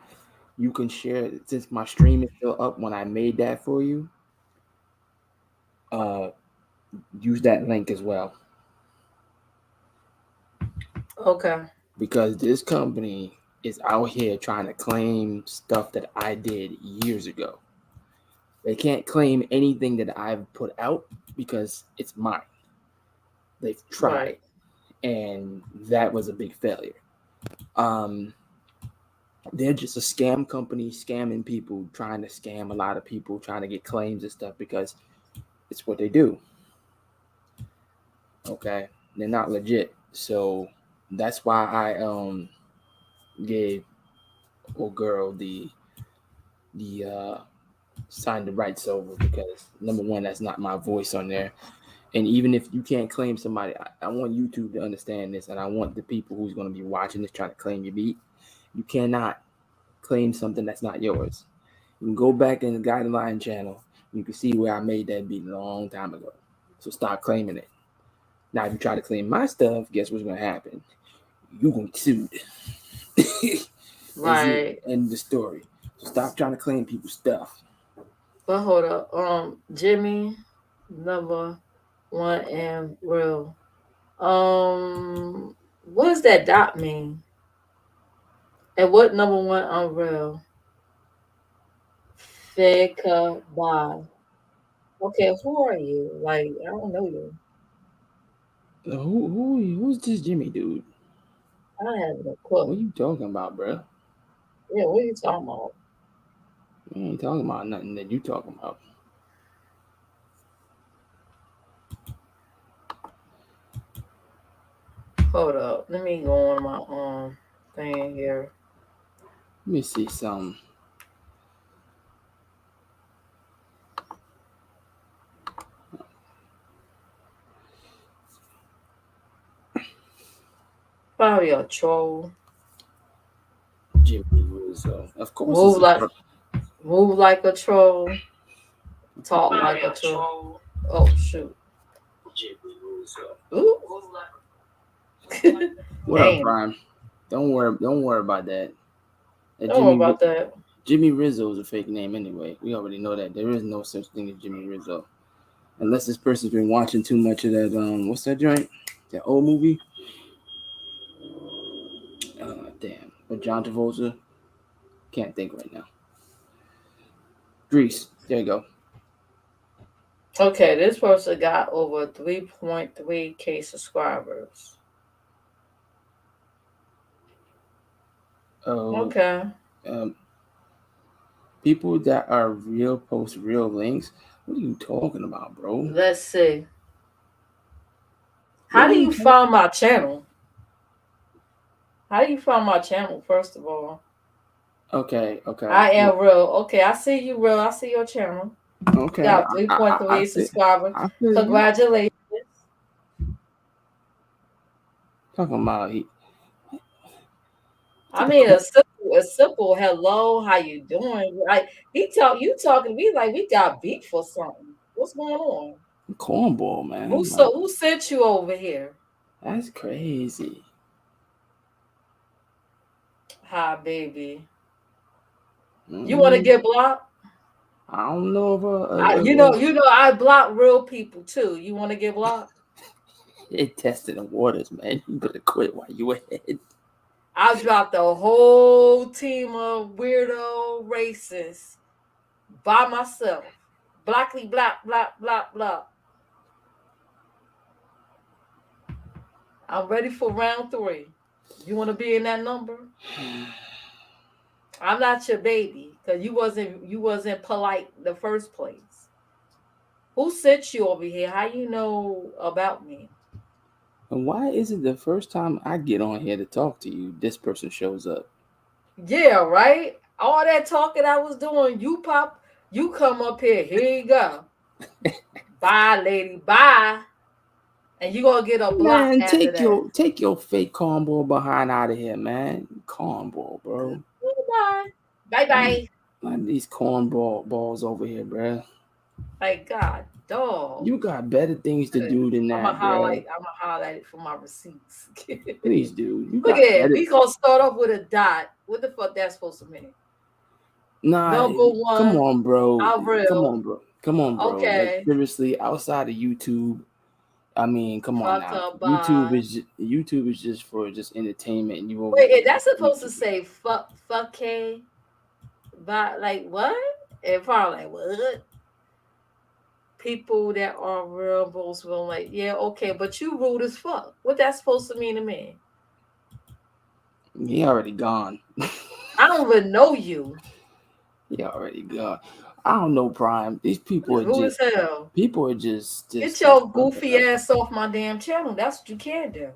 you can share it since my stream is still up when I made that for you. Uh, use that link as well Okay, because this company is out here trying to claim stuff that I did years ago. They can't claim anything that I've put out because it's mine. They've tried, right. and that was a big failure. Um, they're just a scam company scamming people, trying to scam a lot of people, trying to get claims and stuff because it's what they do. Okay, they're not legit. So that's why I gave old girl the signed the rights over because number one, that's not my voice on there. And even if you can't claim somebody, I want YouTube to understand this, and I want the people who's going to be watching this trying to claim your beat. You cannot claim something that's not yours. You can go back in the Guideline channel. You can see where I made that beat a long time ago. So stop claiming it. Now, if you try to claim my stuff, guess what's gonna happen? You're gonna get sued. That's it. Right. End the story. So stop trying to claim people's stuff. But hold up. Jimmy, number one and real. What does that dot mean? And what number one unreal? Faker by. Okay, who are you? Like, I don't know you. Who's this Jimmy dude? I have no What clue. are you talking about, bro? Yeah, what are you talking about? We ain't talking about nothing that you talking about. Hold up. Let me go on my thing here. Let me see some. Probably a troll. Jimmy Rizzo. Of course, it's Move a like move like a troll. Talk Probably like a a troll. troll. Oh shoot. Jimmy Rizzo. Ooh. What up, Damn. Prime? Don't worry about that. Don't worry about that. Jimmy Rizzo is a fake name anyway. We already know that. There is no such thing as Jimmy Rizzo. Unless this person's been watching too much of that what's that joint? That old movie? Damn. With John Travolta? Can't think right now. Grease. There you go. Okay, this person got over 3.3K subscribers. Oh, Okay, um, people that are real post real links. What are you talking about, bro? let's see. What How are do you you talking? find my channel? How you find my channel, first of all? Okay. I am real. Okay, I see you, real. I see your channel. Okay. Got I 3.38 feel, subscribers. I feel you. Congratulations. Talking about I mean, a simple hello, how you doing? Like you talking to me like we got beef or something. What's going on? cornball, man. Like, Who sent you over here? that's crazy. Hi, baby. You want to Mm, get blocked? I don't know You know, I block real people too. You want to get blocked? it tested the waters, man. You better quit while you ahead. I dropped a whole team of weirdo racists by myself. Blackly, black, black, black, black. I'm ready for round 3. You want to be in that number? I'm not your baby because you wasn't polite in the first place. Who sent you over here? How you know about me? And why is it the first time I get on here to talk to you, this person shows up? Yeah, right. All that talking I was doing, you come up here. Here you go. Bye, lady. Bye. And you gonna get a block Man, after that. take your fake cornball behind out of here, man. Cornball, bro. Bye. Bye bye. Like these cornball balls over here, bro. Like God, dog. You got better things to do than that, bro. I'm gonna highlight it for my receipts. Please, dude. You Look got at it. better. We gonna start off with a dot. What the fuck that's supposed to mean? Nah, Number come 1, on, bro. I'm Come real. on, bro. Come on, bro. Like Okay. seriously, outside of YouTube, I mean, come on Fuck now. up, bye. YouTube is just for just entertainment, and you over Wait, here. is that supposed to YouTube. say fuck bye? Like what? And probably like what? People that are real most will like, yeah, okay, but you rude as fuck. What that's supposed to mean to me? He already gone. I don't even know you. He already gone. I don't know, Prime. These people are Rude just as hell. Get just your something goofy else. ass off my damn channel. That's what you can do.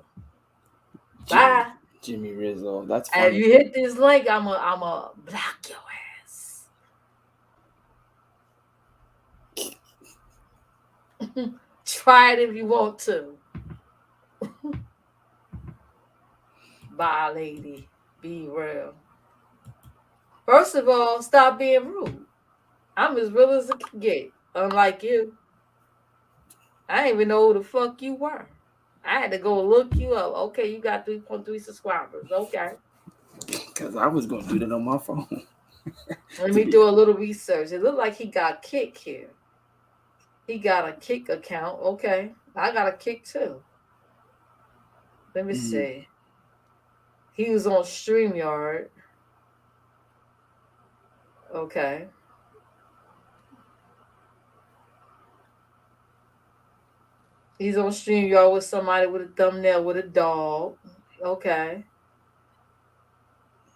Jimmy Bye. Jimmy Rizzo. That's And if funny. you hit this link, I'm a block your ass. Try it if you want to. Bye, lady. Be real. First of all, stop being rude. I'm as real as it can get. Unlike you. I didn't even know who the fuck you were. I had to go look you up. Okay, you got 3.3 subscribers. Okay. Because I was going to do that on my phone. Let me do a little research. It looked like he got Kick here. He got a Kick account. Okay. I got a Kick too. Let me see. He was on StreamYard. Okay. He's on StreamYard with somebody with a thumbnail with a dog. Okay.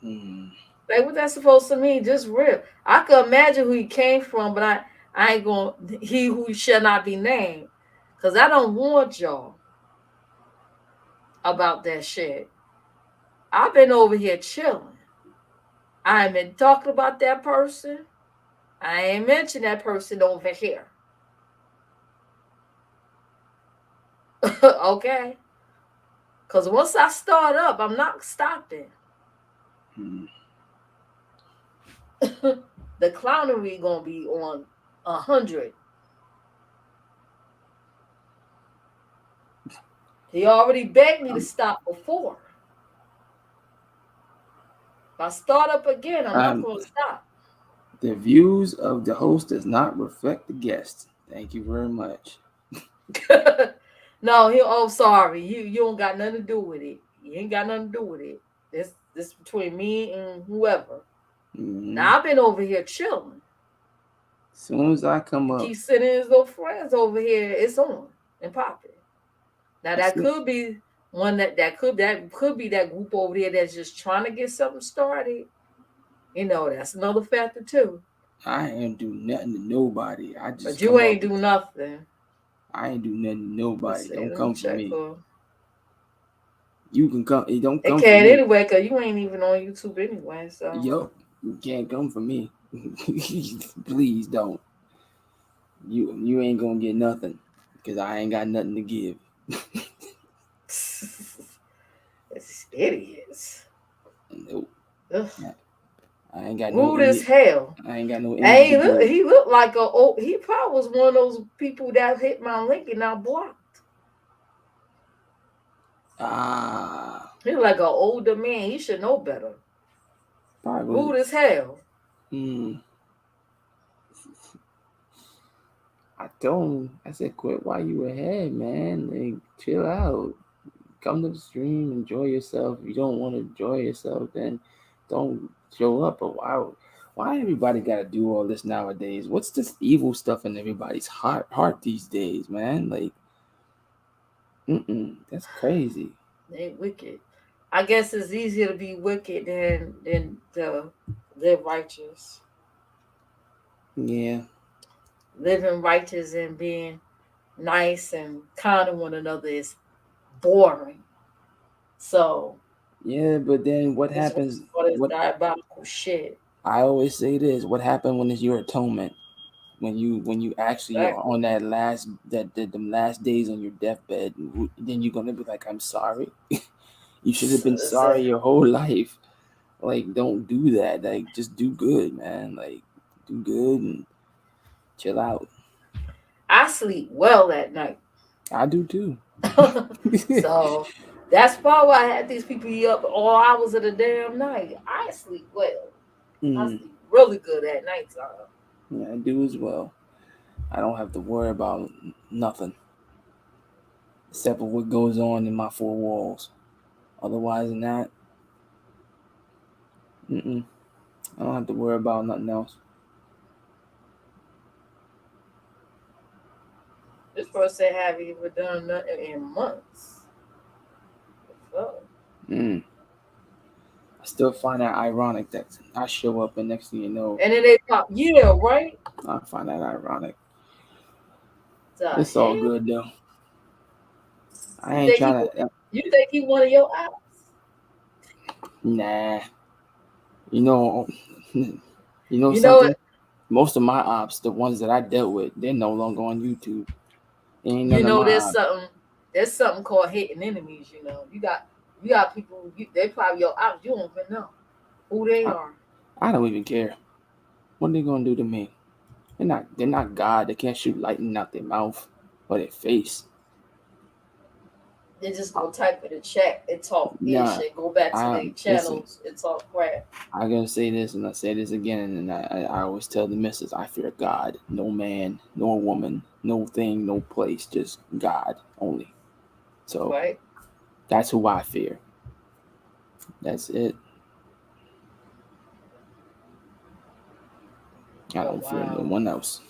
Like what that's supposed to mean? Just real. I could imagine who he came from, but I ain't gonna he who shall not be named. Cause I don't want y'all about that shit. I've been over here chilling. I ain't been talking about that person. I ain't mentioned that person over here. Okay? Because once I start up, I'm not stopping. The clownery gonna be on 100. He already begged me to stop before. If I start up again, I'm not gonna stop. The views of the host does not reflect the guest. Thank you very much. No, sorry. You don't got nothing to do with it. You ain't got nothing to do with it. This between me and whoever. Now I've been over here chilling. As soon as I come up, keep sending his little friends over here. It's on and popping. Now that could be one that could be that group over there that's just trying to get something started. You know, that's another factor too. I ain't do nothing to nobody. But you ain't do nothing. I ain't do nothing to nobody. Don't come for me. You can come. It don't It come for can't me. anyway, because you ain't even on YouTube anyway. So Yup. You can't come for me. Please don't. You ain't gonna get nothing because I ain't got nothing to give. it's idiots. Nope. Ugh. I ain't got no Rude as image. hell. I ain't got no image Hey, to look, give. he looked like he probably was one of those people that hit my link and I blocked. Ah, He like an older man. He should know better. probably. Rude as hell. I told him. I said, "Quit while you ahead, man. Like, chill out. Come to the stream, enjoy yourself. If you don't want to enjoy yourself, then don't show up." But why everybody gotta do all this nowadays? What's this evil stuff in everybody's heart these days, man? Like, that's crazy. They wicked. I guess it's easier to be wicked than to live righteous. Yeah. Living righteous and being nice and kind to one another is boring. So Yeah, but then what it's happens? all this What diabolical shit. I always say this: what happened when it's your atonement? When you actually are Exactly. on that last them last days on your deathbed, then you're gonna be like, I'm sorry. You should have been sorry your whole life. Like, don't do that. Like, just do good, man. Like, do good and chill out. I sleep well at night. I do too. So that's probably why I had these people up all hours of the damn night. I sleep well. I sleep really good at nighttime. Yeah, I do as well. I don't have to worry about nothing except for what goes on in my four walls. Otherwise than that, I don't have to worry about nothing else. This person haven't even done nothing in months. Oh. I still find that ironic that I show up and next thing you know, And then they pop, yeah, right? I find that ironic. The It's all hell? good though. I ain't trying to. You think he one of your ops? Nah. You know You know something? it. Most of my ops, the ones that I dealt with, they're no longer on YouTube. Ain't You none of know my there's ops. something called hating enemies. You know you got people. They probably your ops. You don't even know who they are. I don't even care. What are they gonna do to me? They're not God. They can't shoot lightning out their mouth or their face. They just gonna type in the chat and talk ish Nah, and go back to their listen. channels and talk crap. I'm gonna say this and I say this again, and I always tell the missus, I fear God, no man, no woman, no thing, no place, just God only. So Right. that's who I fear. That's it. I don't fear no one else.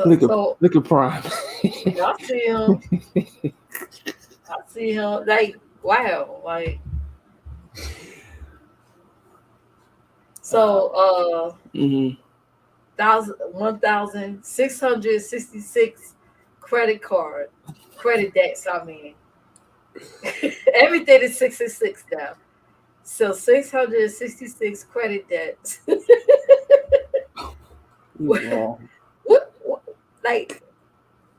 Look at Prime. I see him. I see him. Like, wow. Like, so 1,666 credit debts. I mean, everything is 66 now. So 666 credit debts. Yeah. what like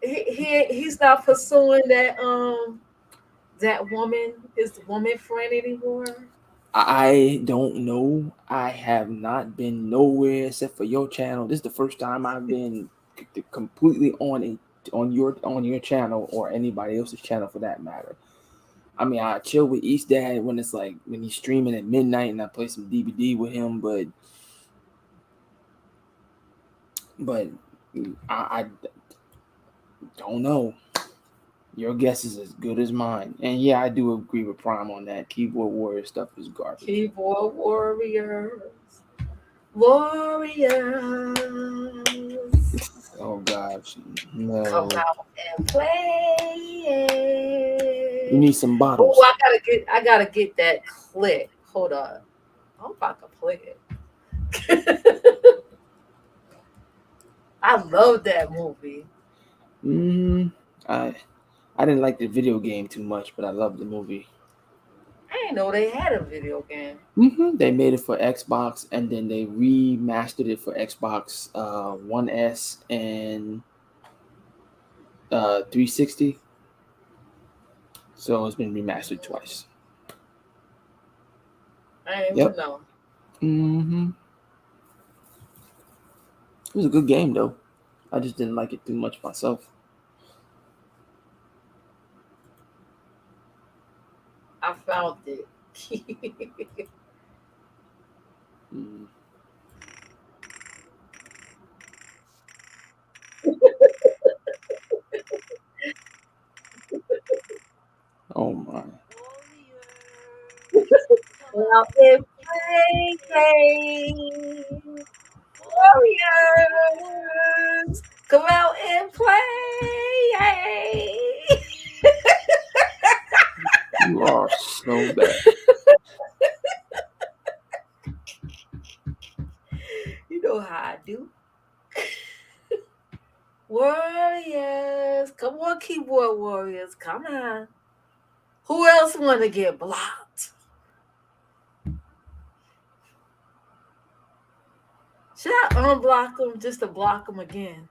he's not pursuing that woman, his woman friend anymore? I don't know. I have not been nowhere except for your channel. This is the first time I've been completely on your channel or anybody else's channel for that matter. I mean, I chill with East Dad when it's like when he's streaming at midnight and I play some DVD with him, but I don't know. Your guess is as good as mine. And yeah, I do agree with Prime on that. Keyboard warrior stuff is garbage. Keyboard warriors. Oh gosh. No. Come out and play. You need some bottles. Oh, I gotta get that clip. Hold on. I'm about to play it. I love that movie. I I didn't like the video game too much, but I loved the movie. I didn't know they had a video game. They made it for Xbox, and then they remastered it for Xbox One S and 360. So it's been remastered twice. I didn't Yep. even know. It was a good game though. I just didn't like it too much myself. I found it. Mm. Oh my. Well, if play, warriors, come out and play. You are so bad. You know how I do. Warriors, come on, keyboard warriors, come on. Who else want to get blocked? Should I unblock them just to block them again?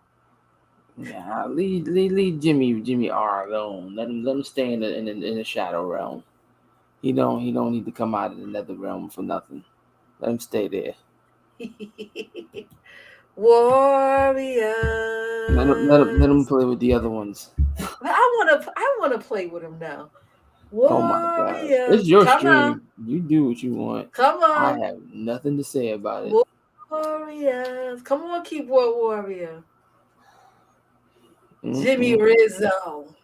Yeah, leave Jimmy R alone. Let him stay in the shadow realm. He don't need to come out of the nether realm for nothing. Let him stay there. Warriors. Let him play with the other ones. I wanna play with him now. Oh my gosh. It's your Come stream. on. You do what you want. Come on. I have nothing to say about it. Warriors. Come on, keyboard warrior. Mm-mm. Jimmy Rizzo.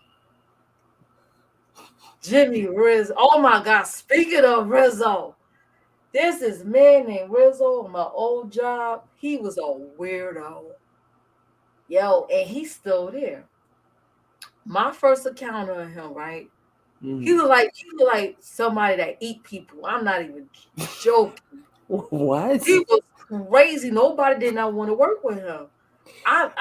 Jimmy Rizzo. Oh my God. Speaking of Rizzo, there's this man named Rizzo on my old job. He was a weirdo. Yo, and he's still there. My first encounter of him, right? He was like somebody that eat people. I'm not even joking. What? He was crazy. Nobody did not want to work with him. I'm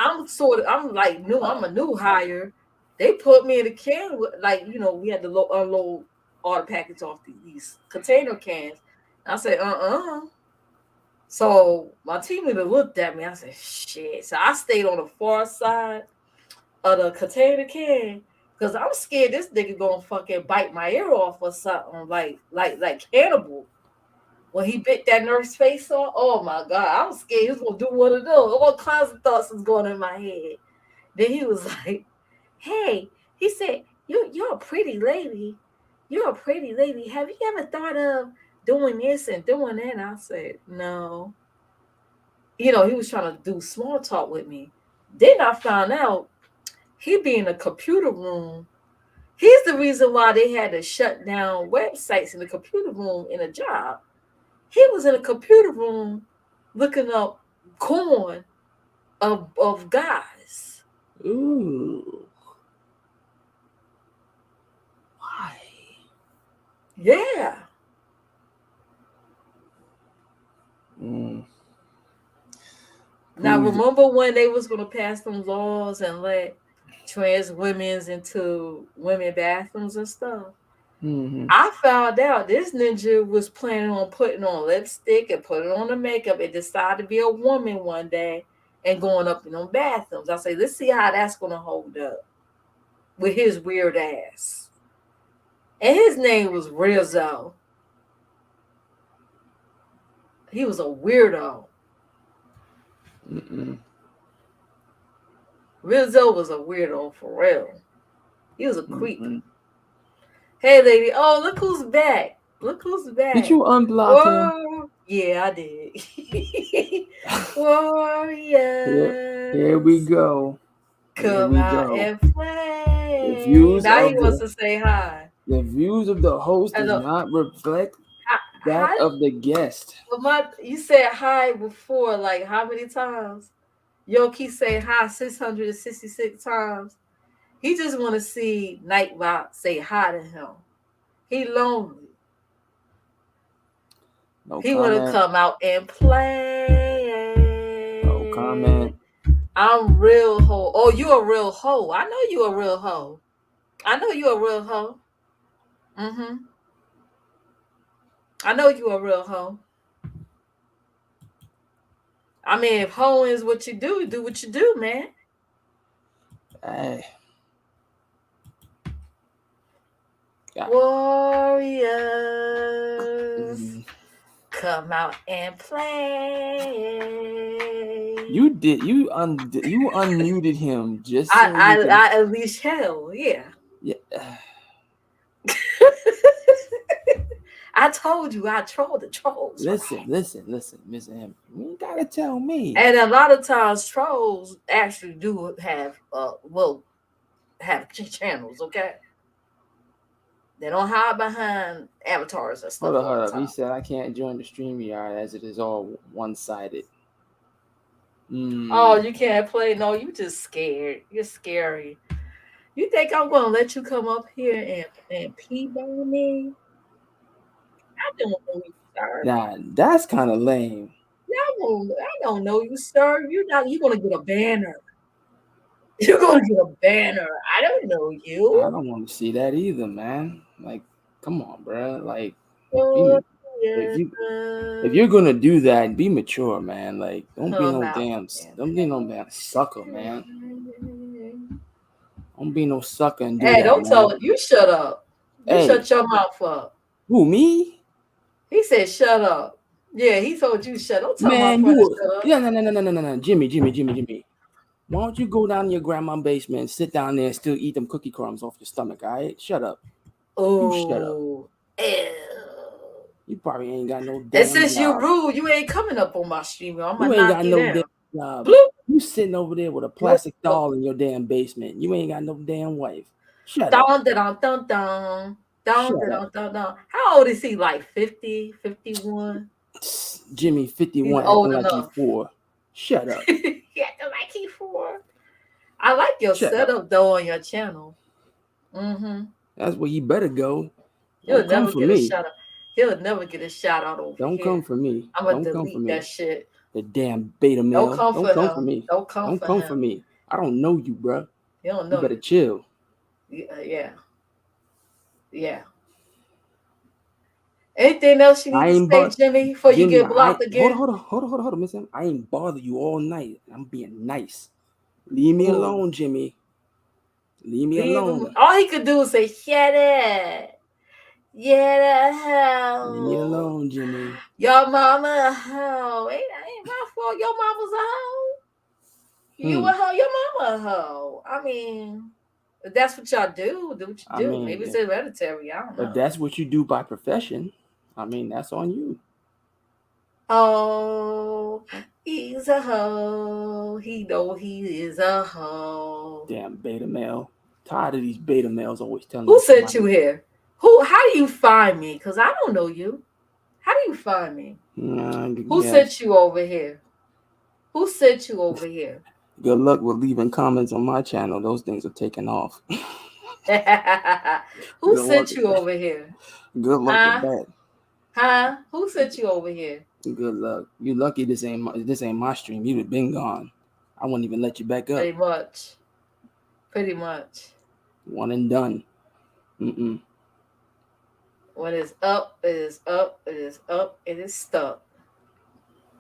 like new. I'm a new hire. They put me in a can with, like, we had to unload all the packets off these container cans. I said, So my team leader looked at me. I said, shit. So I stayed on the far side of the container can because I'm scared this nigga gonna fucking bite my ear off or something like Hannibal. When he bit that nurse face off, oh my God, I was scared he was gonna do one of those. All kinds of thoughts was going in my head. Then he was like, hey, he said, you're a pretty lady. You're a pretty lady. Have you ever thought of doing this and doing that? And I said, no. He was trying to do small talk with me. Then I found out he be in a computer room. He's the reason why they had to shut down websites in the computer room in a job. He was in a computer room looking up corn of guys. Ooh. Why? Yeah. Now remember when they was gonna pass them laws and let trans women's into women bathrooms and stuff? I found out this ninja was planning on putting on lipstick and putting on the makeup and decided to be a woman one day and going up in them bathrooms. I say, let's see how that's gonna hold up with his weird ass. And his name was Rizzo. He was a weirdo. Rizzo was a weirdo for real. He was a creep. Hey, lady. Oh, look who's back. Look who's back. Did you unblock him? Yeah, I did. Warriors. Here we go. Come out and play. Now he wants to say hi. The views of the host do not reflect that of the guest. You said hi before, like how many times? Yo, keep saying hi 666 times. He just want to see Nightbot say hi to him. He lonely. He want to come out and play. No comment. I'm real hoe. Oh, you a real hoe. I know you a real hoe. I know you a real hoe. Mm-hmm. I know you a real hoe. I mean, if hoeing is what you do what you do, man. Hey, God. Warriors, come out and play. You unmuted him just I, so you I, can. I at least hell, yeah. Yeah. I told you I troll the trolls, Listen, right? Miss M. You ain't gotta tell me. And a lot of times trolls actually do have will have channels, okay? They don't hide behind avatars and stuff all Hold the up. He time. said I can't join the StreamYard as it is all one-sided. Oh, you can't play. No, you just scared. You're scary. You think I'm gonna let you come up here and pee on me? I don't know you, sir. Nah, that's kind of lame. I don't know you, sir. You're gonna get a banner. You're gonna get a banner. I don't know I you. don't want to see that either, man. Like, come on, bro. Like, Oh, be, if yeah. you're gonna do that, be mature, man. Like, Come out and don't be no damn sucker, man. play. Don't be no sucker and do Hey, that, don't tell man. it. You shut up. You Hey, shut your mouth up. who me? He said, shut up. Yeah, he told you shut. Don't tell my Man, friend to you shut up. yeah, no, Jimmy. Why don't you go down to your grandma's basement and sit down there and still eat them cookie crumbs off your stomach, all right? Shut up. You shut up. Oh, ew. You probably ain't got no And damn since you job. rude, you ain't coming up on my stream. I'm You gonna ain't knock got you no damn down. job. Bloop. You sitting over there with a You plastic doll in your damn basement. You ain't got no damn wife. Shut up. Dun, dun, dun, dun, dun, Shut dun, up. dun, dun, dun. How old is he? Like 50, 51? Jimmy He's 51 acting old like he enough. 4. Shut up. He acting like he 4. I like your Shut up. setup though on your channel. Mm-hmm. That's where you better go. He'll Don't come never for get a me. shout out. He'll never get a shout out over Don't come here. for me. I'm gonna Don't come for delete that me. shit. The damn beta Don't male. come Don't for come for him. me. Don't come Don't for come for him. me. I don't know you, bruh. You don't You know better you. chill. Yeah. Yeah. Anything else you need I to ain't say, but Jimmy, before you Jimmy. get I blocked hold again? on, Miss M. I ain't bother you all night. I'm being nice. Leave me Ooh. alone, Jimmy. Leave me Leave him. alone. All he could do is say, shut it. Yeah, the Leave me hell. alone, Jimmy. Your mama a hoe. Ain't my fault. Your mama's a hoe. You a Hmm. hoe. Your mama a hoe. I mean, if that's what y'all do what you I do. mean, Maybe it's hereditary. I don't if know. that's what you do by profession, I mean, that's on you. Oh, he's a hoe. He know he is a hoe. Damn beta male. Tired of these beta males always telling Who you sent you somebody. here? Who? How do you find me? Cause I don't know you. How do you find me? Who Yeah. sent you over here? Who sent you over here? Good luck with leaving comments on my channel. Those things are taking off. Who Good luck sent with you that. over here? Good luck with Huh? that. Huh? Who sent you over here? Good luck. You lucky this ain't my stream. You'd have been gone. I wouldn't even let you back up. Pretty much. Pretty much. One and done. Mm-mm. When it's up, it is up, it is up, it is stuck.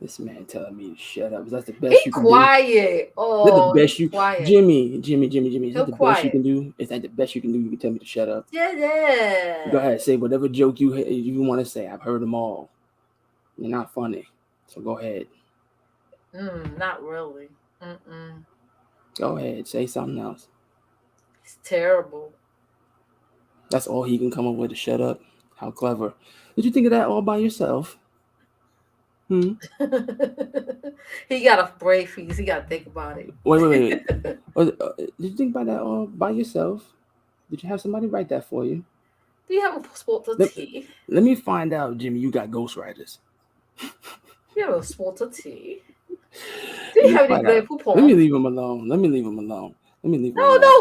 This man telling me to shut up. Is that the He best you can do? quiet. Is that the Oh, he best you, quiet. Jimmy? Is that He'll the best you quiet. can do? Is that the best you can do? You can tell me to shut up. Yeah. Go ahead, say whatever joke you want to say. I've heard them all. You're not funny, so go ahead. Not really. Mm-mm. Go ahead, say something else. It's terrible. That's all he can come up with to shut up. How clever. Did you think of that all by yourself? He got a brave face. He got to think about it. Wait. Did you think about that all by yourself? Did you have somebody write that for you? Do you have a sport of Let, tea? let me find out, Jimmy. You got ghostwriters. Do you have a sport of tea? Do Let you me have any find out. great Let me poupon? leave him alone. No,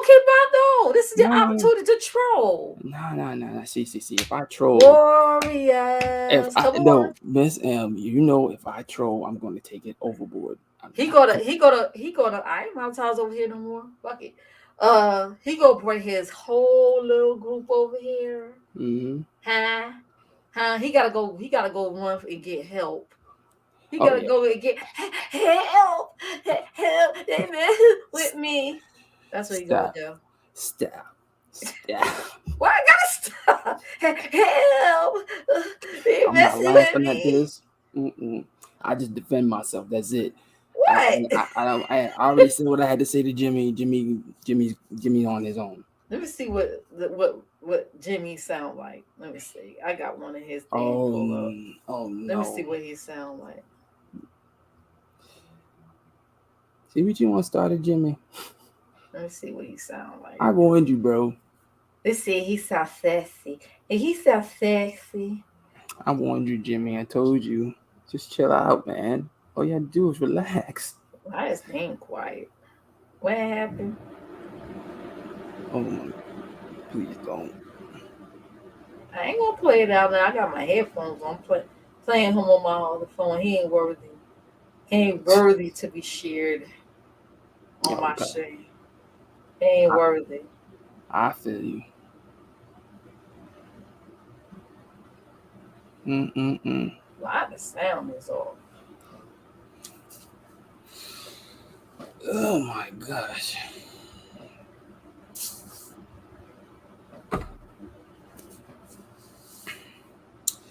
Kid no. This is your No. opportunity to troll. No. See. If I troll, Warriors, come on. Miss M, you know, if I troll, I'm going to take it overboard. I'm He not. gonna. I ain't baptized over here no more. Fuck it. He gonna bring his whole little group over here. Mm-hmm. Huh? Huh? He gotta go. He gotta go run and get help. He Oh gotta yeah. go and get help. Help! They messing with me. That's what he gonna Stop. do. Stop. Stop. Why I gotta stop? Help! They I'm not messing with laughing at me. this. Mm-mm. I just defend myself. That's it. What? I already said what I had to say to Jimmy. Jimmy's on his own. Let me see what Jimmy sound like. Let me see. I got one of his things Oh, pulled up. oh Let me see no. what he sound like. See what you want started, Jimmy? Let me see what he sound like. I warned you, bro. Let's see. He sound sexy. And he sound sexy. I warned you, Jimmy. I told you. Just chill out, man. All you have to do is relax. Why is name quiet? What happened? Oh my, please don't. I ain't gonna play it out now. I got my headphones on. Playing him on my other phone. He ain't worthy. He ain't worthy to be shared on my Okay. shit. He ain't worthy. I feel you. Mm-mm-mm. Why the sound is off? Oh my gosh.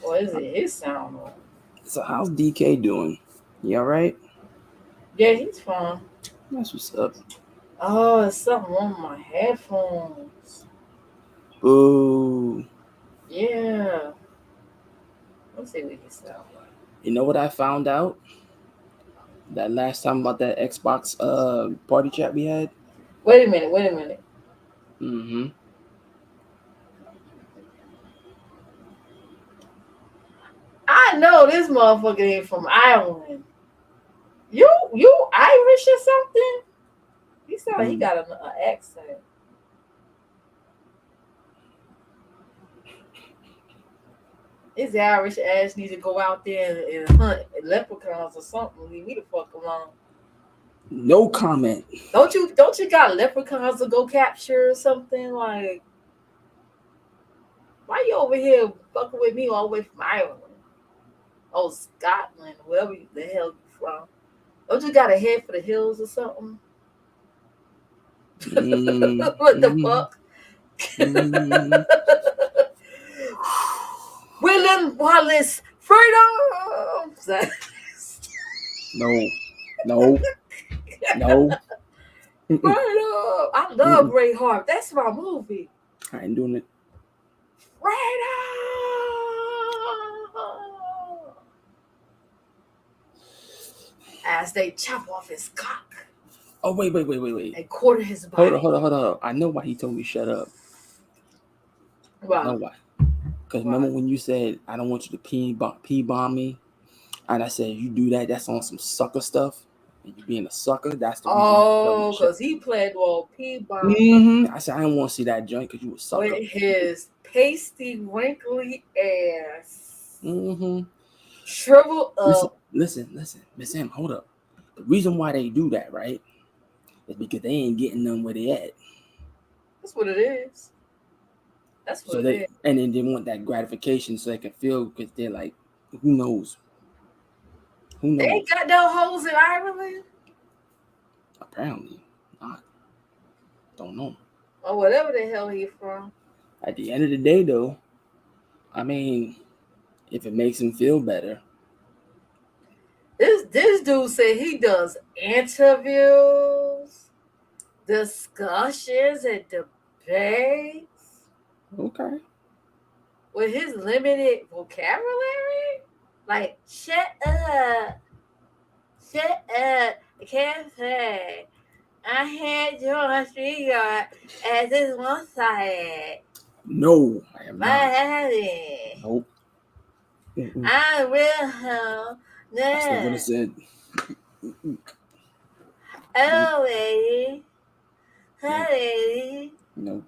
What is it? His sound off. So how's DK doing? You all right? Yeah, he's fine. That's what's up. Oh, it's something on my headphones. Boo. Yeah. Let's see what he sound like. You know what I found out? That last time about that Xbox party chat we had? Wait a minute. Wait a minute. Mm-hmm. I know this motherfucker ain't from Ireland. You Irish or something? He sound like he got an accent. His Irish ass needs to go out there and hunt leprechauns or something. Leave me the fuck alone. No comment. Don't you got leprechauns to go capture or something? Like, why you over here fucking with me all the way from Ireland? Oh, Scotland, wherever the hell you from. Don't you got a head for the hills or something? What the fuck? Mm-hmm. William Wallace, freedom! No. Freedom! I love Braveheart. That's my movie. I ain't doing it. Freedom! As they chop off his cock. Oh, wait. And quarter his body. Hold on. I know why he told me shut up. Wow. I know why. Because remember when you said, I don't want you to P-bomb me? And I said, you do that, that's on some sucker stuff. And you being a sucker, that's the reason. Oh, because he played well P-bomb. Mm-hmm. I said, I didn't want to see that joint because you a sucker. With his pasty, wrinkly ass. Mm-hmm. Shrivel up. Listen. Miss M, hold up. The reason why they do that, right, is because they ain't getting them where they at. That's what it is. That's what it is. And then they want that gratification so they can feel, because they're like, who knows? They ain't got no hoes in Ireland? Apparently not. Don't know. Or whatever the hell he from. At the end of the day, though, I mean, if it makes him feel better. This dude said he does interviews, discussions, and debates. Okay. With his limited vocabulary? Like, shut up. I can't say. I had John Streetyard as this one side. No, I am not. Miami. Nope. I will home. No. That's not what I said. Oh, lady. Hi, lady. No.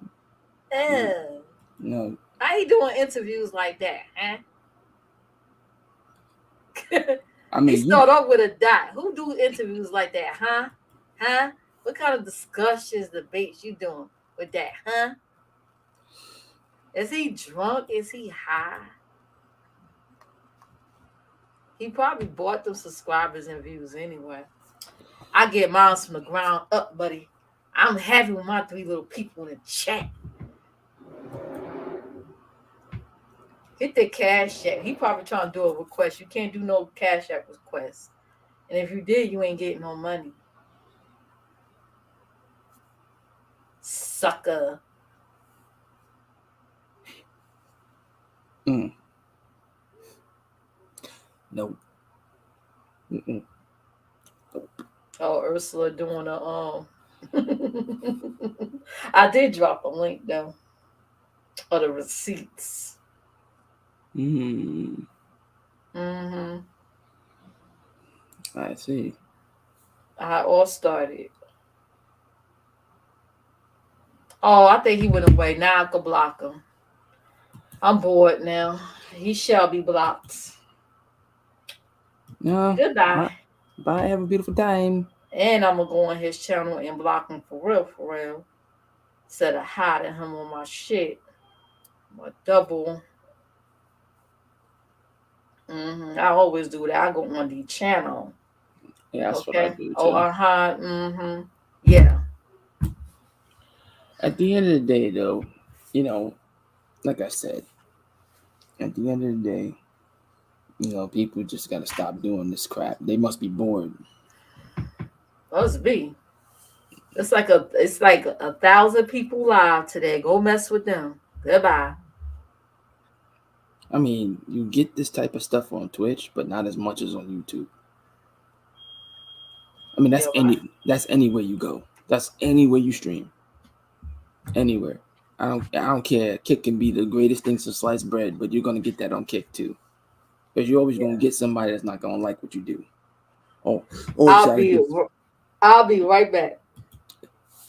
Oh. No. How you doing interviews like that, huh? I mean, he start off with a dot. Who do interviews like that, huh? Huh? What kind of discussions, debates you doing with that, huh? Is he drunk? Is he high? He probably bought them subscribers and views anyway. I get mine from the ground up, buddy. I'm happy with my three little people in the chat. Hit the cash app. He probably trying to do a request. You can't do no cash app request. And if you did, you ain't getting no money. Sucker. Mm. Nope. Mm-mm. Oh, Ursula doing a I did drop a link though of the receipts. Mm. Mm-hmm. I see. I all started. Oh, I think he went away. Now I can block him. I'm bored now. He shall be blocked. No. Goodbye. Bye. Bye. Have a beautiful time. And I'm gonna go on his channel and block him for real, for real. Instead of hiding him on my shit. My double. I always do that. I go on the channel. Yeah, that's what I Okay. do Oh, too. Yeah. At the end of the day, though, like I said, at the end of the day, people just gotta stop doing this crap. They must be bored. Must be. It's like 1,000 people live today. Go mess with them. Goodbye. I mean, you get this type of stuff on Twitch, but not as much as on YouTube. I mean, Yeah, right. that's anywhere you go. That's anywhere you stream. Anywhere. I don't care. Kick can be the greatest thing since sliced bread, but you're gonna get that on Kick too. Because you're always gonna Yeah. get somebody that's not gonna like what you do. Oh, I'll sorry. be I'll be right back.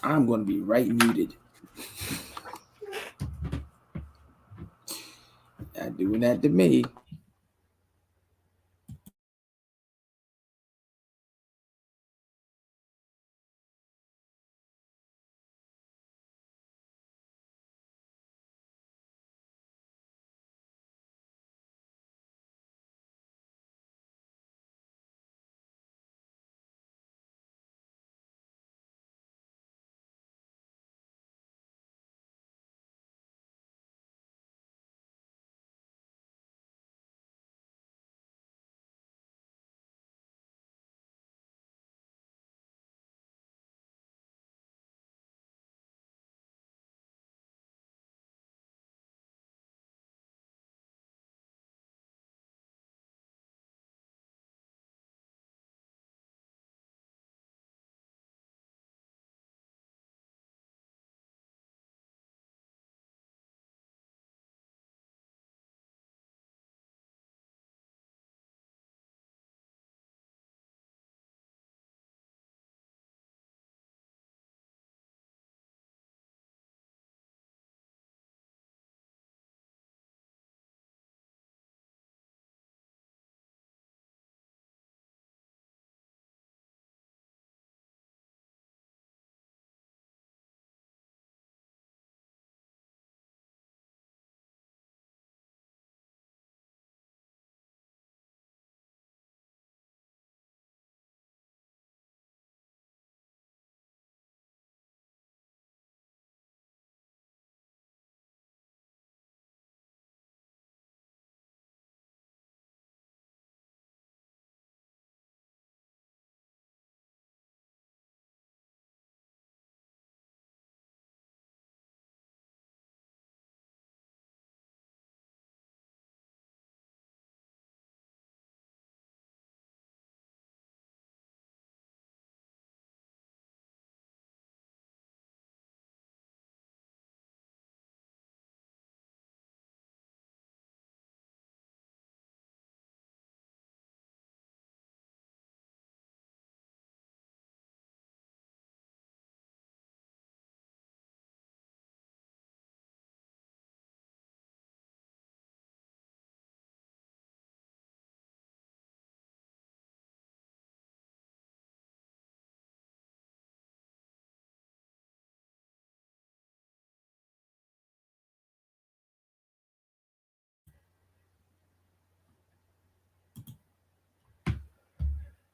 I'm gonna be right muted. Not doing that to me.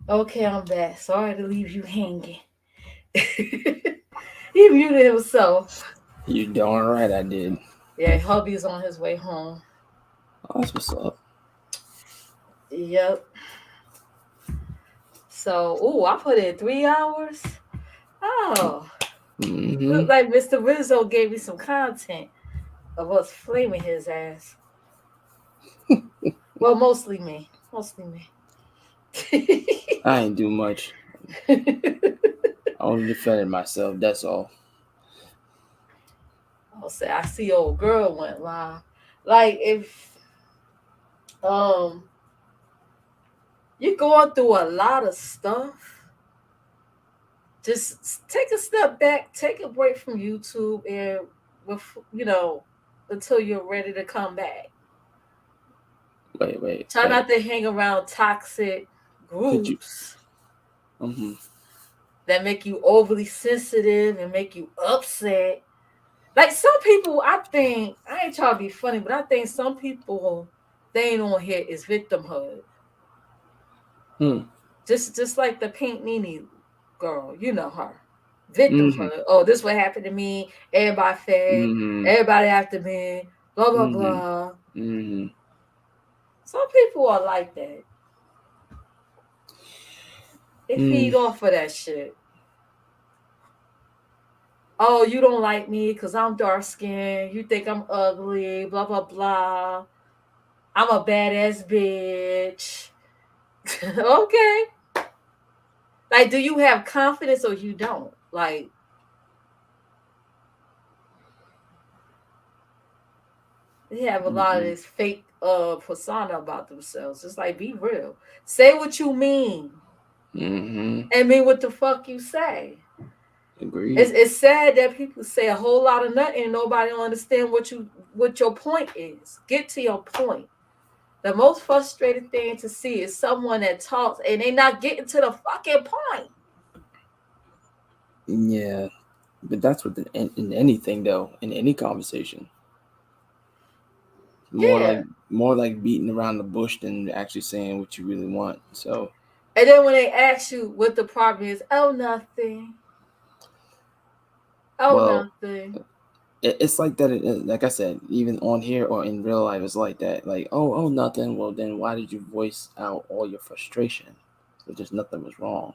Okay, I'm back. Sorry to leave you hanging. He muted himself. You darn right I did. Yeah, hubby's on his way home. Oh, that's what's up. Yep. So, I put in 3 hours. Oh, look Mm-hmm. like Mr. Rizzo gave me some content of us flaming his ass. Well, mostly me. Mostly me. I ain't do much. I only defended myself. That's all. I'll say I see old girl went live. Like if um you're going through a lot of stuff, just take a step back, take a break from YouTube, and with until you're ready to come back. Wait. Try not to hang around toxic Could you? groups Mm-hmm. that make you overly sensitive and make you upset. Like some people, I think I ain't trying to be funny, but I think some people they ain't on here is victimhood. Hmm. Just like the Pink Nini girl, you know her. Mm-hmm. Victimhood. Oh, this what happened to me. Everybody fed. Mm-hmm. Everybody after me. Blah blah Mm-hmm. blah. Mm-hmm. Some people are like that. They feed Mm. off of that shit. Oh, you don't like me because I'm dark skinned. You think I'm ugly. Blah blah blah. I'm a badass bitch. Okay. Like, do you have confidence or you don't? Like, they have a lot of Mm-hmm. this fake persona about themselves. It's like, be real. Say what you mean Mm-hmm. and mean what the fuck you say. Agreed. It's sad that people say a whole lot of nothing and nobody will understand what your point is. Get to your point. The most frustrating thing to see is someone that talks and they not getting to the fucking point. Yeah, but that's what in anything though, in any conversation, more Yeah. like more like beating around the bush than actually saying what you really want. So, And then when they ask you what the problem is, oh nothing. Oh well, nothing. it's like that. Like I said, even on here or in real life, it's like that. Like, oh, nothing. Well, then why did you voice out all your frustration? So just nothing was wrong.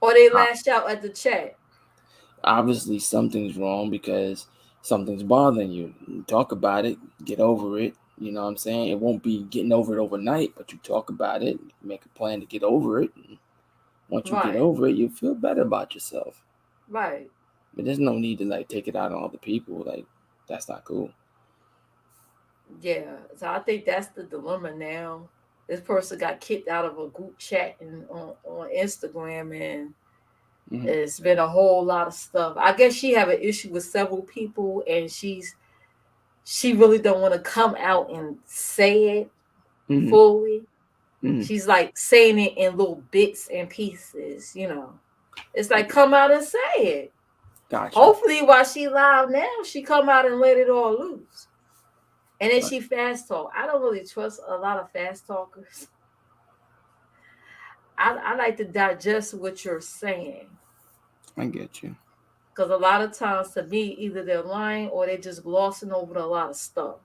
Or they Uh, lash out at the chat. Obviously, something's wrong because something's bothering you. Talk about it, get over it. You know what I'm saying? It won't be getting over it overnight, but you talk about it, make a plan to get over it. And once you get Right. over it, you feel better about yourself. Right. But there's no need to like take it out on other people. Like that's not cool. Yeah. So I think that's the dilemma now. This person got kicked out of a group chat on Instagram and Mm-hmm. it's been a whole lot of stuff. I guess she have an issue with several people and she really don't want to come out and say it Mm-hmm. fully. Mm-hmm. She's like saying it in little bits and pieces. It's like come out and say it. Gotcha. Hopefully while she live now, she come out and let it all loose. And then Right. she fast talk. I don't really trust a lot of fast talkers. I like to digest what you're saying. I get you. Because a lot of times to me, either they're lying or they're just glossing over a lot of stuff.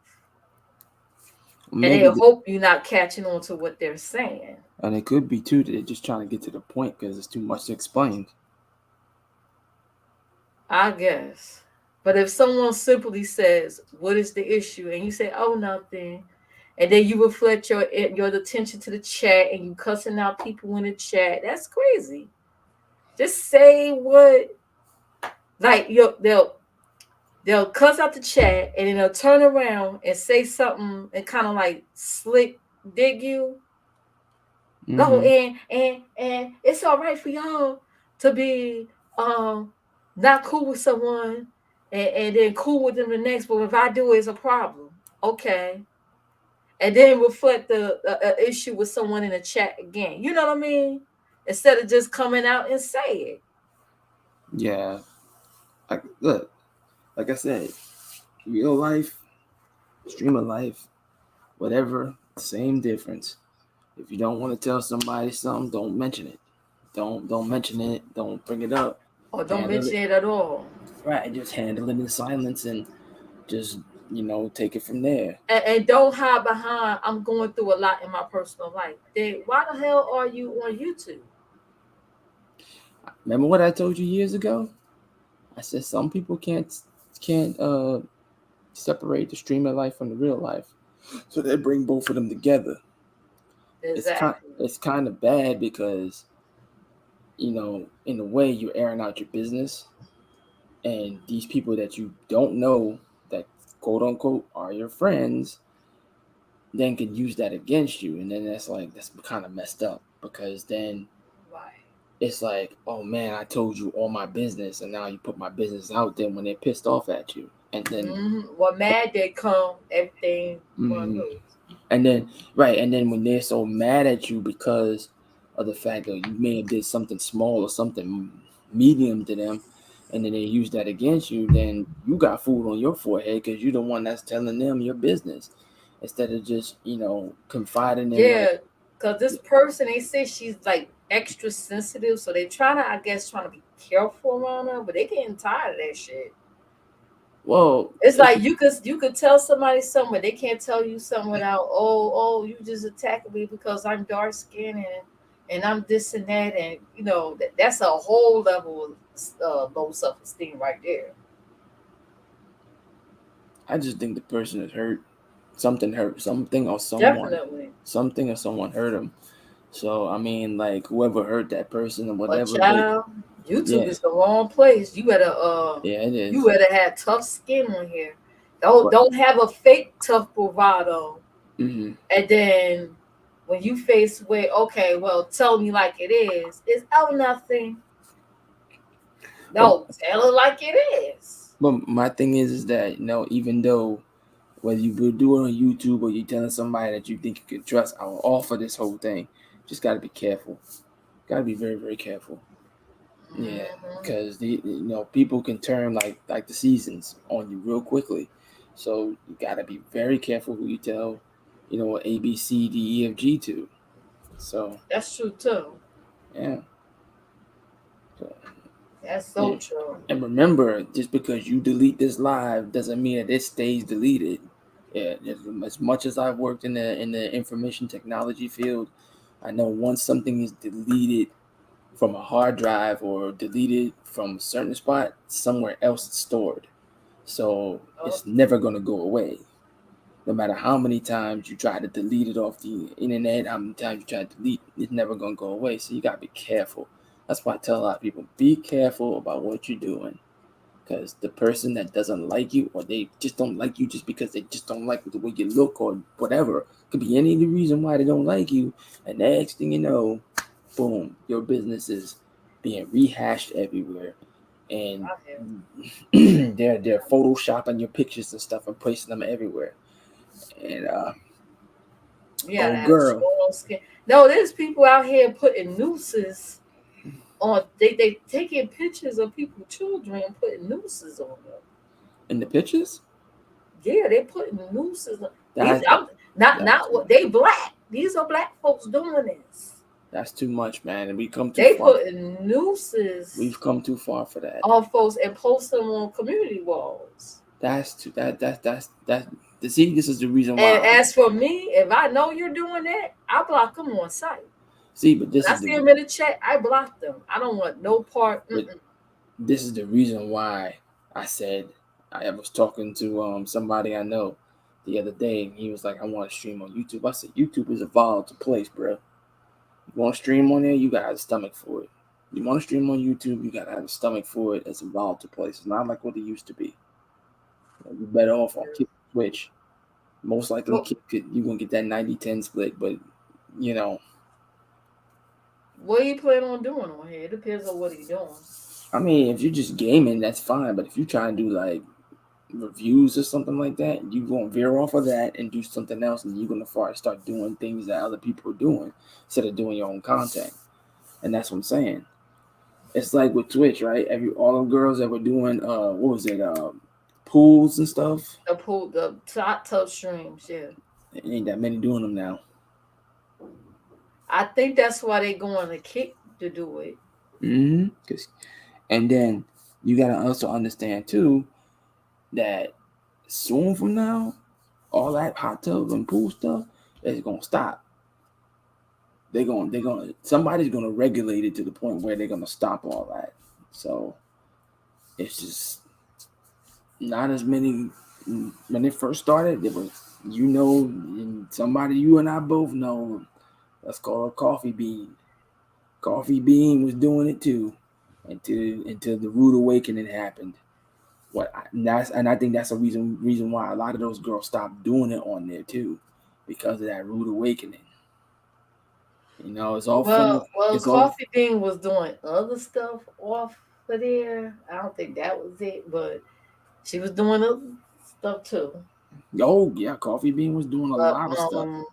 And they Maybe, hope you're not catching on to what they're saying. and it could be too that they're just trying to get to the point because it's too much to explain. I guess. But if someone simply says, "What is the issue?" and you say, "Oh, nothing," and then you reflect your attention to the chat and you cussing out people in the chat, that's crazy. Just say what like they'll cuss out the chat and then they'll turn around and say something and kind of like slick dig you. Oh, Mm-hmm. and it's all right for y'all to be not cool with someone and then cool with them the next, but if I do, it's a problem. Okay. And then reflect the issue with someone in the chat again. You know what I mean? Instead of just coming out and say it. Yeah. Look, like I said, real life, stream of life, whatever, same difference. If you don't want to tell somebody something, don't mention it. Don't mention it. Don't bring it up. Or don't Handle mention it. it at all. Right. Just handle it in silence and just, take it from there. And don't hide behind, I'm going through a lot in my personal life. Then why the hell are you on YouTube? Remember what I told you years ago? I said some people can't separate the streamer life from the real life. So they bring both of them together. Exactly. It's kind of bad because, in a way you're airing out your business, and these people that you don't know that quote unquote are your friends then can use that against you, and then that's kind of messed up because then Right. it's like, oh man, I told you all my business, and now you put my business out there when they're pissed off at you, and then Well, mad they come, everything one mhm. goes. and then right, and then when they're so mad at you because of the fact that you may have did something small or something medium to them, and then they use that against you, then you got food on your forehead because you're the one that's telling them your business instead of just confiding in like, Yeah, because this person, they say she's like extra sensitive, so they trying to be careful around her, but they getting tired of that shit. well, It's like you could tell somebody something, but they can't tell you something without, you just attacking me because I'm dark skinned and I'm this and that, and that's a whole level of low self esteem right there. I just think the person is hurt. Something hurt something or someone. Definitely. Something or someone hurt them. So I mean, like whoever hurt that person or But whatever, they child, YouTube yeah, is the wrong place. yeah, it You is. better have tough skin on here. Don't have a fake tough bravado. Mm-hmm. And then when you face with, okay, well, tell me like it is. It's nothing. But, No, tell it like it is. but my thing is that even though whether you will do it on YouTube or you're telling somebody that you think you can trust, I will offer this whole thing. Just got to be careful. Got to be very, very careful. Yeah, Hmm. because people can turn like the seasons on you real quickly. So you got to be very careful who you tell, A B C D E F G to. So That's true too. yeah, so, That's so yeah. true. And remember, just because you delete this live doesn't mean that it stays deleted. Yeah, as much as I've worked in the information technology field, I know once something is deleted from a hard drive or deleted from a certain spot, somewhere else it's stored. So Oh, it's never going to go away. No matter how many times you try to delete it off the internet, how many times you try to delete, it's never going to go away. So you got to be careful. That's why I tell a lot of people, be careful about what you're doing. Because the person that doesn't like you, or they just don't like you just because they just don't like the way you look or whatever, could be any of the reason why they don't like you. And the next thing you know, boom, your business is being rehashed everywhere, and out here. they're photoshopping your pictures and stuff and placing them everywhere. And You gotta oh have girl, strong skin. No, there's people out here putting nooses on. They taking pictures of people, children, and putting nooses on them. in the pictures, Yeah, they putting nooses. These that I'm not that's what they black. These are black folks doing this. that's too much, man. And we come too They far. putting nooses We've come too far for that. on folks and post them on community walls. That's too that. See, this is the reason And why. as for me, if I know you're doing that, I block them on site. See, but When I see them in the chat, I block them. I don't want no part. but this is the reason why I said I was talking to somebody I know the other day, and he was like, "I want to stream on YouTube." I said, "YouTube is a volatile place, bro. You want to stream on there, you gotta have a stomach for it. You want to stream on YouTube, you gotta have a stomach for it. It's a volatile place. It's not like what it used to be. You're better off on Kick Twitch. Most likely, What, Kick you're gonna get that 90-10 split, but you know." what you plan on doing on here? It depends on what he's doing. I mean, if you're just gaming, that's fine. But if you try and do like reviews or something like that, you're gonna veer off of that and do something else, and you're gonna start doing things that other people are doing instead of doing your own content. And that's what I'm saying. It's like with Twitch, right? All the girls that were doing what was it, pools and stuff. The top streams, yeah. There ain't that many doing them now. I think that's why they going to Kick to do it. Mm-hmm. And then you gotta also understand too that soon from now, all that hot tub and pool stuff is gonna stop. Somebody's gonna regulate it to the point where they're gonna stop all that. So it's just not as many. When it first started, it was, somebody you and I both know. Let's call it Coffee Bean. Coffee Bean was doing it too, until the rude awakening happened. And I think that's a reason why a lot of those girls stopped doing it on there too, because of that rude awakening. It's all funny. Well, It's all Coffee Bean was doing other stuff off of there. I don't think that was it, but she was doing other stuff too. oh yeah, Coffee Bean was doing a But lot of stuff.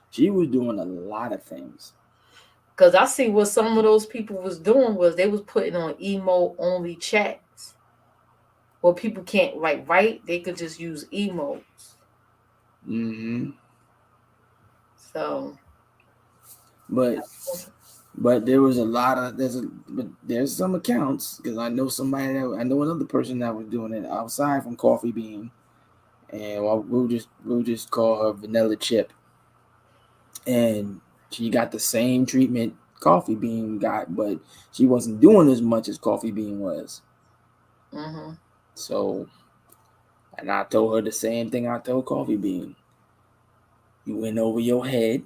She was doing a lot of things. because I see what some of those people was doing was they was putting on emo only chats where people can't write, they could just use emotes. Mm-hmm. So, But there was a lot of there's some accounts, because I know another person that was doing it outside from Coffee Bean, and we'll just call her Vanilla Chip, and she got the same treatment Coffee Bean got, but she wasn't doing as much as Coffee Bean was. mm-hmm. So, and I told her the same thing I told Coffee Bean. You went over your head.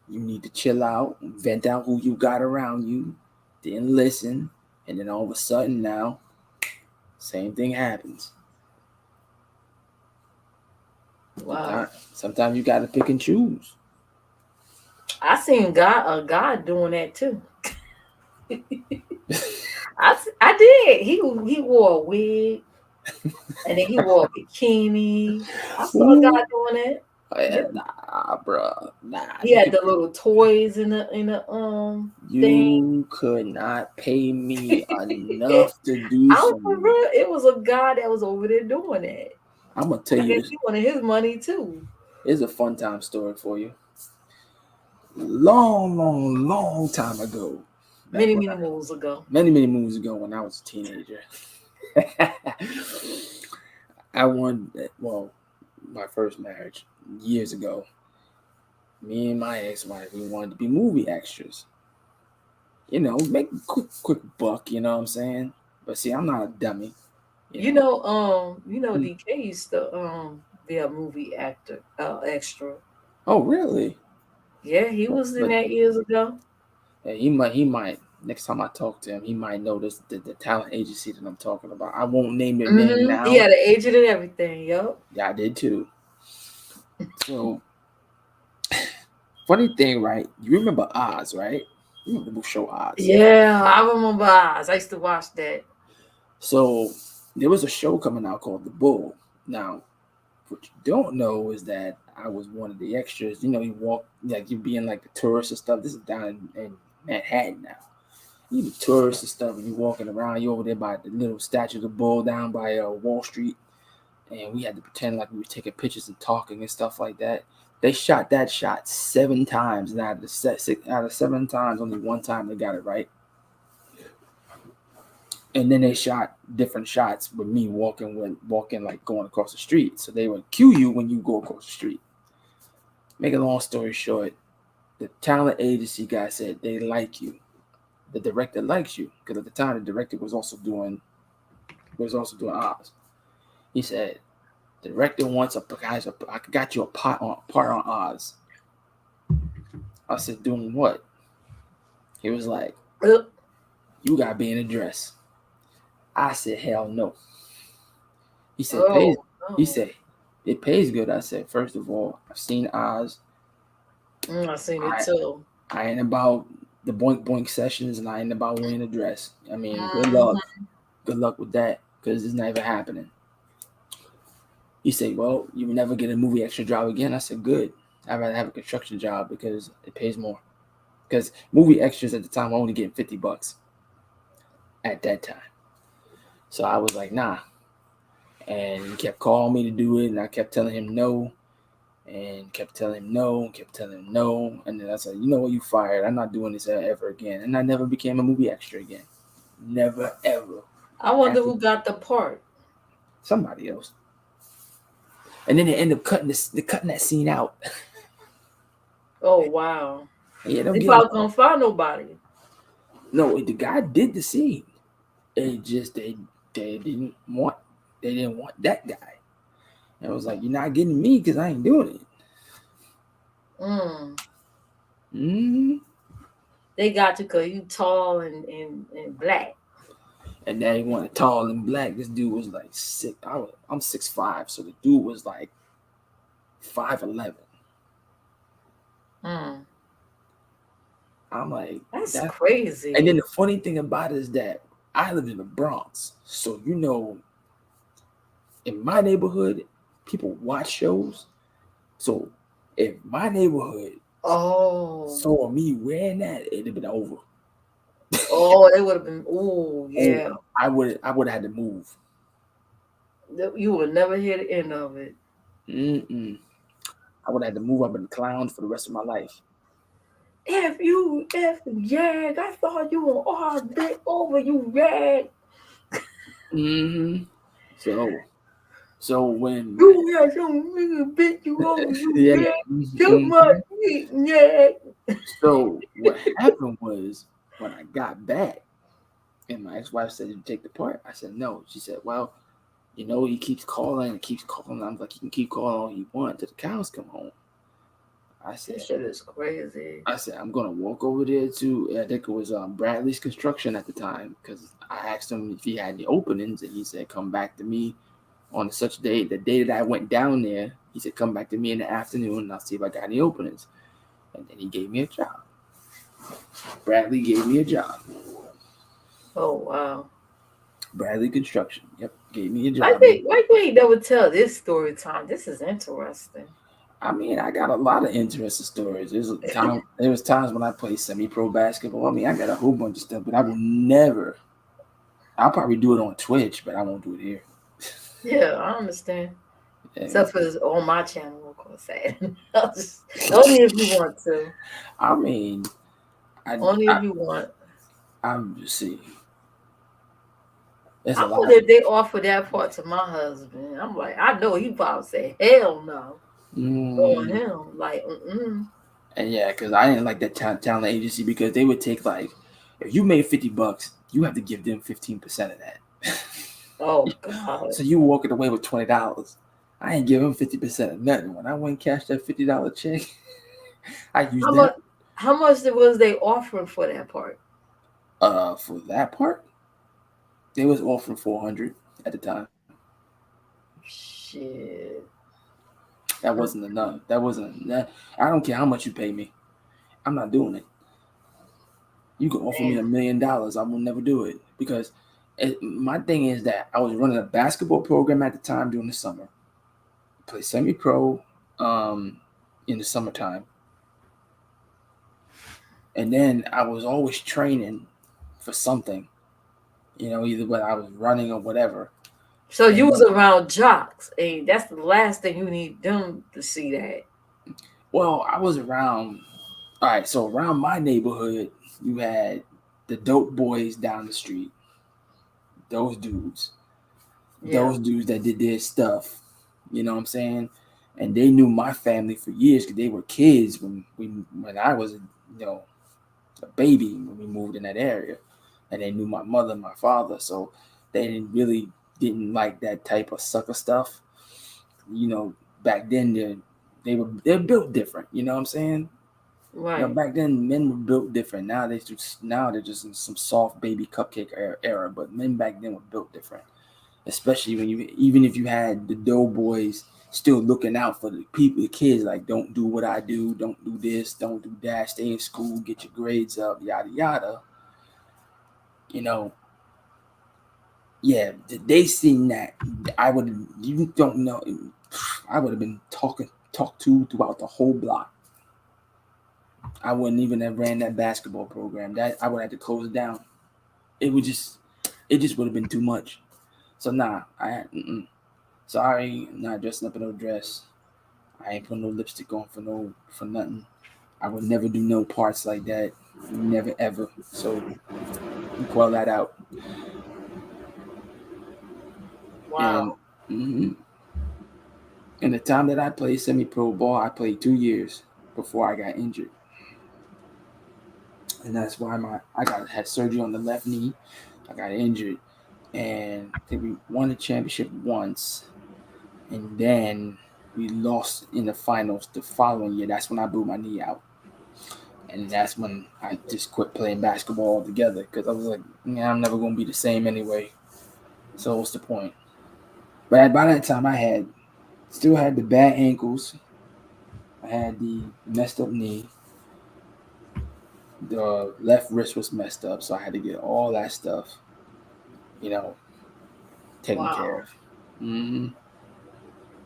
You need to chill out, vent out who you got around you, didn't listen, and then all of a sudden now, same thing happens. Wow. Sometimes you got to pick and choose. I seen a guy doing that too. I did. He wore a wig and then he wore a bikini. I saw a guy doing it. Yeah. Nah, bro. Nah. He had the little toys in the thing. You could not pay me enough to do I was for something. real. It was a guy that was over there doing it. I'm gonna tell you this. He wanted his money too. It's a fun time story for you. Long time ago. Many moons ago. Many moons ago, when I was a teenager. My first marriage years ago. Me and my ex-wife, we wanted to be movie extras. Make a quick buck, you know what I'm saying? But see, I'm not a dummy. DK used to be a movie actor, extra. Oh, really? Yeah, he was in that years ago. Yeah, he might. Next time I talk to him, he might notice the talent agency that I'm talking about. I won't name their name now. He had an agent and everything. Yup. Yeah, I did too. So, funny thing, right? You remember Oz, right? You remember the show Oz? Yeah, I remember Oz. I used to watch that. So there was a show coming out called The Bull. Now, what you don't know is that I was one of the extras. You walk, like, you being like the tourists and stuff. This is down in Manhattan now. You the tourists and stuff, and you walking around. You over there by the little statue of the bull down by Wall Street, and we had to pretend like we were taking pictures and talking and stuff like that. They shot that shot 7 times, and out of 7 times, only 1 time they got it right. And then they shot different shots with me walking like going across the street. So they would cue you when you go across the street. Make a long story short, the talent agency guy said they like you. The director likes you, because at the time the director was also doing Oz. He said the director wants I got you a part on Oz. I said, doing what? He was like, you gotta be in a dress. I said, hell no. He said, He said, it pays good. I said, first of all, I've seen Oz. I've seen it too. I ain't about the boink boink sessions, and I ain't about wearing a dress. I mean, good luck. Good luck with that, because it's never happening. He said, well, you will never get a movie extra job again. I said, good. I'd rather have a construction job because it pays more. Because movie extras at the time were only getting $50 at that time. So I was like, nah. And he kept calling me to do it, and I kept telling him no. and kept telling him no, and then I said, you know what, you fired. I'm not doing this ever again, and I never became a movie extra again. Never ever. I wonder After who got the part. somebody else, and then they end up cutting cutting that scene out. Oh wow. Yeah, don't They get probably couldn't find nobody. no. The guy did the scene. It just they didn't want that guy. And I was like, you're not getting me because I ain't doing it. Mm. Mm-hmm. They got you because you tall and black. And then he wanted tall and black. This dude was like six. I'm 6'5", so the dude was like 5'11". Mm. I'm like, That's crazy. And then the funny thing about it is that I live in the Bronx, so in my neighborhood, people watch shows. So if my neighborhood saw me wearing that, it'd have been over. Oh, it would have been. Oh yeah. I would have had to move. You would never hear the end of it. Mm-mm. I would have had to move. I've been a clown for the rest of my life. If Jag, I thought you were all bit over, you Jag. Mm-hmm. So when you had some nigga bit you over, you yeah. Jag. Took my feet, Jag. So what happened was when I got back, and my ex-wife said, "Did you take the part?" I said, "No." She said, "Well, he keeps calling and keeps calling." I'm like, "You can keep calling all you want till the cows come home." I said, "This shit is crazy." I said, "I'm gonna walk over there to I think it was Bradley's Construction at the time because I asked him if he had any openings, and he said, come back to me on such day. The day that I went down there, he said, come back to me in the afternoon, and I'll see if I got any openings." And then he gave me a job. Bradley gave me a job. Oh wow. Bradley Construction. Yep, gave me a job. Why you ain't never tell this story time? This is interesting. I mean, I got a lot of interesting stories. There was times when I played semi-pro basketball. I mean, I got a whole bunch of stuff, but I will never. I'll probably do it on Twitch, but I won't do it here. Yeah, I understand. Yeah. Except for this on my channel, of course. Only if you want to. I mean, only if you want. I'm just saying. I wonder if they offer that part to my husband. I'm like, I know he probably say, hell no. On him, like, And yeah, because I didn't like that talent agency because they would take like, if you made $50, you have to give them 15% of that. Oh God! So you walking away with $20. I ain't give him 50% of nothing. When I went and cashed that $50 check, I used that. How much was they offering for that part? For that part, they was offering $400 at the time. Shit. That wasn't enough. That wasn't enough. I don't care how much you pay me. I'm not doing it. You can offer me $1 million. I will never do it because my thing is that I was running a basketball program at the time during the summer. Play semi-pro in the summertime. And then I was always training for something, either when I was running or whatever. So you was around jocks, and that's the last thing you need them to see that. Well, I was around. All right, so around my neighborhood, you had the dope boys down the street. Those dudes. Yeah. Those dudes that did their stuff. You know what I'm saying? And they knew my family for years because they were kids when I was, a baby when we moved in that area. And they knew my mother and my father. So they didn't like that type of sucker stuff. Back then they're built different. You know what I'm saying? Right. Back then men were built different. Now they're just in some soft baby cupcake era. But men back then were built different. Especially even if you had the doughboys still looking out for the kids, like don't do what I do, don't do this, don't do that, stay in school, get your grades up, yada yada. Yeah, they seen that I would have been talked to throughout the whole block. I wouldn't even have ran that basketball program. That I would have to close it down. It would just would have been too much. So sorry, I'm not dressing up in no dress. I ain't put no lipstick on for nothing. I would never do no parts like that. Never ever. So you call that out. And Wow. in the time that I played semi-pro ball, I played 2 years before I got injured, and that's why had surgery on the left knee. I got injured, and I think we won the championship once, and then we lost in the finals the following year. That's when I blew my knee out, and that's when I just quit playing basketball altogether because I was like, yeah, I'm never gonna be the same anyway. So what's the point? But by that time, I still had the bad ankles. I had the messed up knee. The left wrist was messed up, so I had to get all that stuff, you know, taken care Wow. of. Mm-hmm.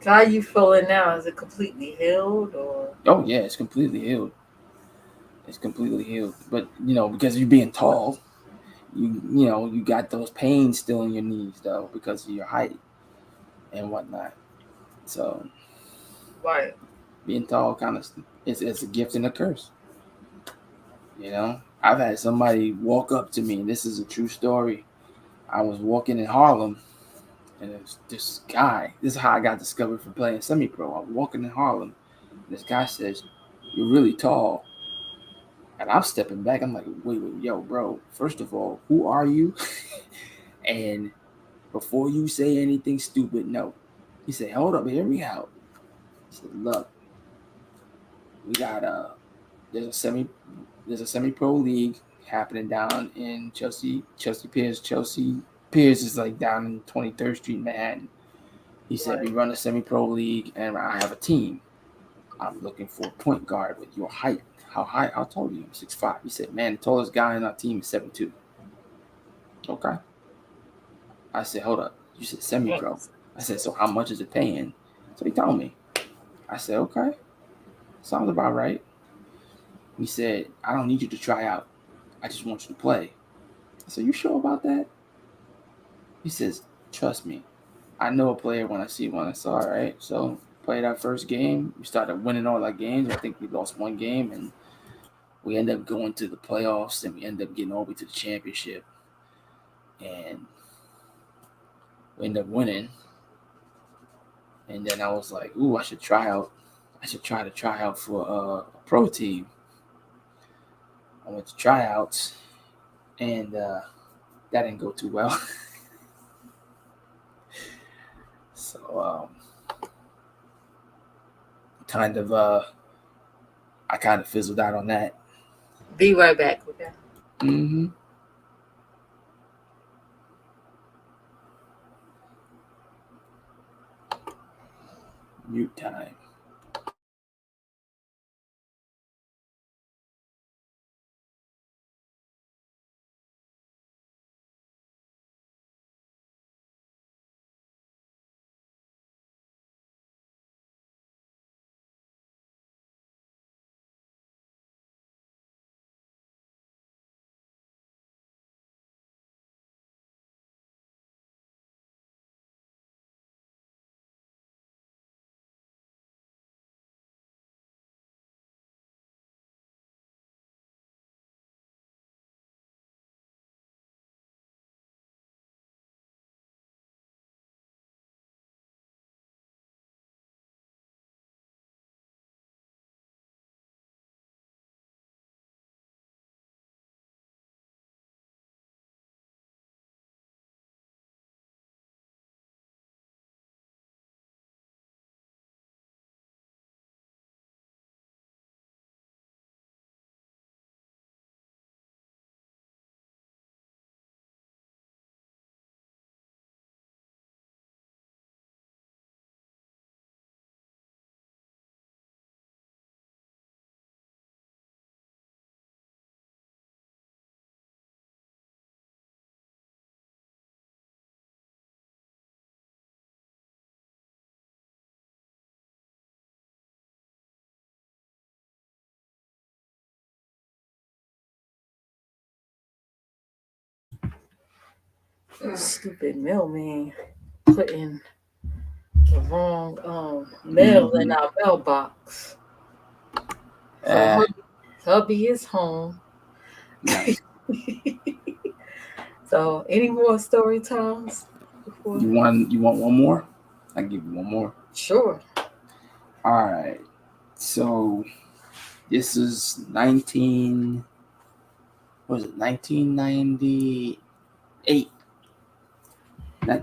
So how you feeling now? Is it completely healed or? Oh yeah, it's completely healed. It's completely healed. But because you're being tall, you got those pains still in your knees though because of your height and whatnot. So Right. being tall kind of it's a gift and a curse. I've had somebody walk up to me, and this is a true story. I was walking in Harlem, and it's this guy. This is how I got discovered for playing semi-pro. I was walking in Harlem, and this guy says, "You're really tall." And I'm stepping back. I'm like, wait, yo, bro. First of all, who are you? And before you say anything stupid, no. He said, hold up, hear me out. He said, look, we got there's a semi-pro league happening down in Chelsea Piers is like down in 23rd Street, Manhattan. He said, we Right. run a semi-pro league, and I have a team. I'm looking for a point guard with your height. How high? How tall are you? I'm 6'5". He said, man, the tallest guy on our team is 7'2". Okay. I said, hold up. You said semi-pro. I said, so how much is it paying? So he told me. I said, okay. Sounds about right. He said, I don't need you to try out. I just want you to play. I said, you sure about that? He says, trust me. I know a player when I see one. I said, all right. So played our first game. We started winning all our games. I think we lost one game, and we ended up going to the playoffs, and we ended up getting all the way to the championship. And we ended up winning. And then I was like, ooh, I should try out. I should try to try out for a pro team. I went to tryouts, and that didn't go too well. So kind of I kind of fizzled out on that. Be right back. Okay. Mm-hmm. Mute time. Stupid mailman putting the wrong mail in Mhm. our mailbox. So Uh, hubby is home. nice. So any more story times before? You want one more? I give you one more. Sure. All right. So this is 19. What was it? 1998.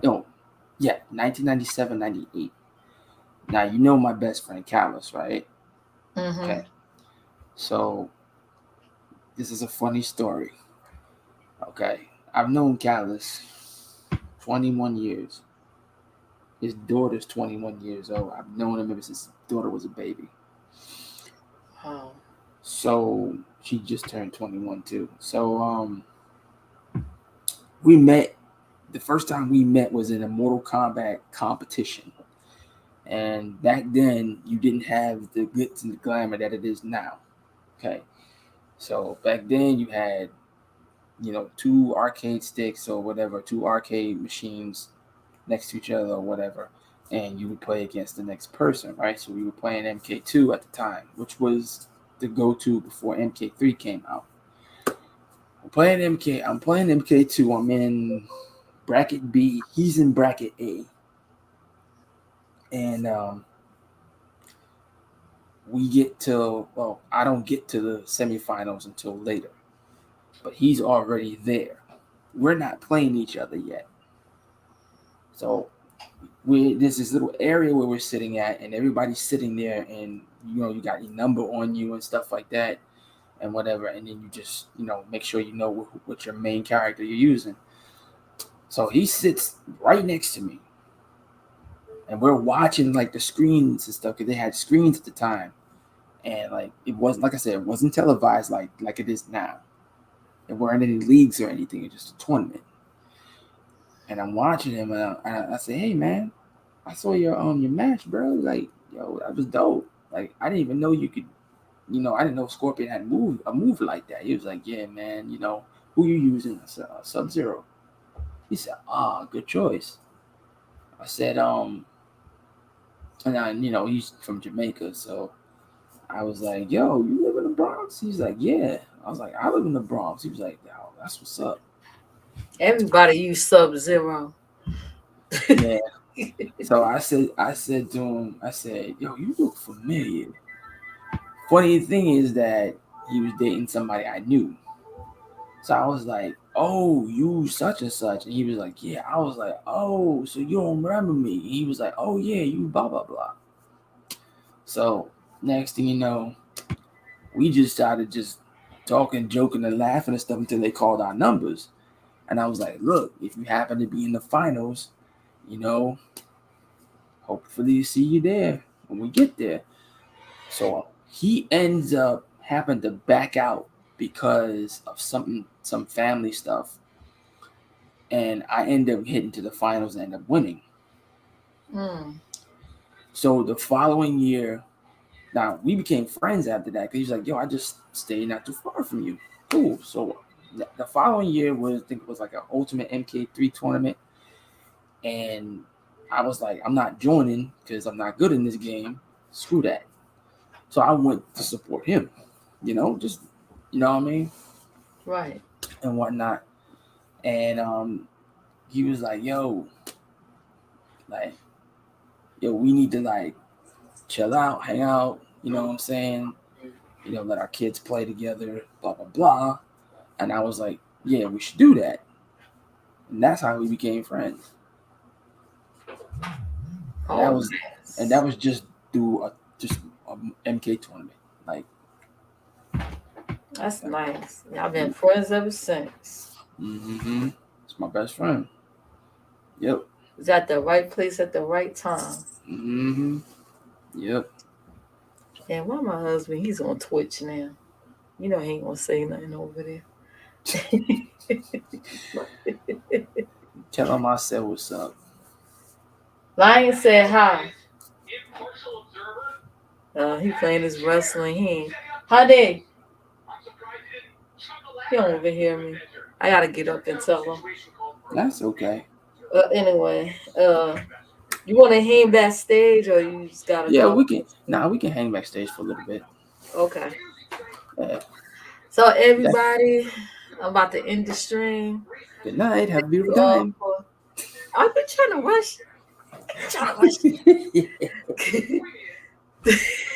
No, yeah, 1997, 98. Now you know my best friend Callus, right? Mm-hmm. Okay. So this is a funny story. Okay. I've known Callus 21 years. His daughter's 21 years old. I've known him ever since his daughter was a baby. Oh. So she just turned 21 too. So we met. The first time we met was in a Mortal Kombat competition. And back then you didn't have the glitz and the glamour that it is now. Okay. So back then you had, two arcade sticks or whatever, two arcade machines next to each other or whatever, and you would play against the next person, right? So we were playing MK2 at the time, which was the go-to before MK3 came out. I'm playing MK2. I'm in bracket B. He's in bracket A, and we get to I don't get to the semifinals until later, but he's already there. We're not playing each other yet, so there's this little area where we're sitting at, and everybody's sitting there, and you got your number on you and stuff like that, and whatever, and then you just make sure you know what your main character you're using. So he sits right next to me, and we're watching like the screens and stuff because they had screens at the time, and like it wasn't, like I said, it wasn't televised like it is now. There weren't any leagues or anything; it was just a tournament. And I'm watching him, and I say, "Hey, man, I saw your match, bro. Like, yo, that was dope. Like, I didn't even know you could. I didn't know Scorpion had a move like that." He was like, "Yeah, man. Who you using? I said, Sub-Zero." He said, "Ah, good choice." I said, and he's from Jamaica, so I was like, "Yo, you live in the Bronx?" He's like, "Yeah." I was like, "I live in the Bronx." He was like, "Oh, that's what's up." Everybody use Sub-Zero. Yeah. So I said to him, I said, "Yo, you look familiar." Funny thing is that he was dating somebody I knew. So I was like, "Oh, you such and such." And he was like, "Yeah." I was like, "Oh, so you don't remember me?" And he was like, "Oh, yeah, you blah, blah, blah." So next thing you know, we just started just talking, joking, and laughing and stuff until they called our numbers. And I was like, "Look, if you happen to be in the finals, you know, hopefully see you there when we get there." So he ends up having to back out because of some family stuff, and I end up hitting to the finals and end up winning. Mm. So the following year, now we became friends after that because he's like, "Yo, I just stayed not too far from you." Cool. So the following year was, I think it was like an Ultimate MK3 tournament, and I was like, "I'm not joining because I'm not good in this game. Screw that." So I went to support him. Just what I mean, Right. and whatnot. And he was like, like, yo, we need to like chill out, hang out, you know what I'm saying? Let our kids play together, blah blah blah. And I was like, yeah, we should do that. And that's how we became friends. And that Oh, was and nice. that was just a MK tournament. Like, That's nice. Y'all been friends ever since. mm-hmm. It's my best friend. Yep. Was at the right place at the right time. Mm-hmm. Yep. And why my husband? He's on Twitch now. You know he ain't gonna say nothing over there. Tell him I said what's up. Lion said hi. He playing his wrestling. He ain't. Honey, he don't even hear me. I gotta get up and tell him. That's okay. Anyway, You want to hang backstage, or you just gotta Yeah, talk? we can. Nah, we can hang backstage for a little bit. Okay. Yeah. So everybody, I'm about to end the stream. Good night. Have a beautiful You all time. for. I've been trying to rush. Trying to rush.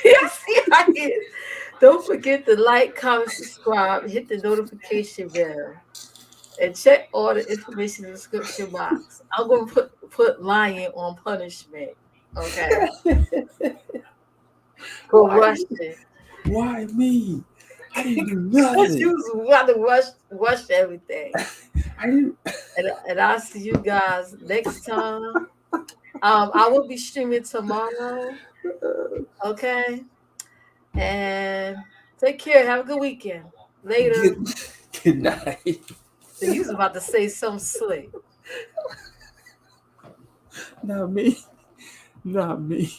Yes, yeah, it is. Don't forget to like, comment, subscribe, hit the notification bell, and check all the information in the description box. I'm gonna put Lion on punishment. Okay, for Why? rushing. Why me? I didn't do Because nothing. you was about to rush everything. I didn't. And I'll see you guys next time. I will be streaming tomorrow. Okay, and take care. Have a good weekend. Later. Good, good night. So you was about to say something slick. Not me. Not me.